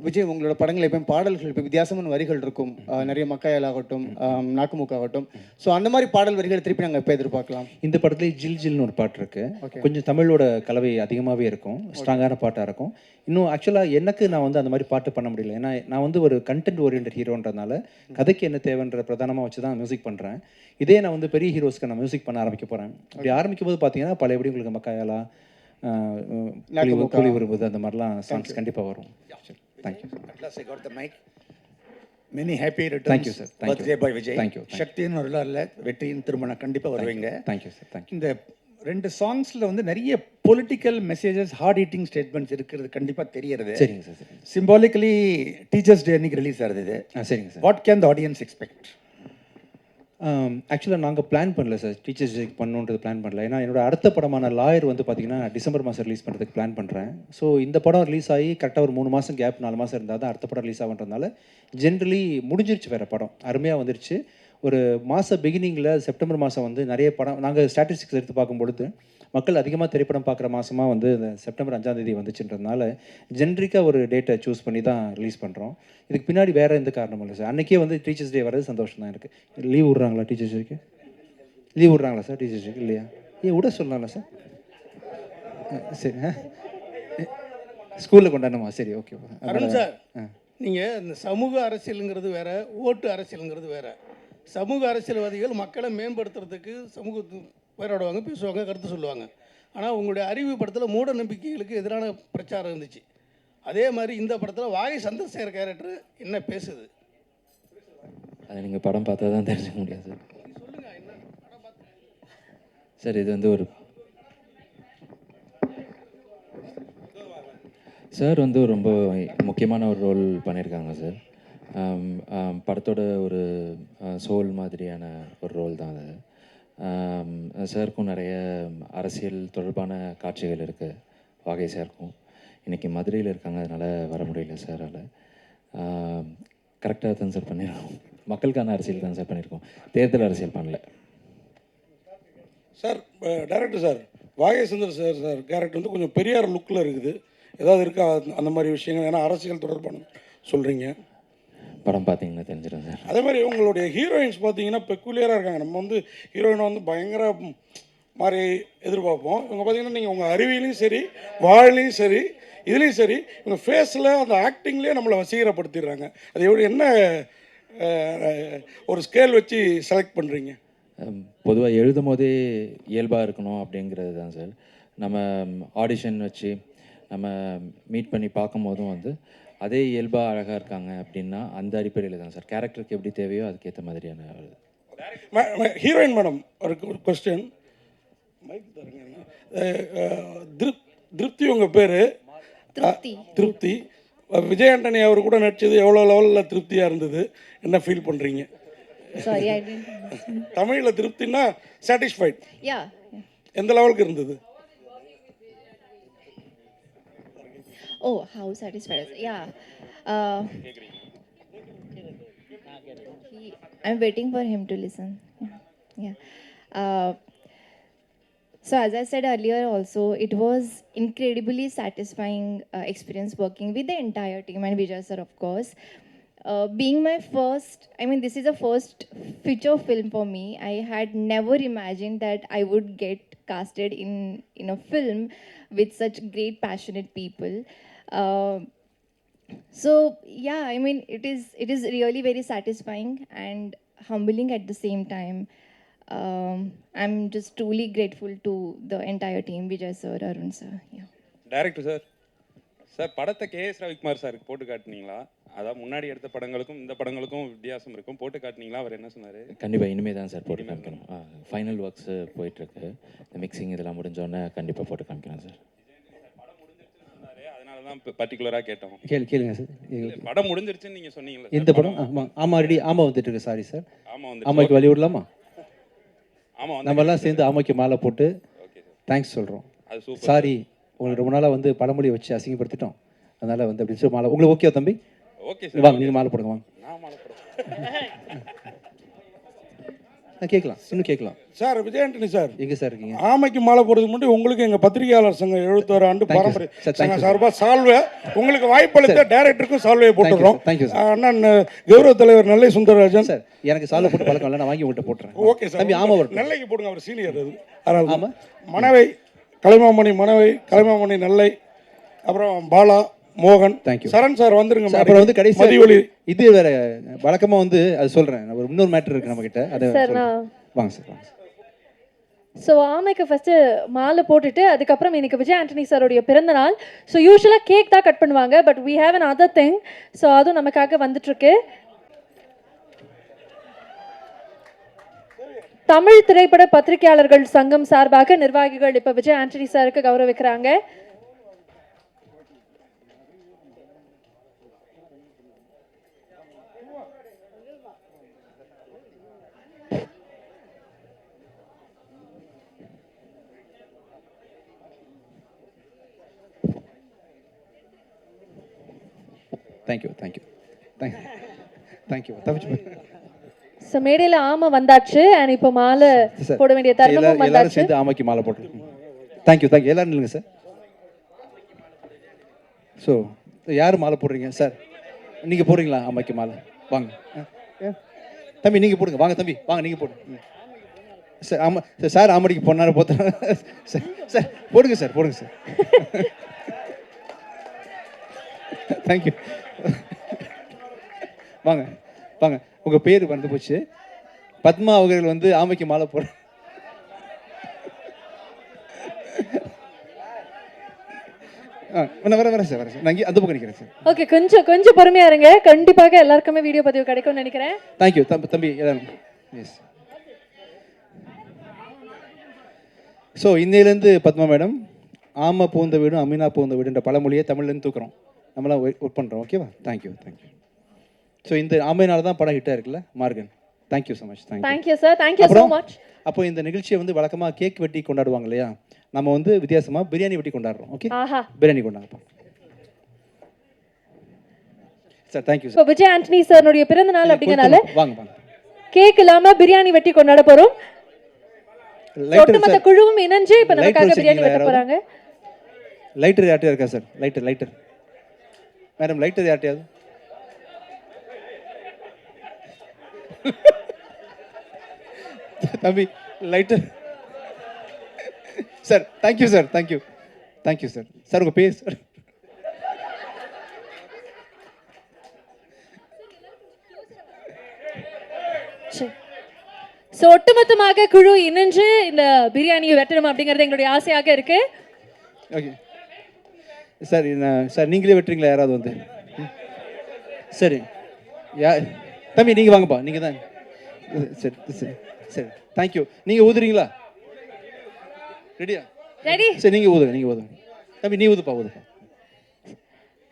விஜய், உங்களோட படங்கள் எப்பயும் பாடல்கள் இப்போ வித்தியாசமான வரிகள் இருக்கும். நிறைய மக்காயல் ஆகட்டும், நாக்குமுக்கு ஆகட்டும். ஸோ அந்த மாதிரி பாடல் வரிகள் திருப்பி நாங்கள் எப்போ எதிர்பார்க்கலாம்? இந்த படத்துலேயே ஜில்னு ஒரு பாட்டு இருக்குது. கொஞ்சம் தமிழோட கலவை அதிகமாகவே இருக்கும், ஸ்ட்ராங்கான பாட்டாக இருக்கும். இன்னும் ஆக்சுவலாக எனக்கு நான் வந்து அந்த மாதிரி பாட்டு பண்ண முடியல. ஏன்னா நான் வந்து ஒரு கண்டென்ட் ஓரியன்ட் ஹீரோன்றதுனால கதைக்கு என்ன தேவைன்ற பிரதானமாக வச்சு தான் மியூசிக் பண்ணுறேன். இதே நான் வந்து பெரிய ஹீரோஸ்க்கு நான் மியூசிக் பண்ண ஆரம்பிக்க போகிறேன். அப்படி ஆரம்பிக்கும் போது பார்த்தீங்கன்னா பழையபடி உங்களுக்கு மக்காயாலா, கூலி வரும்போது அந்த மாதிரிலாம் சாங்ஸ் கண்டிப்பாக வரும். Thank you. Many happy returns. Thank you sir. Birthday boy Vijay. Thank you. சக்தியின் ஒரு இல்லை, வெற்றியின் திருமணம் கண்டிப்பாக வருவீங்க. Thank you sir. தேங்க்யூ. இந்த 2 சாங்ஸில் வந்து நிறைய political messages, hard hitting statements இருக்கிறது கண்டிப்பாக தெரியறது. சரிங்க சார். சிம்பாலிக்கலி டீச்சர்ஸ் டே அன்னைக்கு ரிலீஸ் ஆகுது இது. சரிங்க sir. What can the audience expect? ஆக்சுவலாக நாங்கள் பிளான் பண்ணல சார், டீச்சர்ஸ் டேக்கு பண்ணணுன்றது பிளான் பண்ணல. ஏன்னா என்னோட அடுத்த படமான லாயர் வந்து பார்த்தீங்கன்னா டிசம்பர் மாதம் ரிலீஸ் பண்ணுறதுக்கு பிளான் பண்ணுறேன். ஸோ இந்த படம் ரிலீஸ் ஆகி கரெக்டாக ஒரு 3 மாதம் கேப், 4 மாதம் இருந்தால் தான் அடுத்த படம் ரிலீஸ் ஆகுன்றதுனால ஜென்ரலி முடிஞ்சிருச்சு வேறு படம், அருமையாக வந்துருச்சு. ஒரு பிகினிங்கில் செப்டம்பர் மாதம் வந்து நிறைய படம் நாங்கள் ஸ்டாட்டிஸ்டிக்ஸ் எடுத்து பார்க்கும்பொழுது மக்கள் அதிகமாக திரைப்படம் பார்க்குற மாதமாக வந்து இந்த செப்டம்பர் 5ஆம் தேதி வந்துச்சுன்றதுனால ஜென்ரிக்காக ஒரு டேட்டை சூஸ் பண்ணி தான் ரிலீஸ் பண்ணுறோம். இதுக்கு பின்னாடி வேறு எந்த காரணமும் இல்லை சார். அன்றைக்கே வந்து டீச்சர்ஸ் டே வர்றது சந்தோஷம் தான் எனக்கு. லீவ் விட்றாங்களா டீச்சர்ஸ் டேக்கு? லீவ் விட்றாங்களா சார் டீச்சர்ஸ் டேக்கு? இல்லையா? விட சொல்லலாம்ல சார்? சரி, ஸ்கூலில் கொண்டாடணுமா? சரி, ஓகே. அருண் சார், நீங்கள் இந்த சமூக அரசியலுங்கிறது வேற, ஓட்டு அரசியலுங்கிறது வேற. சமூக அரசியல்வாதிகள் மக்களை மேம்படுத்துறதுக்கு சமூகத்து போராடுவாங்க, பேசுவாங்க, கருத்து சொல்லுவாங்க. ஆனால் உங்களுடைய அறிவு படத்தில் மூட நம்பிக்கைகளுக்கு எதிரான பிரச்சாரம் இருந்துச்சு. அதே மாதிரி இந்த படத்தில் வாகை சந்திரசேகர் கேரக்டர் என்ன பேசுது? அதை நீங்கள் படம் பார்த்தா தான் தெரிஞ்சுக்க முடியாது சார். இது வந்து ஒரு சார் வந்து ரொம்ப முக்கியமான ஒரு ரோல் பண்ணியிருக்காங்க சார். படத்தோட ஒரு சோல் மாதிரியான ஒரு ரோல் தான் அது. சாருக்கும் நிறைய அரசியல் தொடர்பான காட்சிகள் இருக்குது வாகை சாருக்கும். இன்றைக்கி மதுரையில் இருக்காங்க, அதனால் வர முடியல சாரால். கரெக்டாக தான் சார் பண்ணியிருக்கோம், மக்களுக்கான அரசியல் தான் சார் பண்ணியிருக்கோம், தேர்தல் அரசியல் பண்ணல சார். டைரக்டர் சார், வாகை சந்திரசேகர் சார் கேரக்டர் வந்து கொஞ்சம் பெரியார் லுக்கில் இருக்குது, ஏதாவது இருக்கா அந்த மாதிரி விஷயங்கள்? ஏன்னா அரசியல் தொடர்பான சொல்கிறீங்க, படம் பார்த்தீங்கன்னா தெரிஞ்சிடும் சார். அதே மாதிரி உங்களுடைய ஹீரோயின்ஸ் பார்த்தீங்கன்னா பெக்குலியராக இருக்காங்க. நம்ம வந்து ஹீரோயினை வந்து பயங்கர மாதிரி எதிர்பார்ப்போம். இவங்க பார்த்தீங்கன்னா நீங்கள் உங்கள் அறிவியலையும் சரி, வாழ்லையும் சரி, இதுலேயும் சரி, இவங்க ஃபேஸில் அந்த ஆக்டிங்லேயே நம்மளை வசீகரப்படுத்திடுறாங்க. அது எப்படி, என்ன ஒரு ஸ்கேல் வச்சு செலக்ட் பண்ணுறீங்க? பொதுவாக எழுதும் போதே இயல்பாக இருக்கணும் அப்படிங்கிறது தான் சார். நம்ம ஆடிஷன் வச்சு நம்ம மீட் பண்ணி பார்க்கும் போதும் வந்து அதே இயல்பாக அழகாக இருக்காங்க அப்படின்னா அந்த அடிப்படையில் தான் சார். கேரக்டருக்கு எப்படி தேவையோ அதுக்கேற்ற மாதிரியான ஹீரோயின் மேடம் ஒரு கொஸ்டின். மைக் தருங்க. திருப்தி உங்கள் பேர்? திருப்தி. விஜய் ஆண்டனி அவர் கூட நடிச்சது எவ்வளோ லெவலில் திருப்தியாக இருந்தது? என்ன ஃபீல் பண்ணுறீங்க? Sorry, I didn't. தமிழில் திருப்தினா சாட்டிஸ்ஃபைட். Yeah. எந்த லெவலுக்கு இருந்தது? Oh, how satisfied. Yeah. Uh, I'm waiting for him to listen. Yeah. So as I said earlier also, it was incredibly satisfying experience working with the entire team and Vijay sir, of course. Being my first, I mean, this is a first feature film for me. I had never imagined that I would get casted in a film with such great, passionate people. So yeah, I mean, it is really very satisfying and humbling at the same time. I'm just truly grateful to the entire team, Vijay sir, Arun sir. Yeah. Director sir, sir படத்தை KS Ravikumar சாருக்கு போட்டு காட்டினீங்களா? அதான் முன்னாடி எடுத்த படங்களுக்கும் இந்த படங்களுக்கும் வித்தியாசம் இருக்கும், போட்டு காட்டினீங்களா? அவர் என்ன சொன்னார்? கண்டிப்பாக இனிமேல் தான் சார் போட்டு காமிக்கணும். ஃபைனல் ஒர்க்ஸு போயிட்டுருக்கு. இந்த மிக்சிங் இதெல்லாம் முடிஞ்சோடனே கண்டிப்பாக போட்டு காமிக்கணும் சார். அதனால தான் பர்டிகுலராக கேட்டோம். கேளுங்க சார். படம் முடிஞ்சிருச்சுன்னு நீங்கள் சொன்னீங்களா? எந்த படம்? ஆமாம் ரெடி. ஆமாம் வந்துட்டு இருக்கு. Sorry sir. ஆமாம் ஆமாக்கு வழி விடலாமா? ஆமாம், நம்மலாம் சேர்ந்து ஆமாக்கு மாலை போட்டு தேங்க்ஸ் சொல்கிறோம். சாரி, உங்களுக்கு ரொம்ப நாளாக வந்து பழமொழியை வச்சு அசிங்கப்படுத்திட்டோம். அதனால் வந்து அப்படி சொல்லி மாலை உங்களுக்கு ஓகே தம்பி? ஓகே சார், வாங்க நீங்கள் மாலை போடுங்க. வாங்க கேட்கலாம், இன்னும் கேட்கலாம் சார். விஜய் ஆண்டனி சார் எங்கே சார் இருக்கீங்க? ஆமைக்கு மாலை போடுறதுக்கு முன்னாடி உங்களுக்கு எங்கள் பத்திரிகையாளர் சங்கம் 71 ஆண்டு பாரம்பரிய சங்கம் சார்பாக சால்வை உங்களுக்கு வாய்ப்பளித்த டைரக்டருக்கும் சால்வையை போட்டுடுறோம். அண்ணன் கௌரவ தலைவர் நெல்லை சுந்தரராஜன் சார். எனக்கு சால்வை போட்டு பழக்கம் இல்லை, நான் வாங்கி உங்கள்கிட்ட போட்டுறேன். Okay sir. தம்பி ஆமாம் வரும். நெல்லைக்கு போடுங்க, அவர் சீனியர். அது ஆமாம். மணவை கலைமாமணி, மணவை கலைமாமணி நெல்லை, அப்புறம் பாலா, மோகன், சரண் சார் வந்துருங்க. அப்புறம் வந்து கடைசி இது வேற வழக்கமா வந்து அது சொல்றேன். ஒரு இன்னொரு மேட்டர் இருக்கு நம்ம கிட்ட. அது வாங்க சார், வாங்க. ஸோ ஆமைக்கு ஃபஸ்ட்டு மாலை போட்டுட்டு அதுக்கப்புறம் இன்னைக்கு விஜய் ஆண்டனி சாரோடைய பிறந்த நாள். ஸோ யூஸ்வலாக கேக் தான் கட் பண்ணுவாங்க, but we have another thing. So அதுவும் நமக்காக வந்துட்டுருக்கு. தமிழ் திரைப்பட பத்திரிகையாளர்கள் சங்கம் சார்பாக நிர்வாகிகள் இப்போ விஜய் ஆண்டனி சாருக்கு கௌரவிக்கிறாங்க. தேங்க்யூ. தப்பிச்சு ஸோ மேடையில் ஆமை வந்தாச்சு அண்ட் இப்போ மாலை போட வேண்டிய தருணமும் வந்தாச்சு. சேர்ந்து ஆமைக்கு மாலை போட்டு தேங்க்யூ. எல்லாரும் இல்லைங்க சார். ஸோ யார் மாலை போடுறீங்க சார்? நீங்கள் போடுறீங்களா ஆமைக்கு மாலை? வாங்க தம்பி, நீங்கள் போடுங்க. வாங்க தம்பி, வாங்க நீங்கள் போடுங்க சார். ஆமாம் சார், ஆமடிக்கு பொண்ணாரு போத்துறேன் சார். சார் போடுங்க சார், போடுங்க சார். தேங்க்யூ. வாங்க வாங்க. உங்கள் பேர் வந்து போச்சு. பத்மா அவர்கள் வந்து ஆமைக்கு மாலை போடுறேன். வர சார், நான் அந்த பக்கம் நிற்கிறேன் சார். ஓகே, கொஞ்சம் பொறுமையா இருங்க. கண்டிப்பாக எல்லாருக்குமே வீடியோ பதிவு கிடைக்கும்னு நினைக்கிறேன். தேங்க்யூ தம்பி எல்லாரும். எஸ். ஸோ இன்னையிலேருந்து பத்மா மேடம் ஆமை பூந்த வீடும் அமீனா பூந்த வீடுன்ற பழமொழியை தமிழ்லேருந்து தூக்குறோம். நம்மளாம் ஒர்க் பண்ணுறோம். ஓகேவா? தேங்க்யூ. ஸோ இந்த ஆமையினால தான் படம் ஹிட்டாக இருக்குல்ல Morgan. Thank you so much. Thank you sir. Thank you so much. அப்போ இந்த நிகழ்ச்சியை வந்து வழக்கமாக கேக் வெட்டி கொண்டாடுவாங்க இல்லையா, நம்ம வந்து வித்தியாசமாக பிரியாணி வெட்டி கொண்டாடுறோம். ஓகே, பிரியாணி கொண்டாடுறோம் sir. Thank you sir. Vijay Antony சாருடைய பிறந்த நாள் அப்படிங்கறனால வாங்க கேக் இல்லாம பிரியாணி வெட்டி கொண்டாட போறோம். ஒட்டுமொத்த குழுவும் இணைஞ்சு இப்ப நமக்காக பிரியாணி வெட்ட போறாங்க. லைட்டர் யார்ட்டையா இருக்கா சார்? லைட்டர் மேடம், லைட்டர் யார்ட்டையாவது? தம்பி lighter sir. Thank you sir. Thank you sir. Sir உங்கள் பேர் சார்? ஸோ ஒட்டுமொத்தமாக குழு இணைஞ்சு இந்த பிரியாணியை வெட்டணும் அப்படிங்கிறது எங்களுடைய ஆசையாக இருக்கு. Okay sir. சார் நீங்களே வெட்டுறீங்களா யாராவது வந்து? சரி தம்பி நீங்கள் வாங்கப்பா. நீங்கள் தான் சரி சரி சரி தேங்க்யூ. நீங்கள் ஊதுறீங்களா? ரெடியா? ரெடி. சரி நீங்கள் ஊதுங்க, நீங்கள் ஊதுங்க. தம்பி நீ ஊதுப்பா, ஊதுப்பா.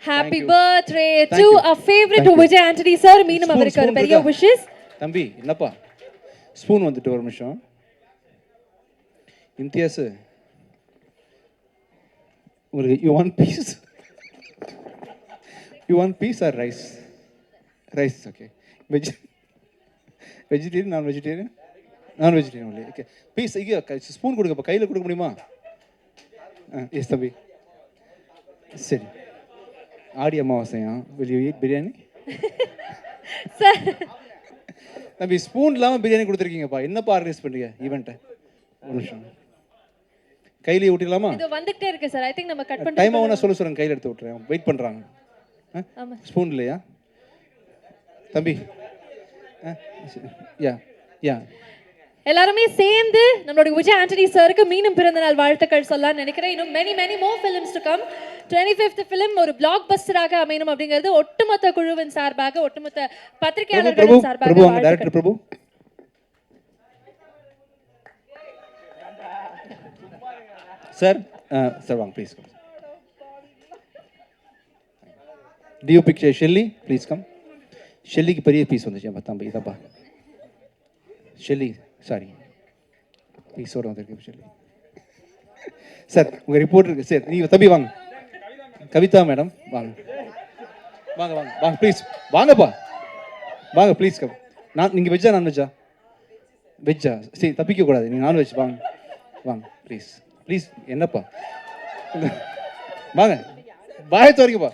Happy birthday to our favourite Vijay Antony sir. மீண்டும் அவருக்கு ஒரு பெரிய விஷஸ். தம்பி என்னப்பா ஸ்பூன் வந்துட்டு ஒரு நிமிஷம். இம்தியாஸ் உங்களுக்கு you want piece? You want piece or rice? Rice okay. Vegetarian non vegetarian? Non vegetarian only. Okay piece இங்கே ஸ்பூன் கொடுங்கப்பா, கையில் கொடுக்க முடியுமா? எஸ் தம்பி. சரி ஆடி அமாவாசையா? will you eat biryani? Sir தம்பி ஸ்பூன் இல்லாமல் பிரியாணி கொடுத்துருக்கீங்கப்பா, என்னப்பா ஆர்கனைஸ் பண்ணுறீங்க ஈவெண்ட்டை? ஒரு நிமிஷம் கையிலேயே ஊட்டிடலாமா? இது வந்துகிட்டே இருக்கு சார். ஐ திங்க் நம்ம கட் பண்ணி டைம் ஆகுனா சொல்லுங்க, கையில் எடுத்து விட்டுறேன். வெயிட் பண்ணுறாங்க. ஸ்பூன் இல்லையா தம்பி? யா யா எல்லாருமே சேர்ந்து நம்மளுடைய விஜய் ஆண்டனி சாருக்கு மீண்டும் பிறந்த நாள் வாழ்த்துக்கள் சொல்லலாம்னு நினைக்கிறேன். இன்னும் many more films to come. 25th film ஒரு பிளாக் பஸ்டராக அமையணும் அப்படிங்கிறது ஒட்டுமொத்த குழுவின் சார்பாக, ஒட்டுமொத்த பத்திரிகையாளர்களின் சார்பாக டைரக்டர் பிரபு. சார் சார் வாங்க ப்ளீஸ். டியூ பிக்சர் ஷெல்லி ப்ளீஸ் கம். ஷெல்லிக்கு பெரிய பீஸ் வந்துச்சு தம்பி, இதப்பா ஷெல்லி சாரி பீஸோட வந்துருக்கு ஷெல்லி. சார் உங்கள் ரிப்போர்ட் இருக்குது. சரி நீங்கள் தம்பி வாங்க. கவிதா மேடம் வாங்க வாங்க வாங்க வாங்க ப்ளீஸ் வாங்கப்பா வாங்க ப்ளீஸ் கம். நீங்கள் வெஜ்ஜா நான்வெஜ்ஜா? வெஜ்ஜா? சரி தப்பிக்கக்கூடாது, நீங்கள் நான்வெஜ் வாங்க வாங்க ப்ளீஸ் ப்ளீஸ். என்னப்பா வாங்க வாயை துவரிங்கப்பா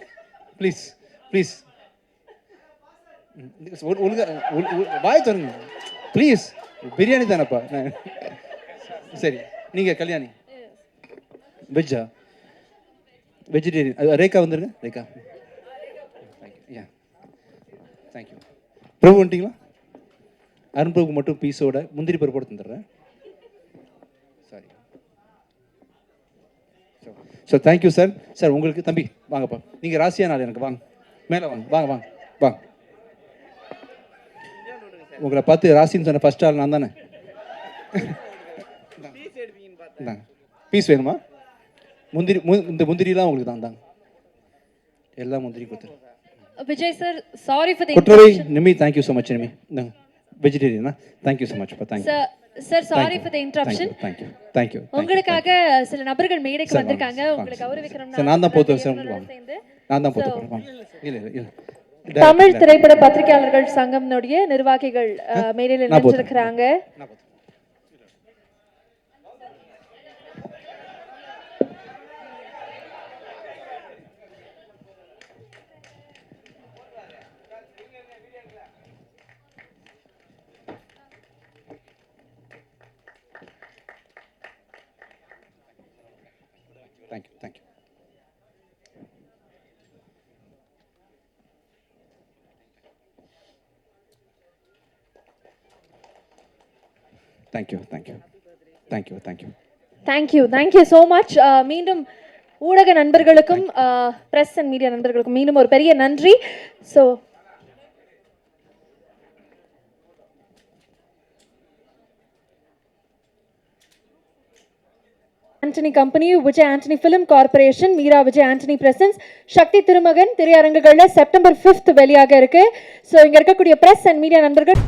ப்ளீஸ் ப்ளீஸ். ஒழுங்கா வாயை துவருங்க ப்ளீஸ். பிரியாணி தானேப்பா. சரி நீங்கள் கல்யாணி வெஜ்ஜா? வெஜிடேரியன். ரேகா வந்துருங்க. Rekha yeah thank you. பிரபு வந்துட்டிங்களா? அருண் பிரபுக்கு மட்டும் பீஸோட முந்திரி பருப்போடு தந்துடுறேன். Sorry. So thank you sir. Sir உங்களுக்கு தம்பி வாங்கப்பா, நீங்கள் ராசியா நாள் எனக்கு வாங்க மேலே வாங்க வாங்க வாங்க வாங்க. உங்களை பார்த்து ராசின்னு சொன்ன ஃபர்ஸ்ட் ஆள் நான் தானே. பீஸ் வேணுமா? முந்திரி இந்த முந்திரிலாம் உங்களுக்கு தான் தாங்க, எல்லா முந்திரி கொடுத்துரு. Vijay sir sorry for the குற்றவை நிமி தேங்க்யூ ஸோ மச். நிமி வெஜிடேரியனா? Thank you so much. Thank you sir sorry for the interruption. Thank you thank you. உங்களுக்காக சில நபர்கள் மேடைக்கு வந்திருக்காங்க. உங்களுக்கு கௌரவிக்கணும்னா சார் நான் தான் போட்டு சார் நான் தான் போட்டு. இல்லை இல்லை தமிழ் திரைப்பட பத்திரிகையாளர்கள் சங்கம்னுடைய நிர்வாகிகள் மேடையில் நினைச்சிருக்கிறாங்க. Thank you thank you. Thank you thank you thank you thank you thank you thank you so much. மீண்டும் ஊடக நண்பர்களுக்கும் ப்ரெஸ் அண்ட் மீடியா நண்பர்களுக்கும் மீண்டும் ஒரு பெரிய நன்றி. So Antony company, Vijay Antony film corporation, Meera Vijay Antony presents, Sakthi Thirumagan திரையரங்குகளில் செப்டம்பர் 5th வெளியாக இருக்கு. ஸோ இங்கே இருக்கக்கூடிய ப்ரெஸ் அண்ட் மீடியா நண்பர்கள்